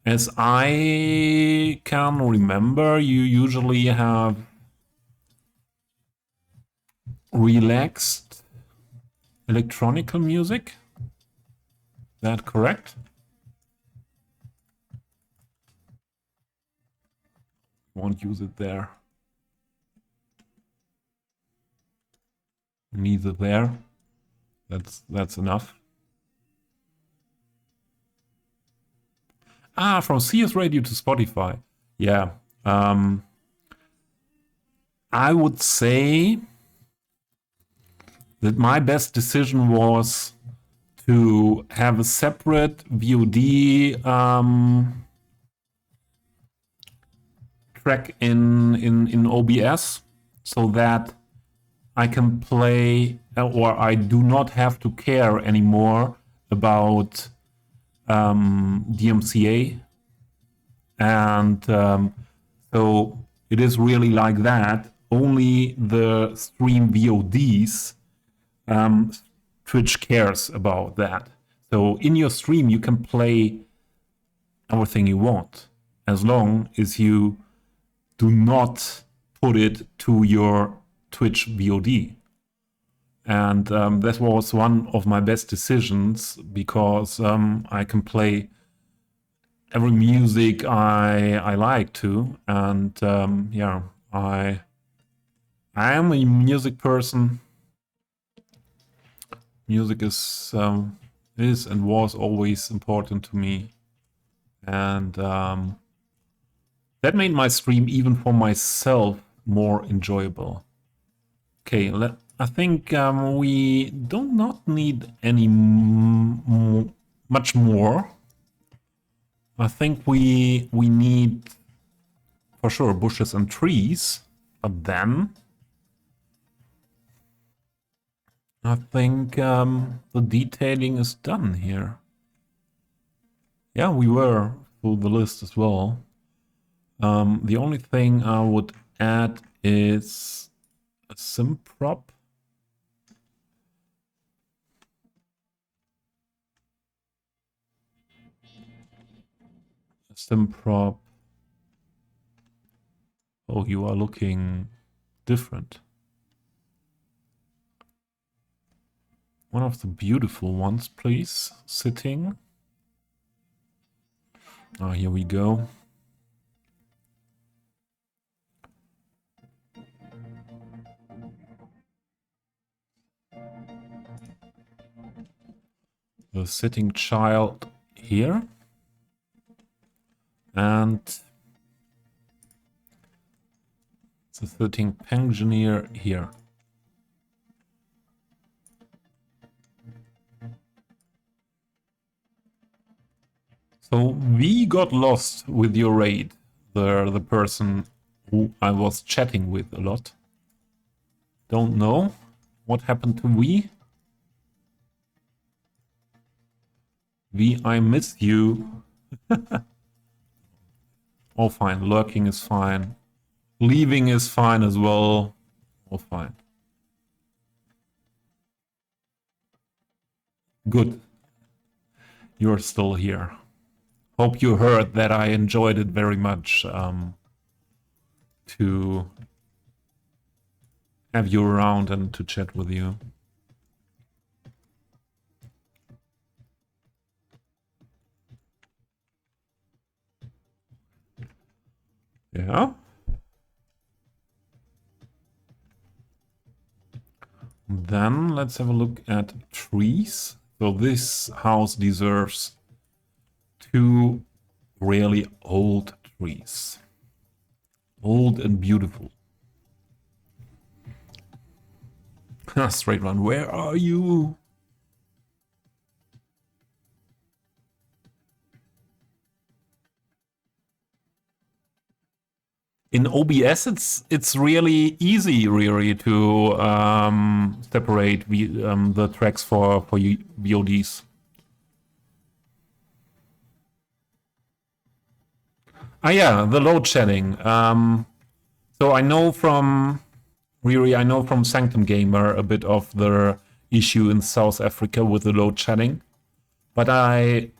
As I can remember, you usually have relaxed electronical music. That correct? Won't use it there. Neither there. That's enough. Ah, from CS Radio to Spotify. Yeah. I would say that my best decision was to have a separate VOD track in OBS so that I can play, or I do not have to care anymore about DMCA. And so it is really like that. Only the stream VODs, Twitch cares about that. So in your stream, you can play everything you want, as long as you do not put it to your Twitch VOD. And that was one of my best decisions, because I can play every music I like to. And yeah, I am a music person. Music is and was always important to me. And that made my stream, even for myself, more enjoyable. Okay, I think we do not need any much more. I think we need for sure bushes and trees, but then I think the detailing is done here. Yeah, we were through the list as well. The only thing I would add is a sim prop. A sim prop. Oh, you are looking different. One of the beautiful ones, please. Sitting. Oh, here we go. The sitting child here. And the sitting pensioner here. So we got lost with your raid. The person who I was chatting with a lot. Don't know what happened to we. We, I miss you. All fine. Lurking is fine. Leaving is fine as well. All fine. Good. You're still here. Hope you heard that I enjoyed it very much to have you around and to chat with you. Yeah. Then let's have a look at trees. So this house deserves 2 really old trees. Old and beautiful. Straight run, where are you? In OBS, it's really easy, really, to separate the tracks for VODs. Ah, yeah, the load shedding. So I know from Sanctum Gamer a bit of the issue in South Africa with the load shedding, but I'm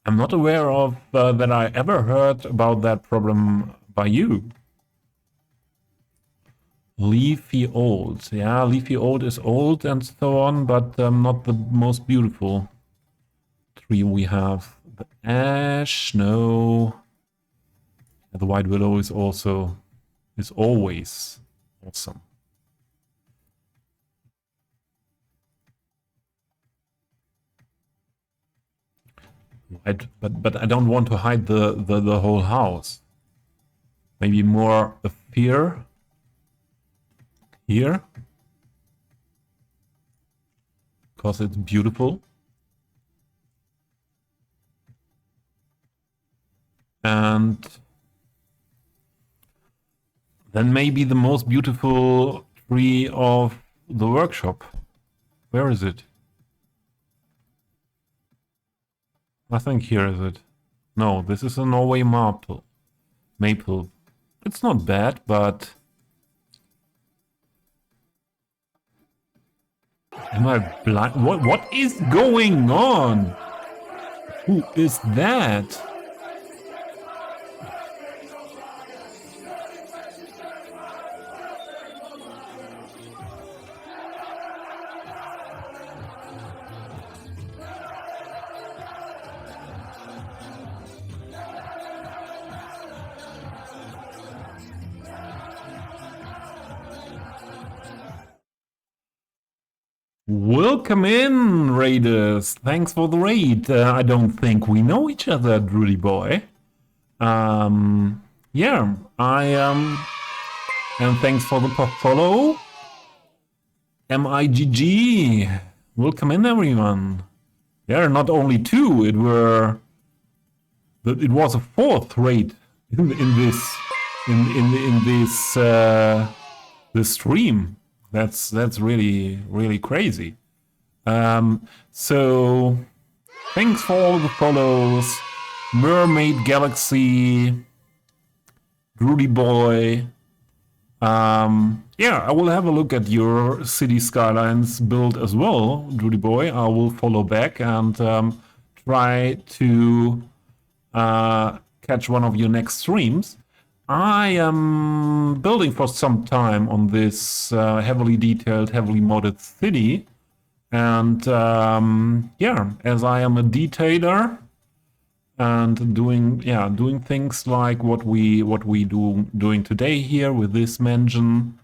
not aware of that I ever heard about that problem by you. Leafy old. Yeah, leafy old is old and so on, but not the most beautiful tree we have. The ash, no. The white willow is always awesome. But I don't want to hide the whole house. Maybe more a fear here, because it's beautiful. And then maybe the most beautiful tree of the workshop. Where is it? I think here is it. No, this is a Norway maple. Maple. It's not bad, but am I blind? What is going on? Who is that? Welcome in, Raiders. Thanks for the raid. I don't think we know each other, Drudy boy. Yeah, I And thanks for the follow. MIGG. Welcome in, everyone. Yeah, not only two, it was a fourth raid in this stream. That's really crazy. So thanks for all the follows. Mermaid Galaxy, Rudy Boy. Yeah, I will have a look at your City Skylines build as well, Rudy Boy. I will follow back and try to catch one of your next streams. I am building for some time on this heavily detailed, heavily modded city. And yeah, as I am a detailer and doing things like what we doing today here with this mansion.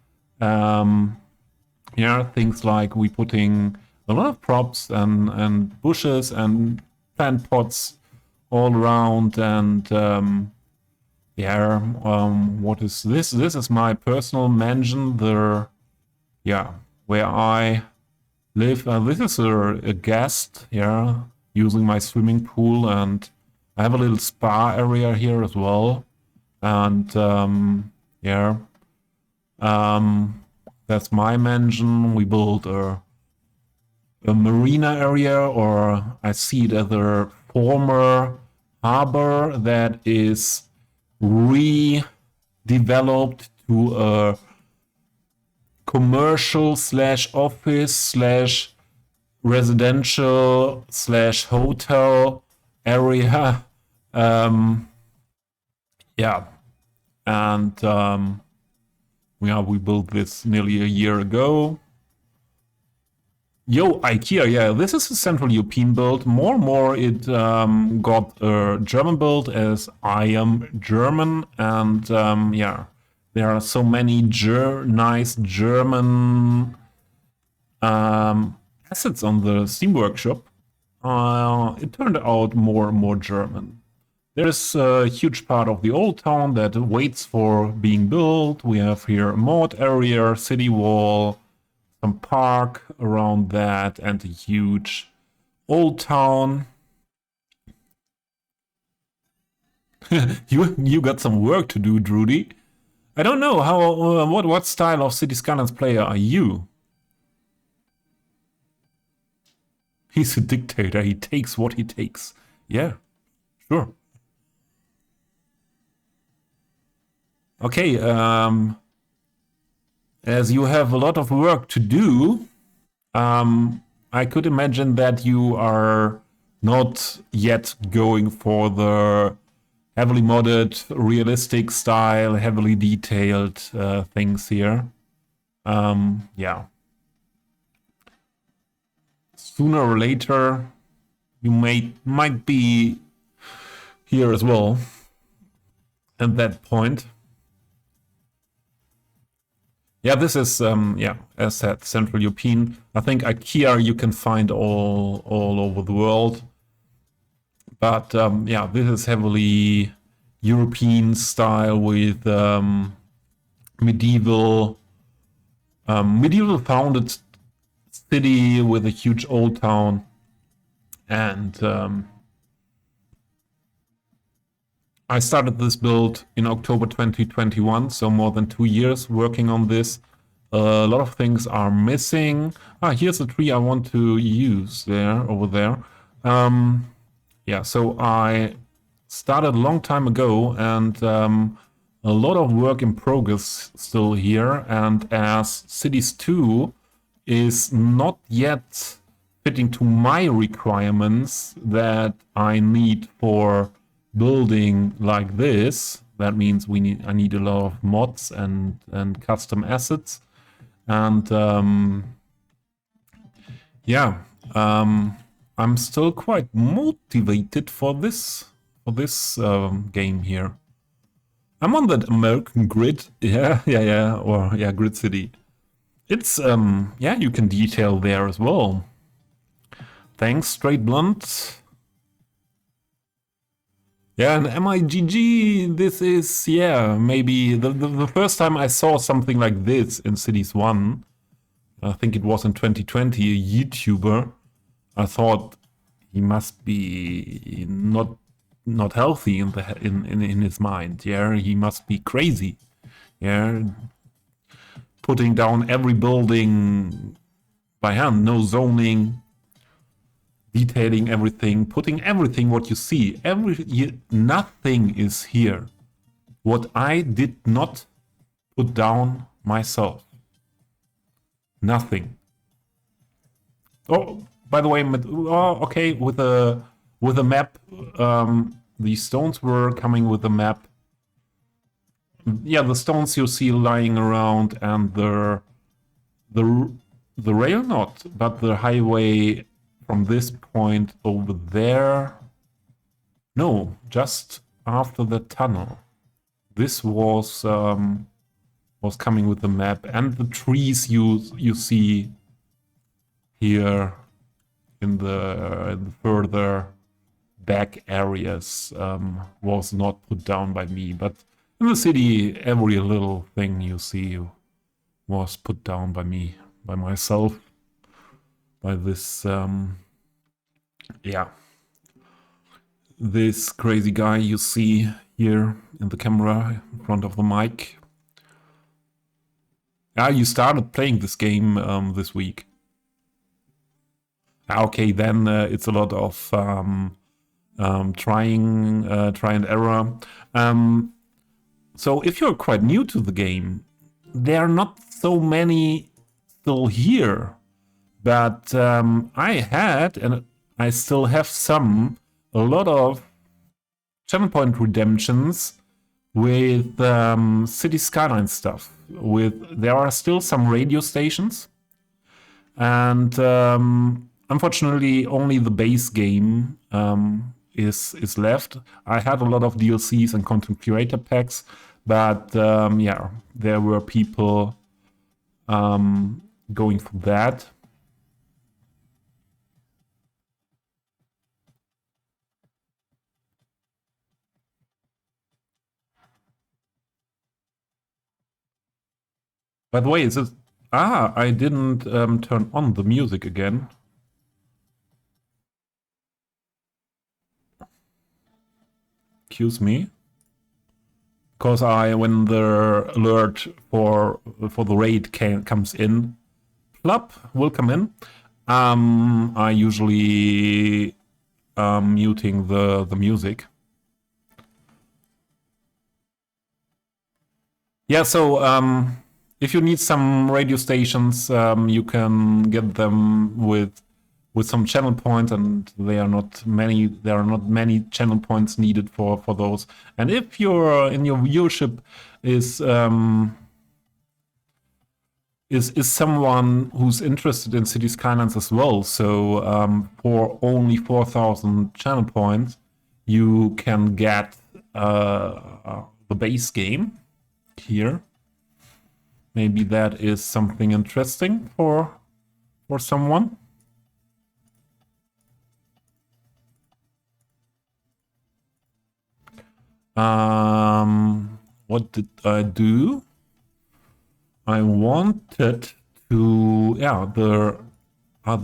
Yeah, things like we putting a lot of props and bushes and plant pots all around, and yeah, what is this? This is my personal mansion, where I live. This is a guest, yeah, using my swimming pool, and I have a little spa area here as well. And yeah, that's my mansion. We built a marina area, or I see it as a former harbor that is redeveloped to a commercial / office / residential / hotel area. Yeah, and we built this nearly a year ago. Yo, IKEA, yeah, this is a Central European build. More it got a German build, as I am German, and yeah, there are so many nice German assets on the Steam Workshop. It turned out more German. There's a huge part of the old town that waits for being built. We have here a moat area, city wall, some park around that, and a huge old town. You got some work to do, Drudy. I don't know how. What style of City Skylines player are you? He's a dictator. He takes what he takes. Yeah, sure. Okay. As you have a lot of work to do, I could imagine that you are not yet going for the heavily modded, realistic style, heavily detailed things here. Yeah. Sooner or later, you might be here as well at that point. Yeah, this is, yeah, as said, Central European. I think IKEA you can find all over the world. But yeah, this is heavily European style with medieval founded city with a huge old town. And I started this build in October 2021, so more than 2 years working on this. A lot of things are missing. Here's a tree I want to use over there. Yeah, so I started a long time ago, and a lot of work in progress still here. And as Cities 2 is not yet fitting to my requirements that I need for building like this, that means I need a lot of mods and custom assets. And yeah, I'm still quite motivated for this game here. I'm on that American Grid, yeah, Grid City. It's yeah, you can detail there as well. Thanks, Straight Blunt. Yeah, and MIGG, this is, yeah, maybe the first time I saw something like this in Cities 1, I think it was in 2020, a YouTuber, I thought he must be not healthy in his mind. Yeah, he must be crazy. Yeah, putting down every building by hand, no zoning, detailing everything, putting everything what you see. Nothing is here what I did not put down myself. Nothing. Oh, by the way, okay, with a map, the stones were coming with a map. Yeah, the stones you see lying around, and the the rail not, but the highway from this point over there. No, just after the tunnel. This was coming with the map, and the trees you see here in the further back areas was not put down by me, but in the city every little thing you see was put down by me, by myself, by this yeah, this crazy guy you see here in the camera in front of the mic. Ah, you started playing this game this week. Okay, then it's a lot of try and error. So if you're quite new to the game, there are not so many still here, but I had, and I still have a lot of channel point redemptions with City Skyline stuff. There are still some radio stations, and unfortunately, only the base game is left. I had a lot of DLCs and content creator packs, but yeah, there were people going for that. By the way, is it? Ah, I didn't turn on the music again. Excuse me. Because when the alert for the raid comes in, plop will come in. I usually muting the music. Yeah, so if you need some radio stations, you can get them with some channel points, and there are not many channel points needed for those. And if your viewership is someone who's interested in City Skylines as well, so for only 4,000 channel points, you can get the base game here. Maybe that is something interesting for someone. What did I do? I wanted to, yeah, I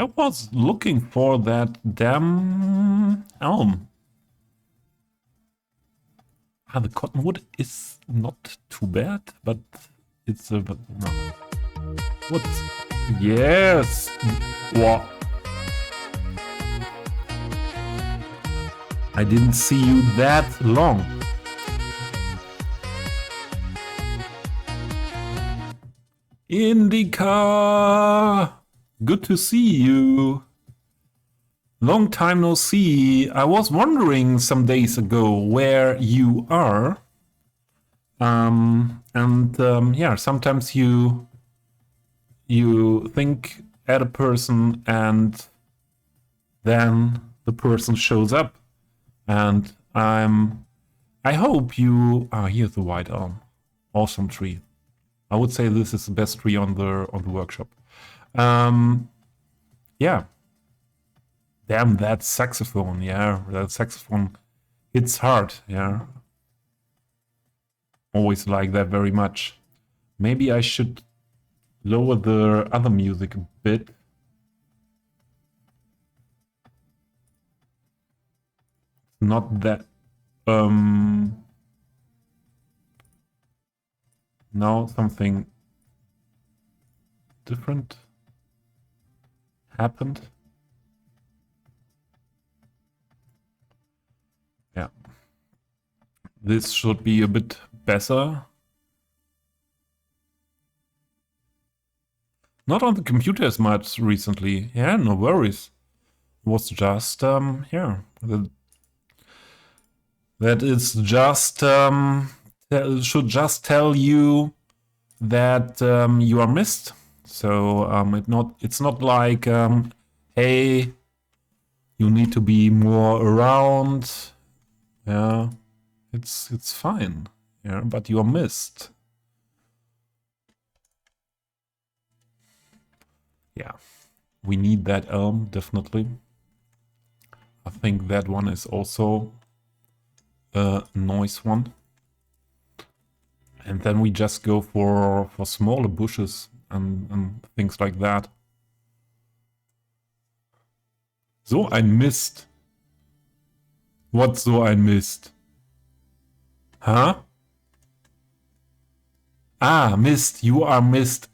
was looking for that damn elm. Ah, the cottonwood is not too bad, but it's a, but no. What? Yes. What? I didn't see you that long. Indica! Good to see you. Long time no see. I was wondering some days ago where you are. Yeah, sometimes you think at a person and then the person shows up. And I hope you. Ah, here's the white elm. Awesome tree. I would say this is the best tree on the workshop. Yeah. Damn, that saxophone. Yeah, that saxophone It's hard, yeah. Always like that very much. Maybe I should lower the other music a bit. Not that... Now something different happened. Yeah. This should be a bit better. Not on the computer as much recently. Yeah, no worries. It was just, yeah. That is just, should just tell you that you are missed. So it's not like, hey, you need to be more around. Yeah, it's fine. Yeah, but you are missed. Yeah, we need that elm definitely. I think that one is also a nice one. And then we just go for smaller bushes and things like that. So ein Mist. What so ein Mist? Huh? Ah, Mist, you are missed.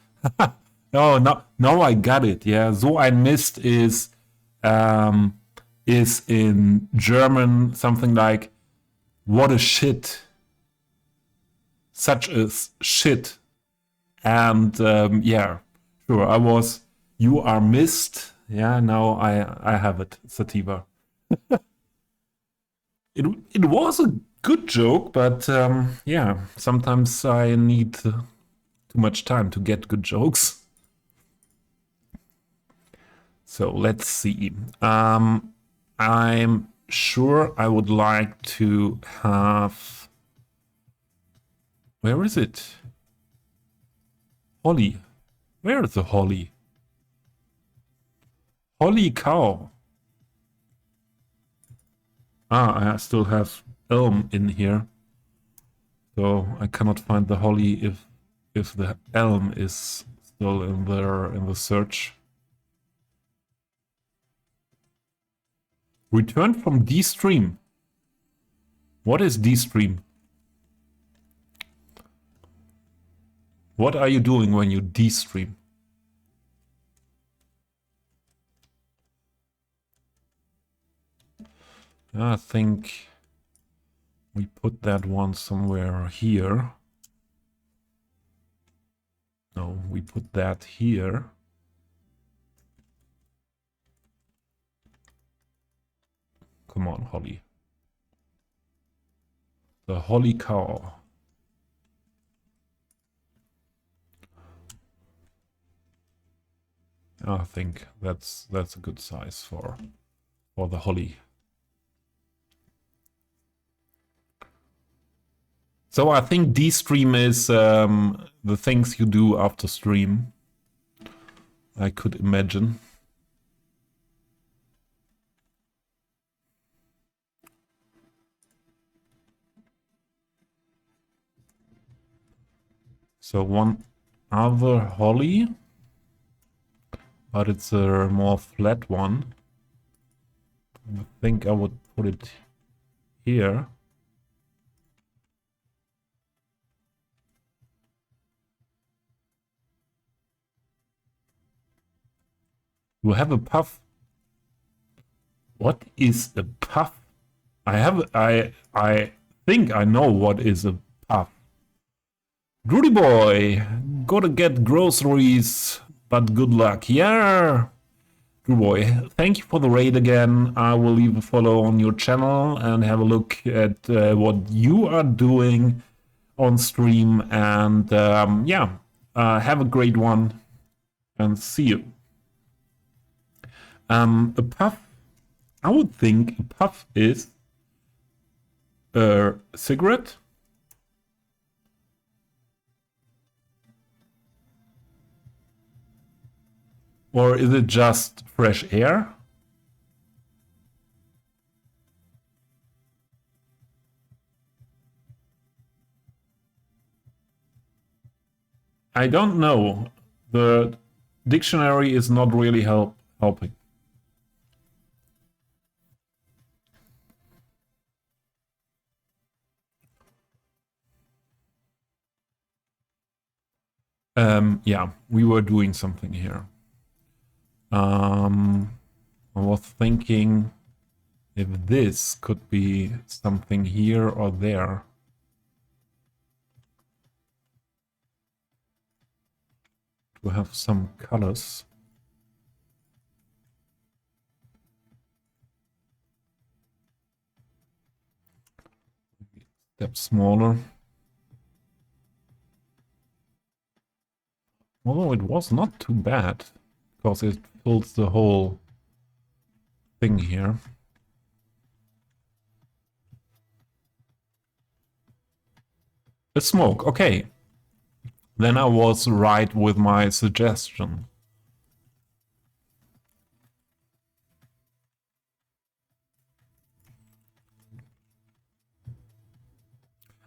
No, now I got it. Yeah, so ein Mist is in German something like what a shit. Such a shit. And yeah, sure, you are missed. Yeah, now I have it, Sativa. It was a good joke, but yeah, sometimes I need too much time to get good jokes. So let's see. I'm sure I would like to have... Where is it? Holly. Where is the holly? Holly cow. Ah, I still have elm in here. So I cannot find the holly if the elm is still in there in the search. Return from D-Stream. What is D-Stream? What are you doing when you D-Stream? I think we put that one somewhere here. No, we put that here. Come on, Holly. The Holly cow. I think that's a good size for the Holly. So I think D-Stream is the things you do after stream. I could imagine. So one other Holly, but it's a more flat one. I think I would put it here. You have a puff. What is a puff? I think I know what is a puff. Rudy boy, gotta get groceries, but good luck. Yeah. Rudy boy, thank you for the raid again. I will leave a follow on your channel and have a look at what you are doing on stream. And yeah, have a great one and see you. A puff, I would think a puff is a cigarette. Or is it just fresh air? I don't know. The dictionary is not really helping. Yeah, we were doing something here. I was thinking if this could be something here or there. To have some colors. Step smaller. Although it was not too bad, because it fills the whole thing here. A smoke, okay. Then I was right with my suggestion.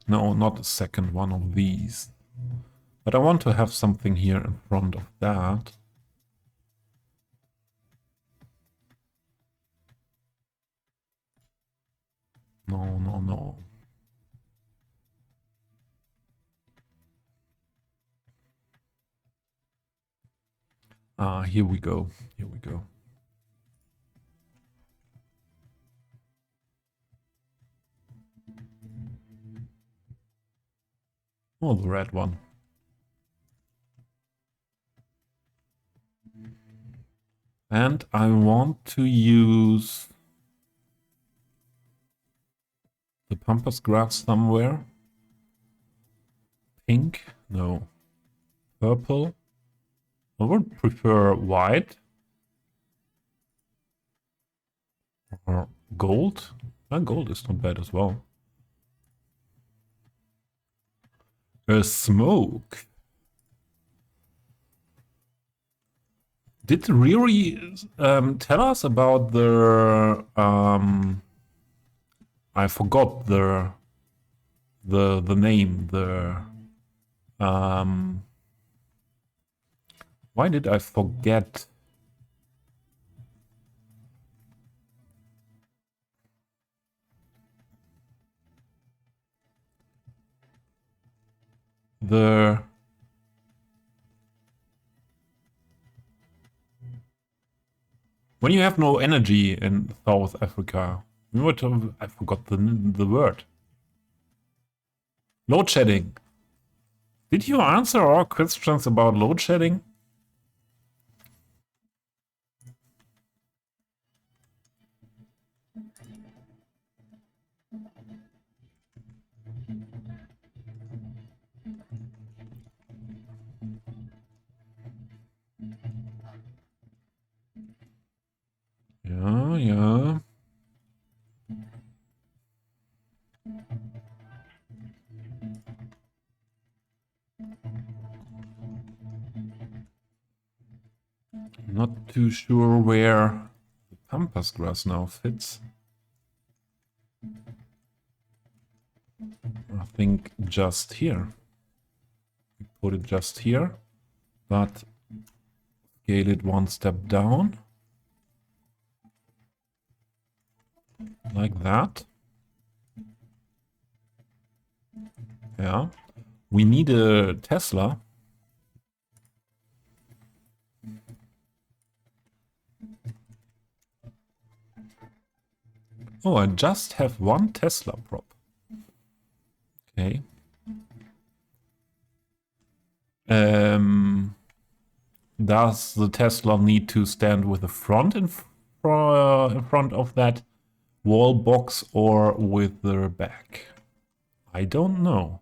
No, not a second one of these. But I want to have something here in front of that. No, no, no. Here we go. Here we go. Oh, the red one. And I want to use the pampas grass somewhere. Pink? No. Purple? I would prefer white. Or gold? Gold is not bad as well. A smoke. Did Riri tell us about the I forgot the name, why did I forget? The when you have no energy in South Africa, I forgot the word. Load shedding. Did you answer our questions about load shedding? Yeah, yeah. Not too sure where the pampas grass now fits. I think just here. We put it just here, but scale it one step down. Like that. Yeah. We need a Tesla. Oh, I just have one Tesla prop. Okay. Does the Tesla need to stand with the front in front of that wall box or with the back? I don't know.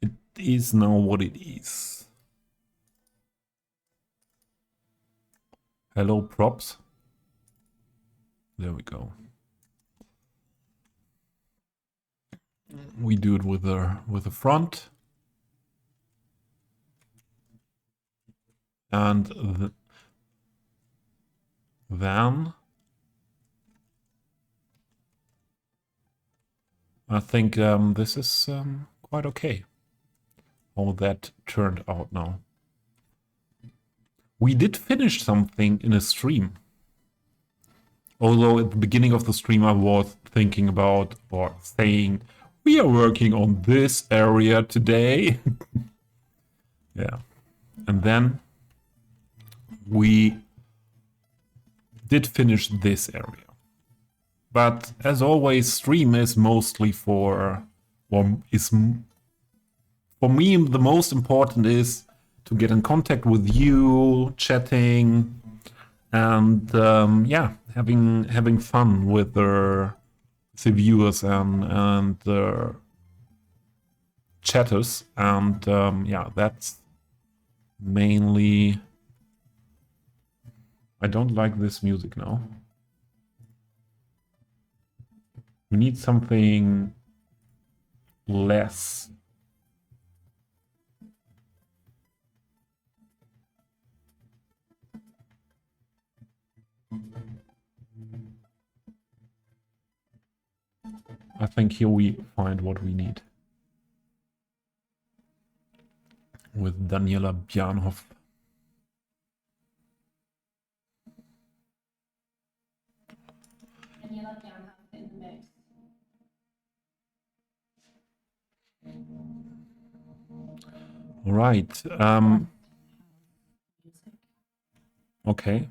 It is now what it is. Hello, props. There we go. We do it with the front. And then I think this is quite okay. How that turned out now. We did finish something in a stream. Although at the beginning of the stream I was thinking about or saying, we are working on this area today. Yeah. And then we did finish this area. But as always, stream is mostly for, or is for me the most important is to get in contact with you, chatting, and yeah, having fun with the viewers and the chatters, and yeah, that's mainly. I don't like this music now. We need something less. I think here we find what we need. With Daniela Bjarnhoff. Daniela Bjarnhoff in the mix. All right. Okay.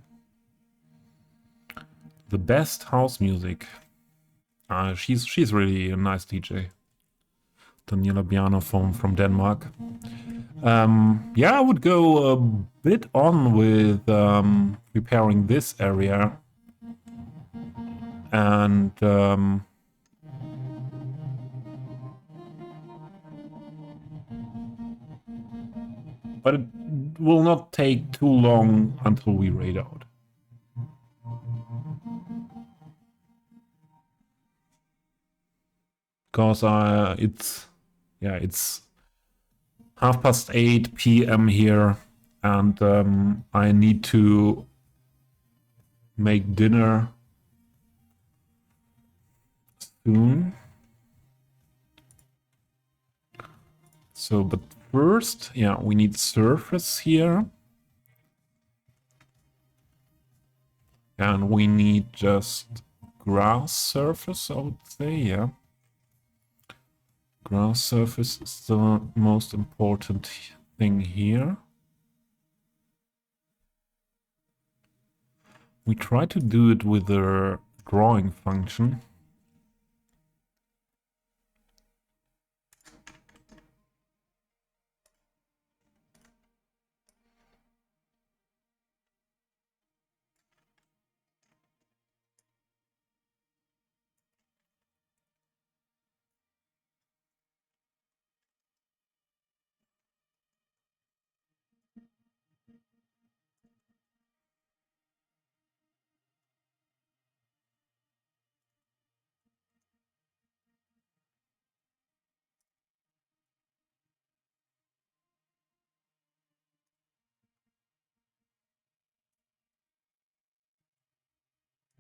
The best house music. She's really a nice DJ. Daniela Bjarnhoff from Denmark. Yeah, I would go a bit on with preparing this area. And but it will not take too long until we raid out. Because it's 8:30 p.m. here, and I need to make dinner soon. So, but first, yeah, we need surface here. And we need just grass surface, I would say, yeah. Grass surface is the most important thing here. We try to do it with the drawing function.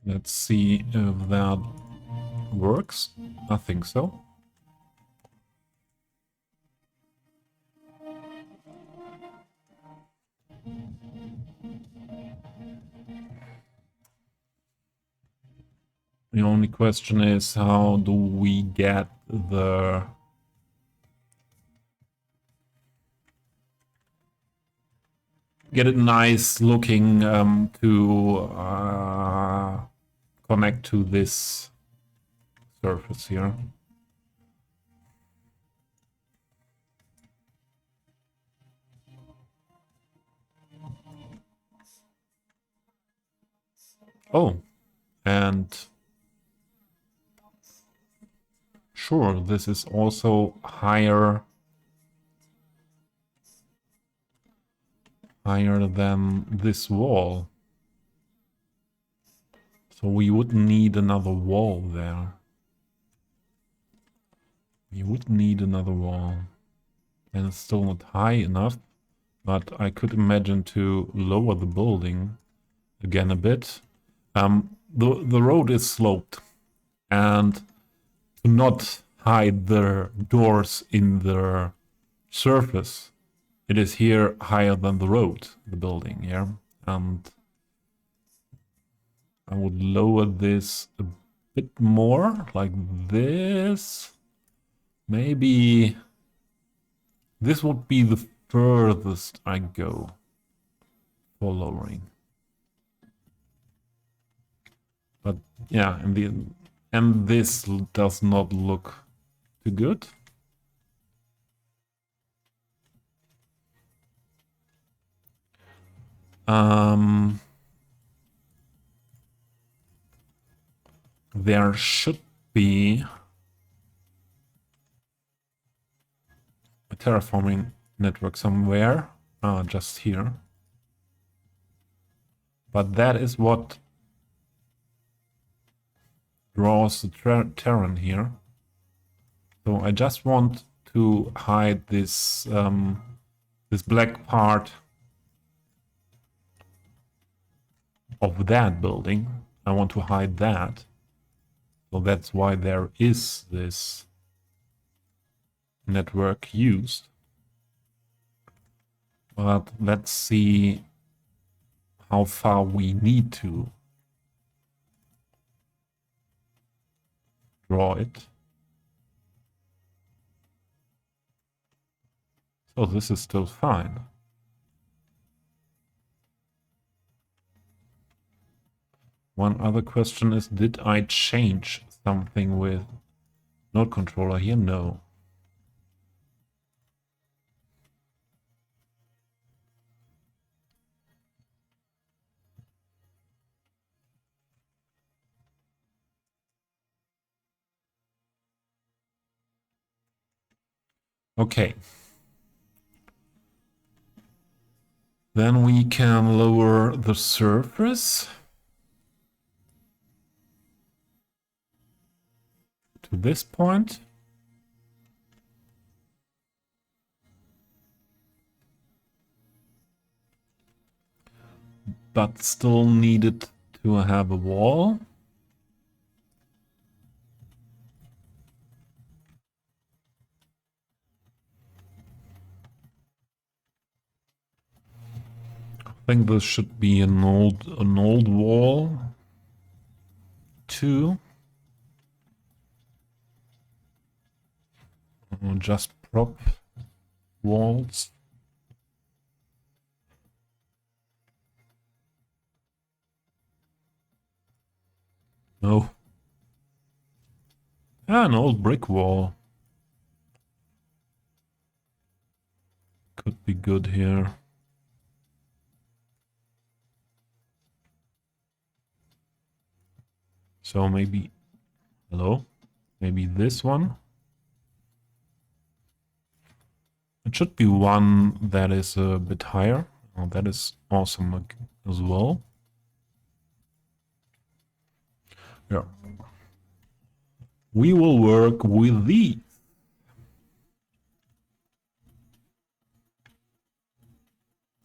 Let's see if that works. I think so. The only question is, how do we get it nice looking to connect to this surface here. Oh, and sure, this is also higher than this wall. So we would need another wall there. We would need another wall. And it's still not high enough, but I could imagine to lower the building again a bit. The road is sloped, and to not hide the doors in the surface. It is here higher than the road, the building, yeah? And I would lower this a bit more, like this. Maybe this would be the furthest I go for lowering. But yeah, and this does not look too good. There should be a terraforming network somewhere, just here. But that is what draws the terrain here. So I just want to hide this this black part of that building. I want to hide that. So that's why there is this network used. But let's see how far we need to draw it. So this is still fine. One other question is, did I change something with node controller here? No. Okay. Then we can lower the surface to this point. But still needed to have a wall. I think this should be an old wall too. Just prop walls. No. Ah, an old brick wall. Could be good here. So maybe, hello? Maybe this one. It should be one that is a bit higher. Oh, that is awesome as well. Yeah. We will work with these.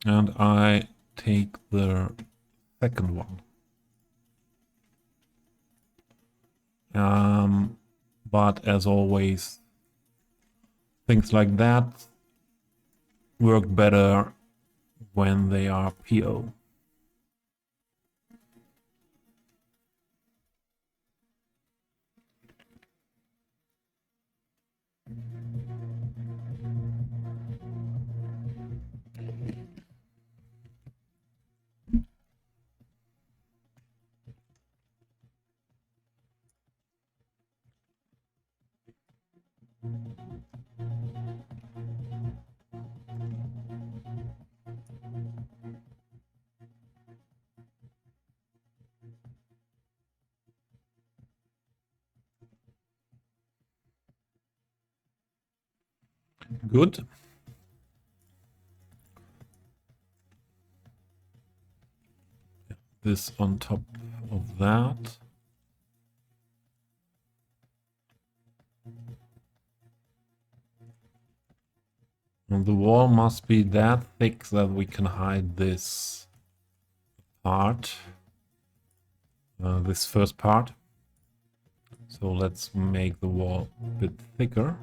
And I take the second one. But as always, things like that work better when they are PO. Good. This on top of that. And the wall must be that thick that we can hide this part, this first part. So let's make the wall a bit thicker.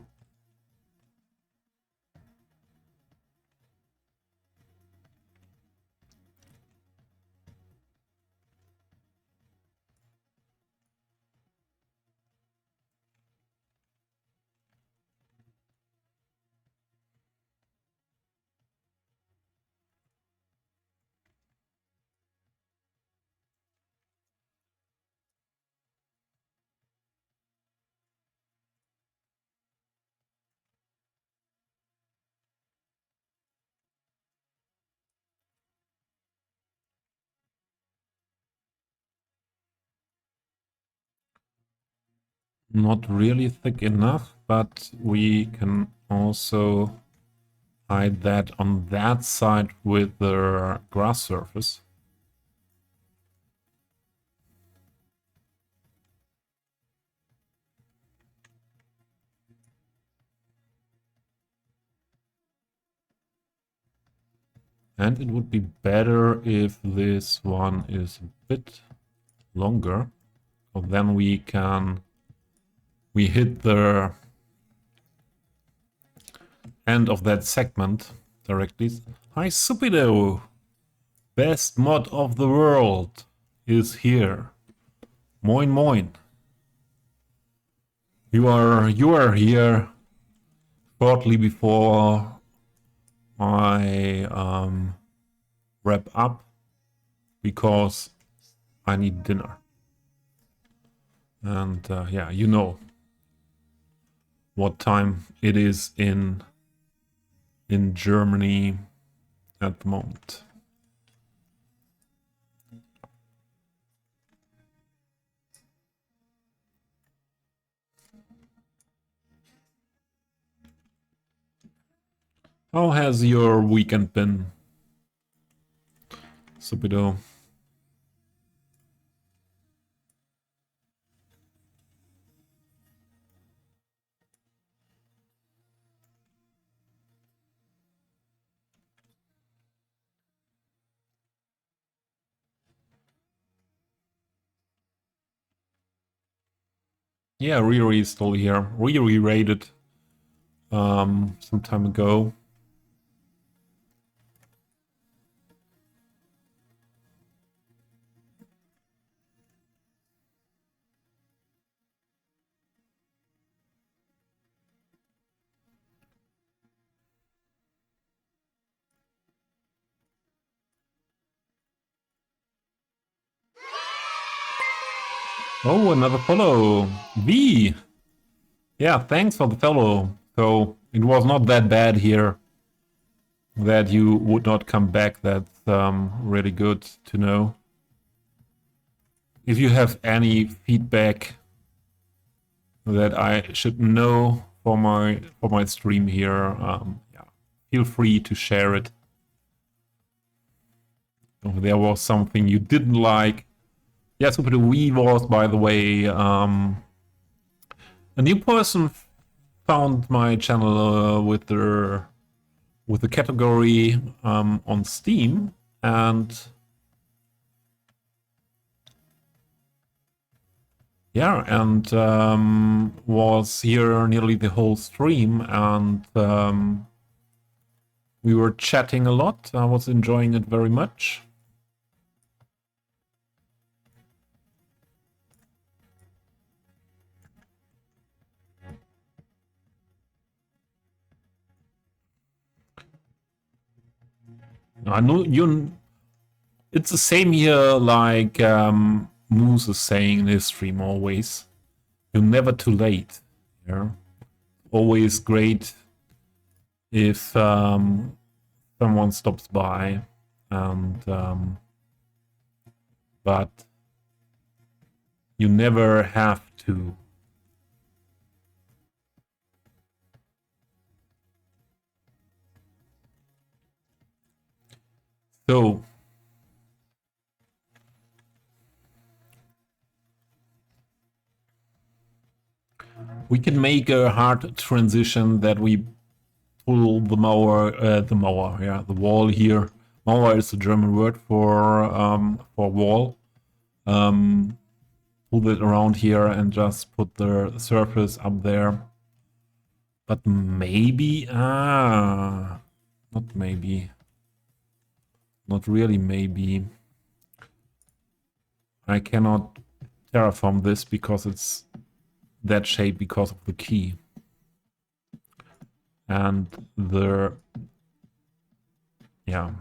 Not really thick enough, but we can also hide that on that side with the grass surface. And it would be better if this one is a bit longer. So then we hit the end of that segment directly. Hi Supido! Best mod of the world is here. Moin moin. You are here shortly before I wrap up because I need dinner. And yeah, you know what time it is in Germany at the moment. How has your weekend been, Supido? Yeah, Riri is still here. Riri raided some time ago. Oh, another follow. V! Yeah, thanks for the follow. So it was not that bad here that you would not come back. That's really good to know. If you have any feedback that I should know for my stream here, yeah, feel free to share it. If there was something you didn't like. Yeah, Super Wii was, by the way, a new person found my channel with the category on Steam, and yeah, and was here nearly the whole stream, and we were chatting a lot. I was enjoying it very much. I know you. It's the same here, like Moose is saying in his stream always. You're never too late. Yeah, always great if someone stops by, and but you never have to. So we can make a hard transition that we pull the the wall here. Mauer is the German word for wall. pull it around here and just put the surface up there. But maybe, not maybe, not really maybe. I cannot terraform this because it's that shape because of the key. And yeah.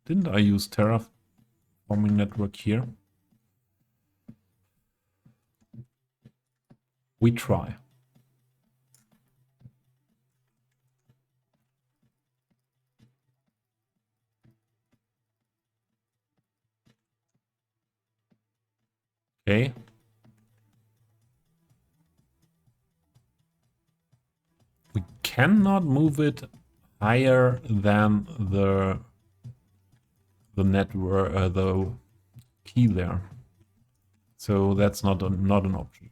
Didn't I use terraforming network here? We try. Okay. We cannot move it higher than the network, the key there. So that's not an option.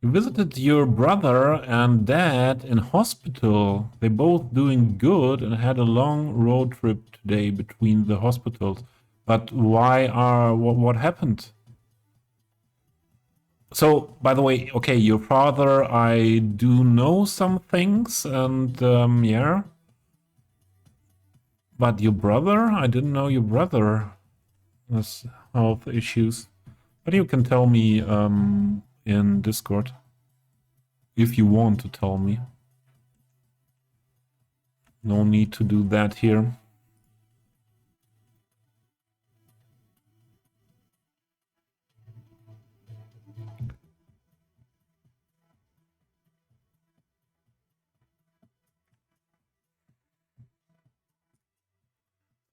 You visited your brother and dad in hospital. They both doing good and had a long road trip today between the hospitals. But what happened? So, by the way, okay, your father, I do know some things, and yeah. But your brother? I didn't know your brother has health issues. But you can tell me in Discord. If you want to tell me. No need to do that here.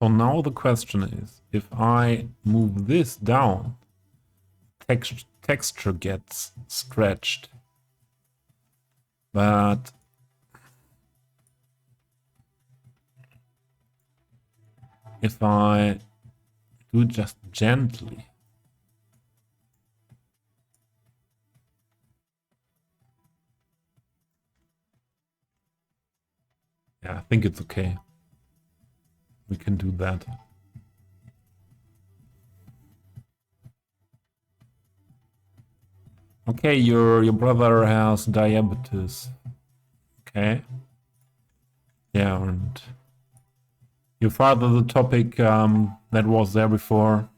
So now the question is, if I move this down, texture gets stretched. But if I do it just gently, yeah, I think it's okay. We can do that. Okay, your brother has diabetes. Okay. Yeah, and your father, the topic that was there before.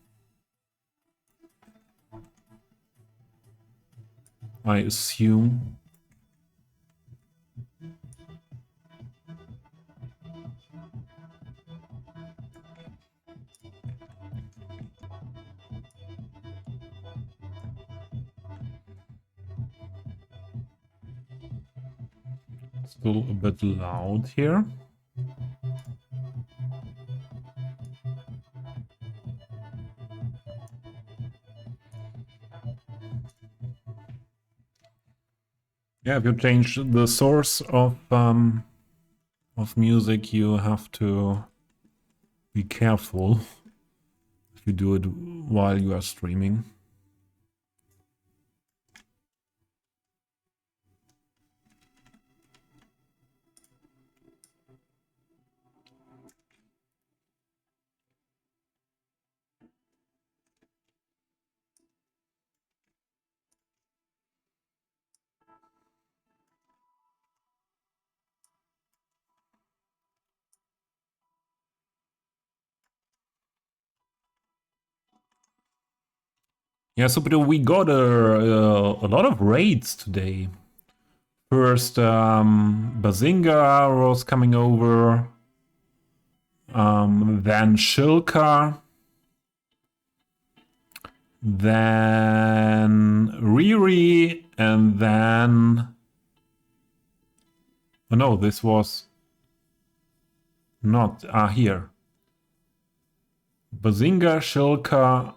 I assume. Still a bit loud here. Yeah, if you change the source of music, you have to be careful if you do it while you are streaming. Yeah, so we got a lot of raids today. First, Bazinga was coming over. Then Shilka. Then Riri. And then... Oh no, this was not... here. Bazinga, Shilka...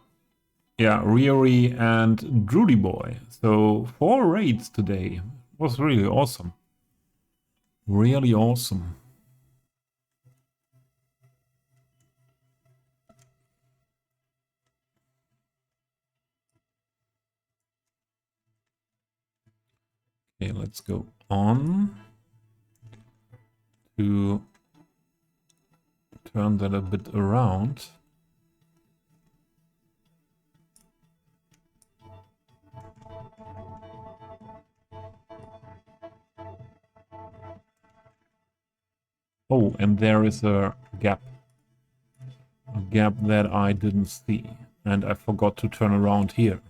Yeah, Riri and Drudy Boy. So 4 raids today. It was really awesome. Really awesome. Okay, let's go on to turn that a bit around. Oh, and there is a gap. A gap that I didn't see. And I forgot to turn around here.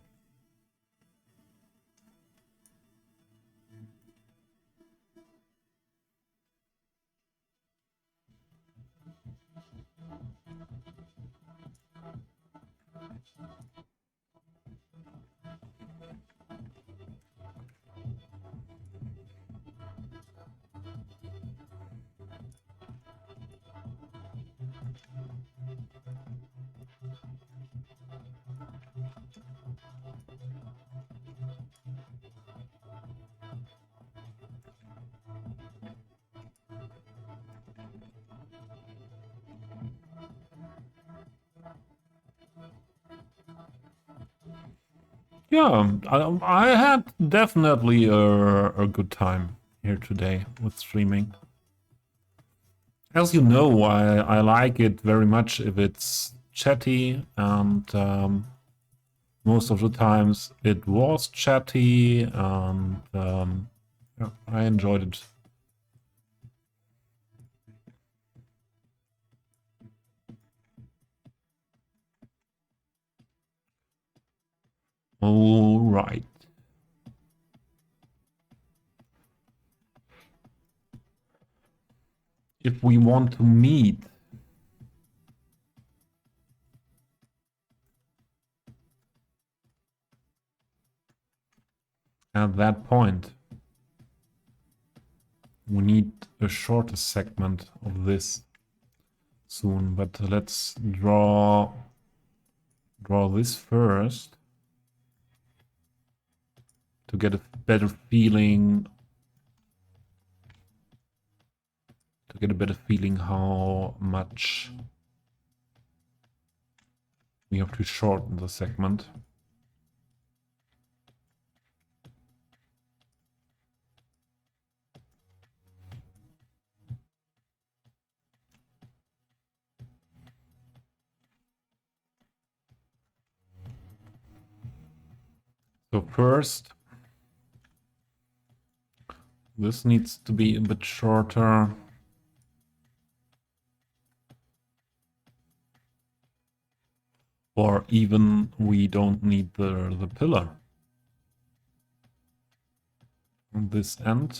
Yeah, I had definitely a good time here today with streaming. As you know, I like it very much if it's chatty, and most of the times it was chatty, and yeah, I enjoyed it. All right. If we want to meet at that point, we need a shorter segment of this soon, but let's draw this first to get a better feeling, how much we have to shorten the segment. So first, this needs to be a bit shorter. Or even we don't need the pillar on this end.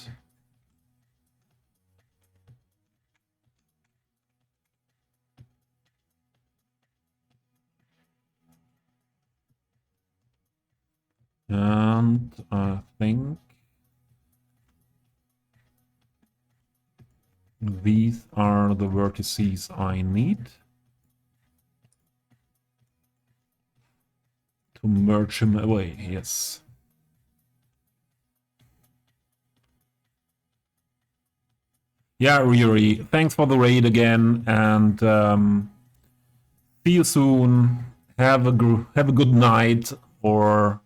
And I think these are the vertices I need to merge him away. Yes. Yeah, Riri, thanks for the raid again, and see you soon. Have a good night or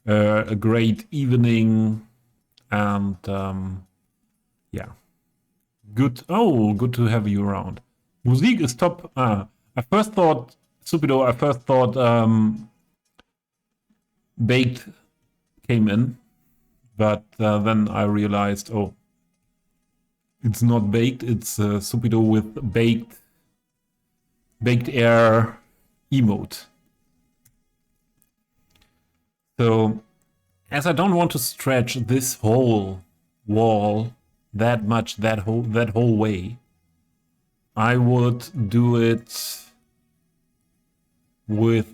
a great evening, and yeah, good. Oh, good to have you around. Musik is top. I first thought Stupido. I first thought Baked came in, but then I realized, oh, it's not Baked. It's Stupido with baked air emote. So, as I don't want to stretch this whole wall that much, that whole way, I would do it with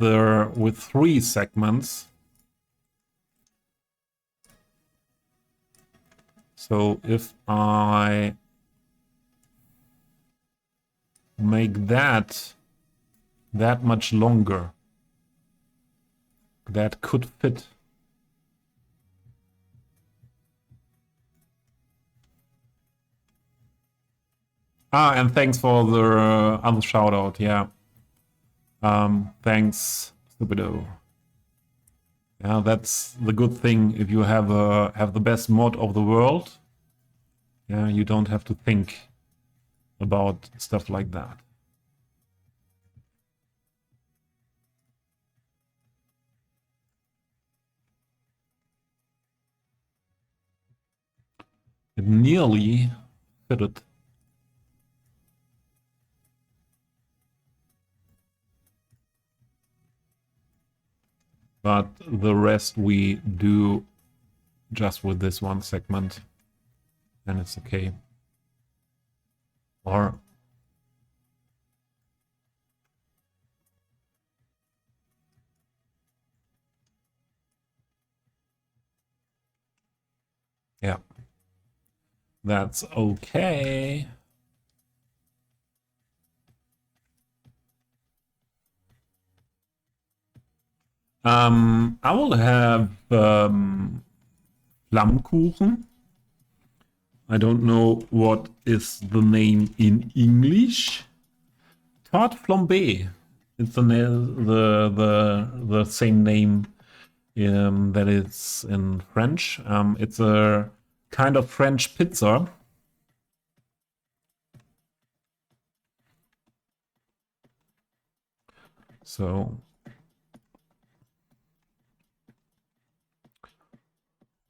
3 segments. So if I make that much longer, that could fit. And thanks for the other shout out. Yeah. Thanks, Stupido. Yeah, that's the good thing. If you have the best mod of the world, yeah, you don't have to think about stuff like that. It nearly fitted. but the rest we do just with this one segment, and it's okay. Or yeah, that's okay. I will have Flammkuchen. I don't know what is the name in English. Tarte flambée. It's the same name that it's in French. It's a kind of French pizza. So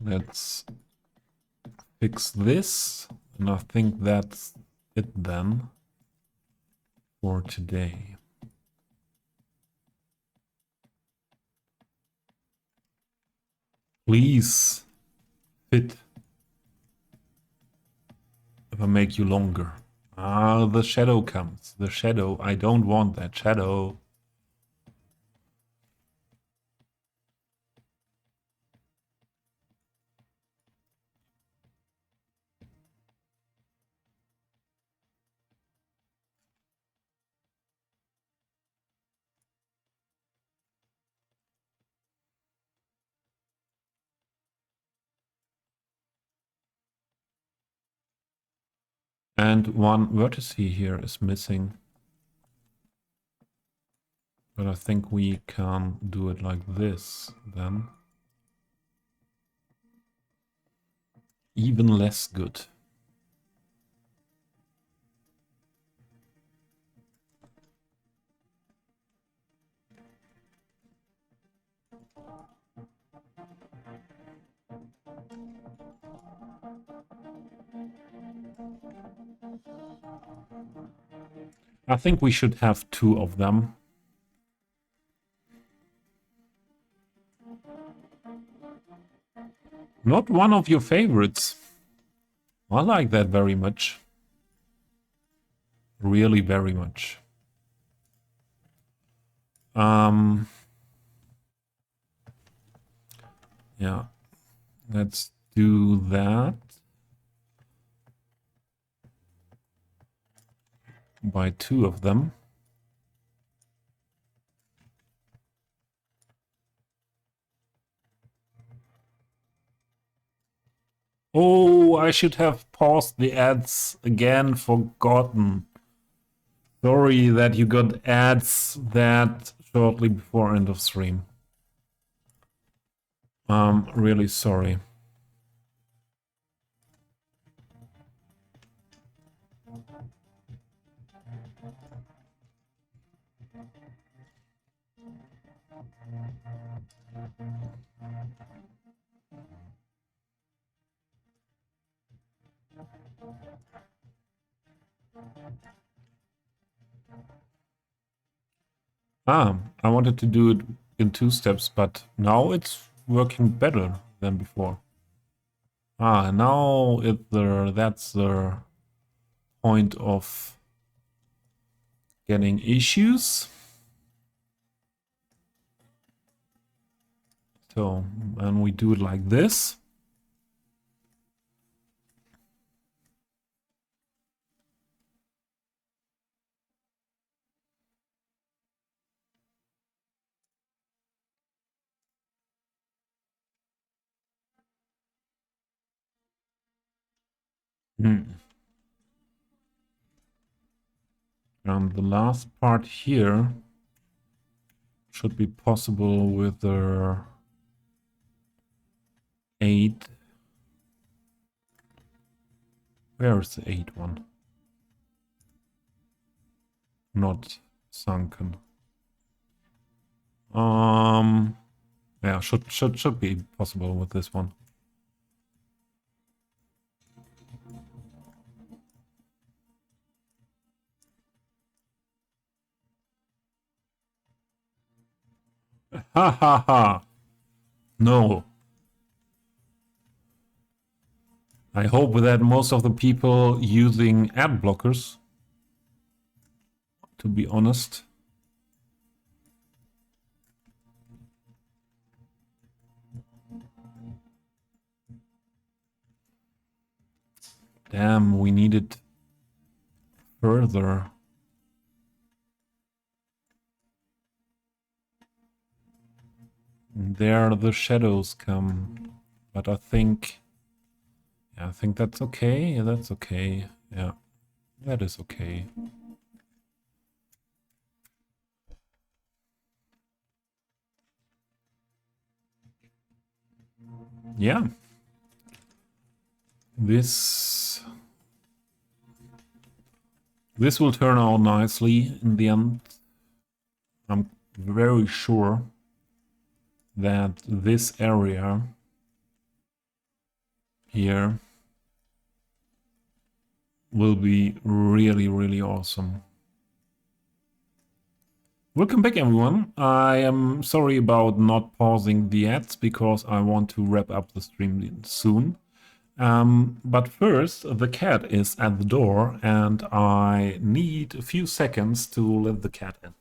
let's fix this, and I think that's it then for today. Please fit if I make you longer. Ah, the shadow comes. The shadow. I don't want that shadow. And one vertex here is missing. But I think we can do it like this then. Even less good. I think we should have two of them. Not one of your favorites. I like that very much. Really very much. Yeah, let's do that. By two of them. Oh, I should have paused the ads again, forgotten. Sorry that you got ads that shortly before end of stream. Really sorry. I wanted to do it in two steps, but now it's working better than before. Now that's the point of getting issues. So, and we do it like this. And the last part here should be possible with the 8. Where is the 8 one? Not sunken. Yeah, should be possible with this one. Ha ha ha. No. I hope that most of the people using ad blockers, to be honest. Damn, we need it further. And there the shadows come. But I think... Yeah, I think that's okay. Yeah, that's okay. Yeah, that is okay. Yeah. This will turn out nicely in the end. I'm very sure that this area here will be really, really awesome. Welcome back, everyone. I am sorry about not pausing the ads because I want to wrap up the stream soon. But first, the cat is at the door and I need a few seconds to let the cat in.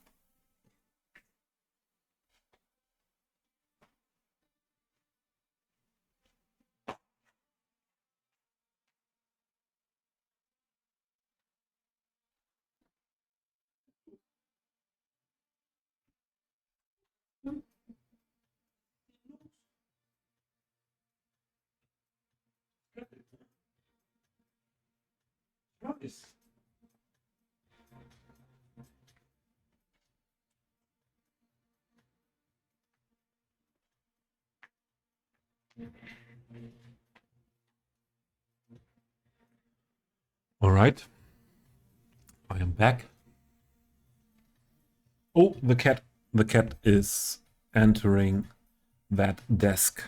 Nice. All right. I am back. Oh, the cat is entering that desk.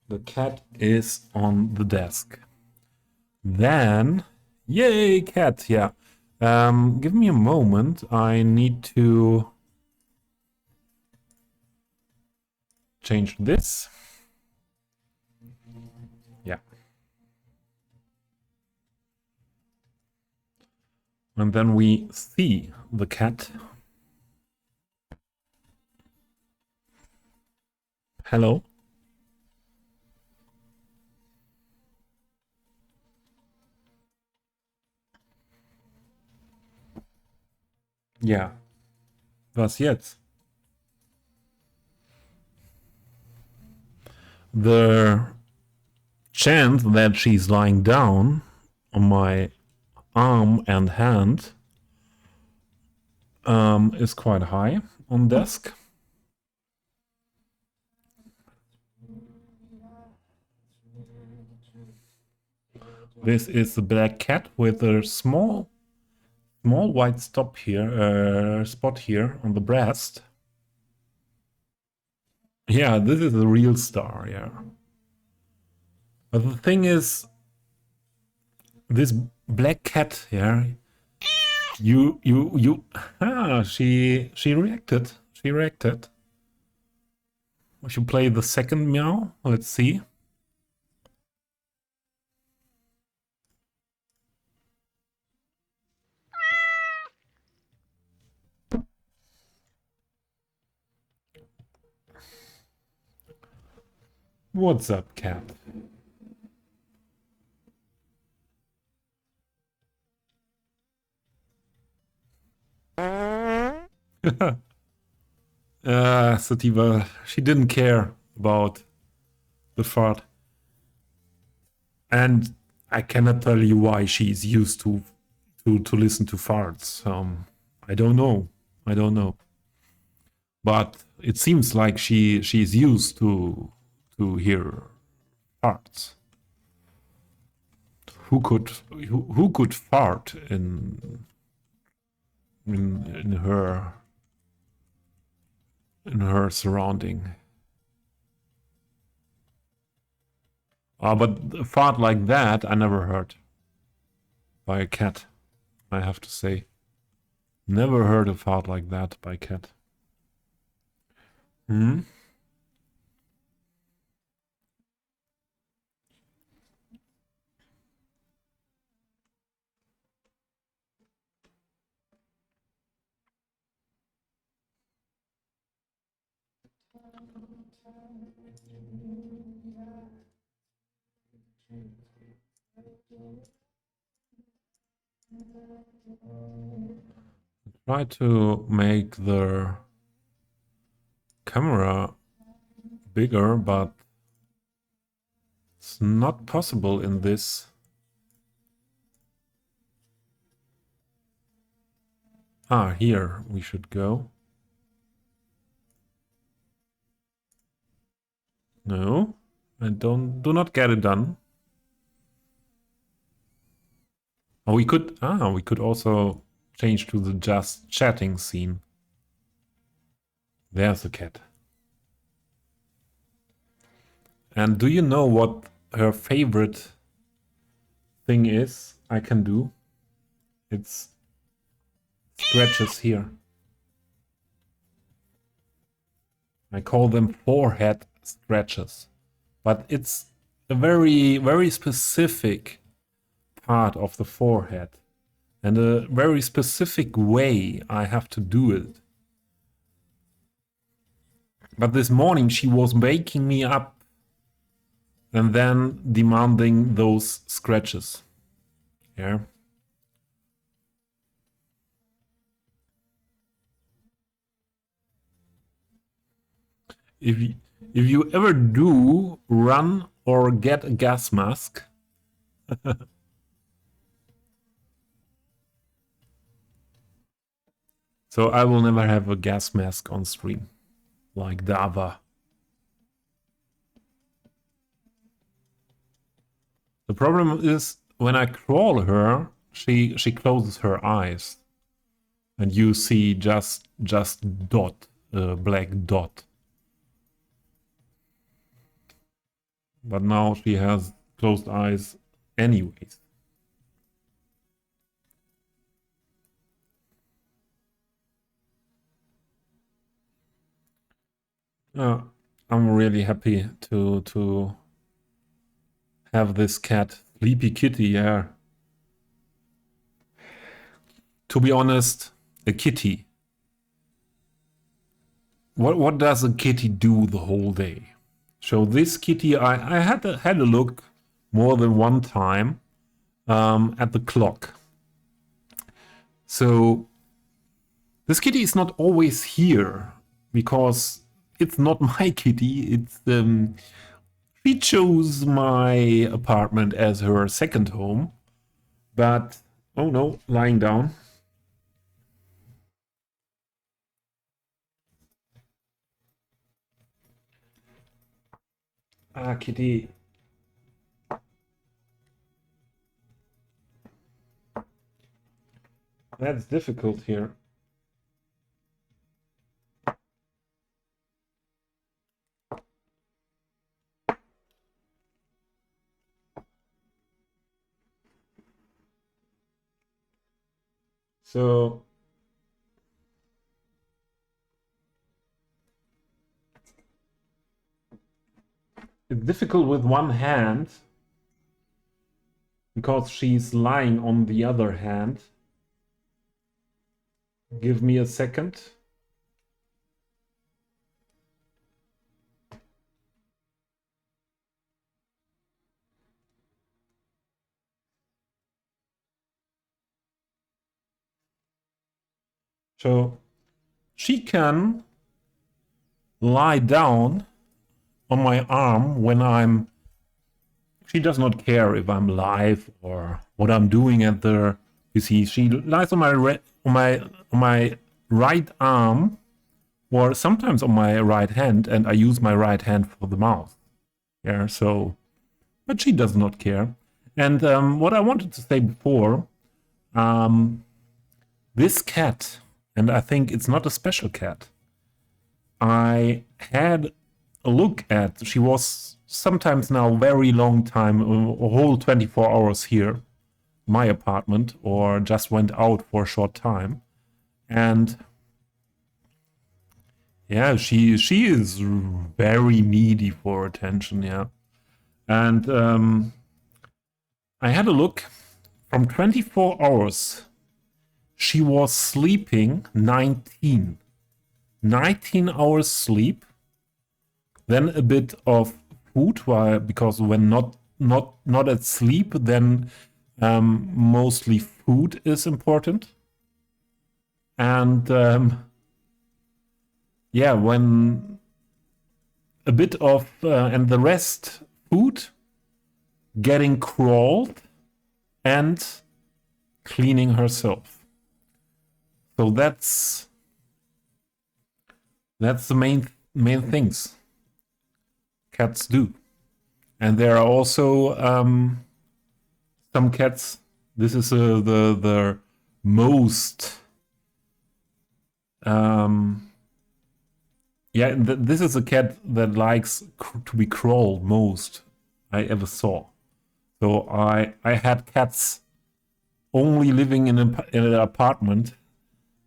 The cat is on the desk. Then, yay, cat, yeah. Give me a moment. I need to change this. Yeah. And then we see the cat. Hello. Ja. Was jetzt? The chance that she's lying down on my arm and hand is quite high on desk. This is the black cat with a small white spot here on the breast. Yeah, this is a real star, yeah. But the thing is, this black cat here, she reacted. She reacted. We should play the second meow. Let's see. What's up, cat? Sativa, she didn't care about the fart. And I cannot tell you why she's used to listen to farts. I don't know. I don't know. But it seems like she's used to hear farts. Who could fart in her surrounding? But a fart like that I never heard by a cat, I have to say. Never heard a fart like that by a cat. Hmm. Try to make the camera bigger, but it's not possible in this. Ah, here we should go. No, I do not get it done. Oh, we could also change to the just chatting scene. There's the cat. And do you know what her favorite thing is I can do? It's scratches here. I call them forehead scratches. But it's a very, very specific part of the forehead. And a very specific way I have to do it. But this morning she was waking me up and then demanding those scratches. Yeah. If you, if you ever do run or get a gas mask, so I will never have a gas mask on stream, like Dava. The problem is when I crawl her, she closes her eyes, and you see just dot, black dot. But now she has closed eyes anyways. I'm really happy to have this cat. Sleepy Kitty, yeah. To be honest, a kitty. What does a kitty do the whole day? So this kitty, I had a look more than one time at the clock. So this kitty is not always here because it's not my kitty. It's she chose my apartment as her second home. But oh no, lying down. Ah, kitty. That's difficult here. So it's difficult with one hand because she's lying on the other hand. Give me a second. So she can lie down on my arm when I'm. She does not care if I'm live or what I'm doing at the. You see, she lies on my right arm, or sometimes on my right hand, and I use my right hand for the mouse. Yeah, so, but she does not care. And what I wanted to say before, this cat, and I think it's not a special cat. I had a look at. She was sometimes now very long time, a whole 24 hours here, my apartment, or just went out for a short time. And Yeah, she is very needy for attention, yeah. And I had a look. From 24 hours, she was sleeping 19. 19 hours sleep, then a bit of food, because when not at sleep, then mostly food is important. And yeah, when a bit of and the rest food, getting crawled, and cleaning herself. So that's the main things cats do. And there are also some cats. This is the most yeah. This is a cat that likes to be crawled most I ever saw. So I had cats only living in an apartment.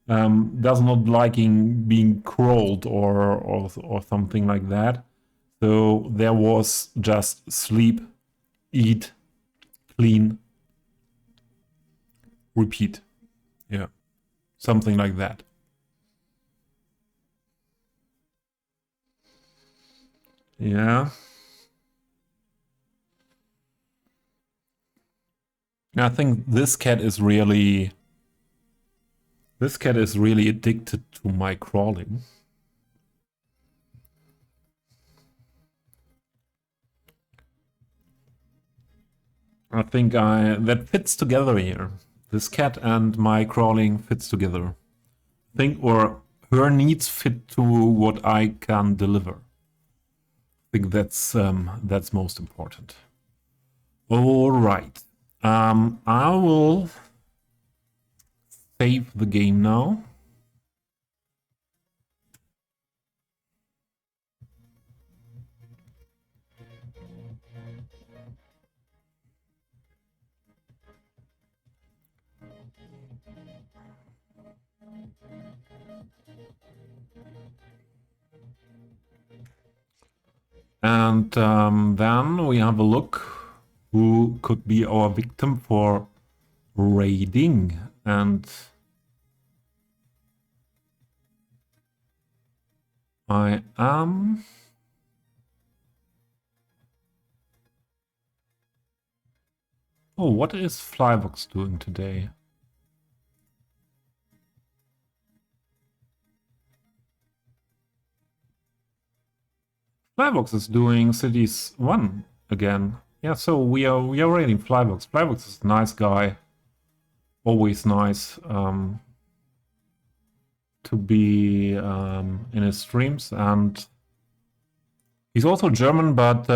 Does not liking being crawled or something like that. So there was just sleep, eat, clean, repeat. Yeah, something like that. Yeah. I think this cat is really addicted to my crawling. I think that fits together here. This cat and my crawling fits together. I think, or her needs fit to what I can deliver. I think that's most important. All right. I will save the game now. And then we have a look who could be our victim for raiding. And I am... Oh, what is Flybox doing today? Flybox is doing Cities 1 again. Yeah, so we are raiding Flybox. Flybox is a nice guy. Always nice to be in his streams, and he's also German, but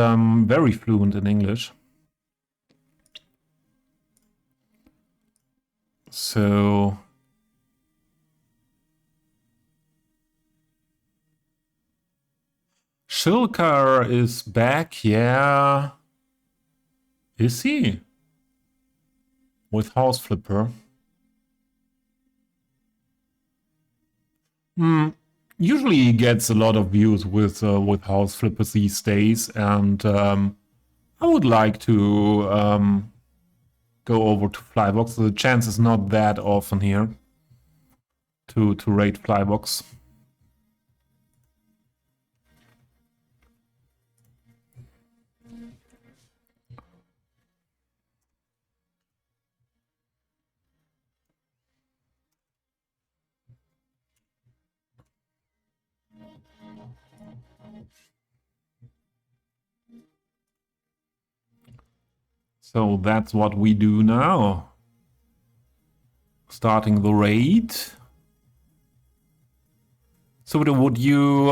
very fluent in English. So Shilkar is back, yeah. Is he? With House Flipper. Usually he gets a lot of views with House Flipper these days, and I would like to go over to Flybox. The chance is not that often here to raid Flybox. So that's what we do now. Starting the raid. So would you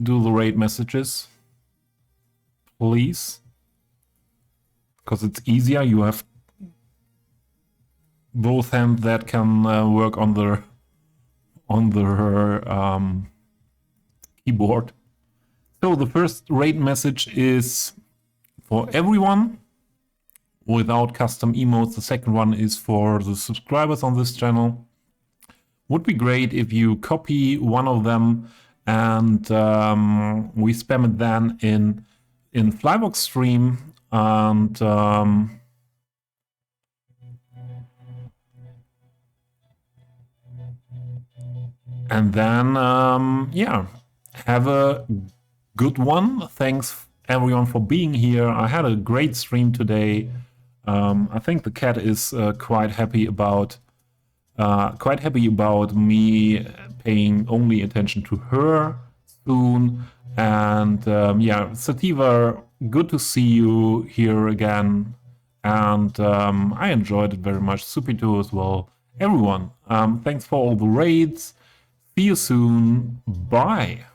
do the raid messages, please? Because it's easier. You have both hands that can work on the keyboard. So the first raid message is for everyone without custom emotes. The second one is for the subscribers on this channel would be great if you copy one of them and we spam it then in Flybox stream, and then yeah, have a good one. Thanks everyone for being here. I had a great stream today. I think the cat is quite happy about me paying only attention to her soon. And yeah, Sativa, good to see you here again. And I enjoyed it very much. Supito as well. Everyone, thanks for all the raids. See you soon. Bye.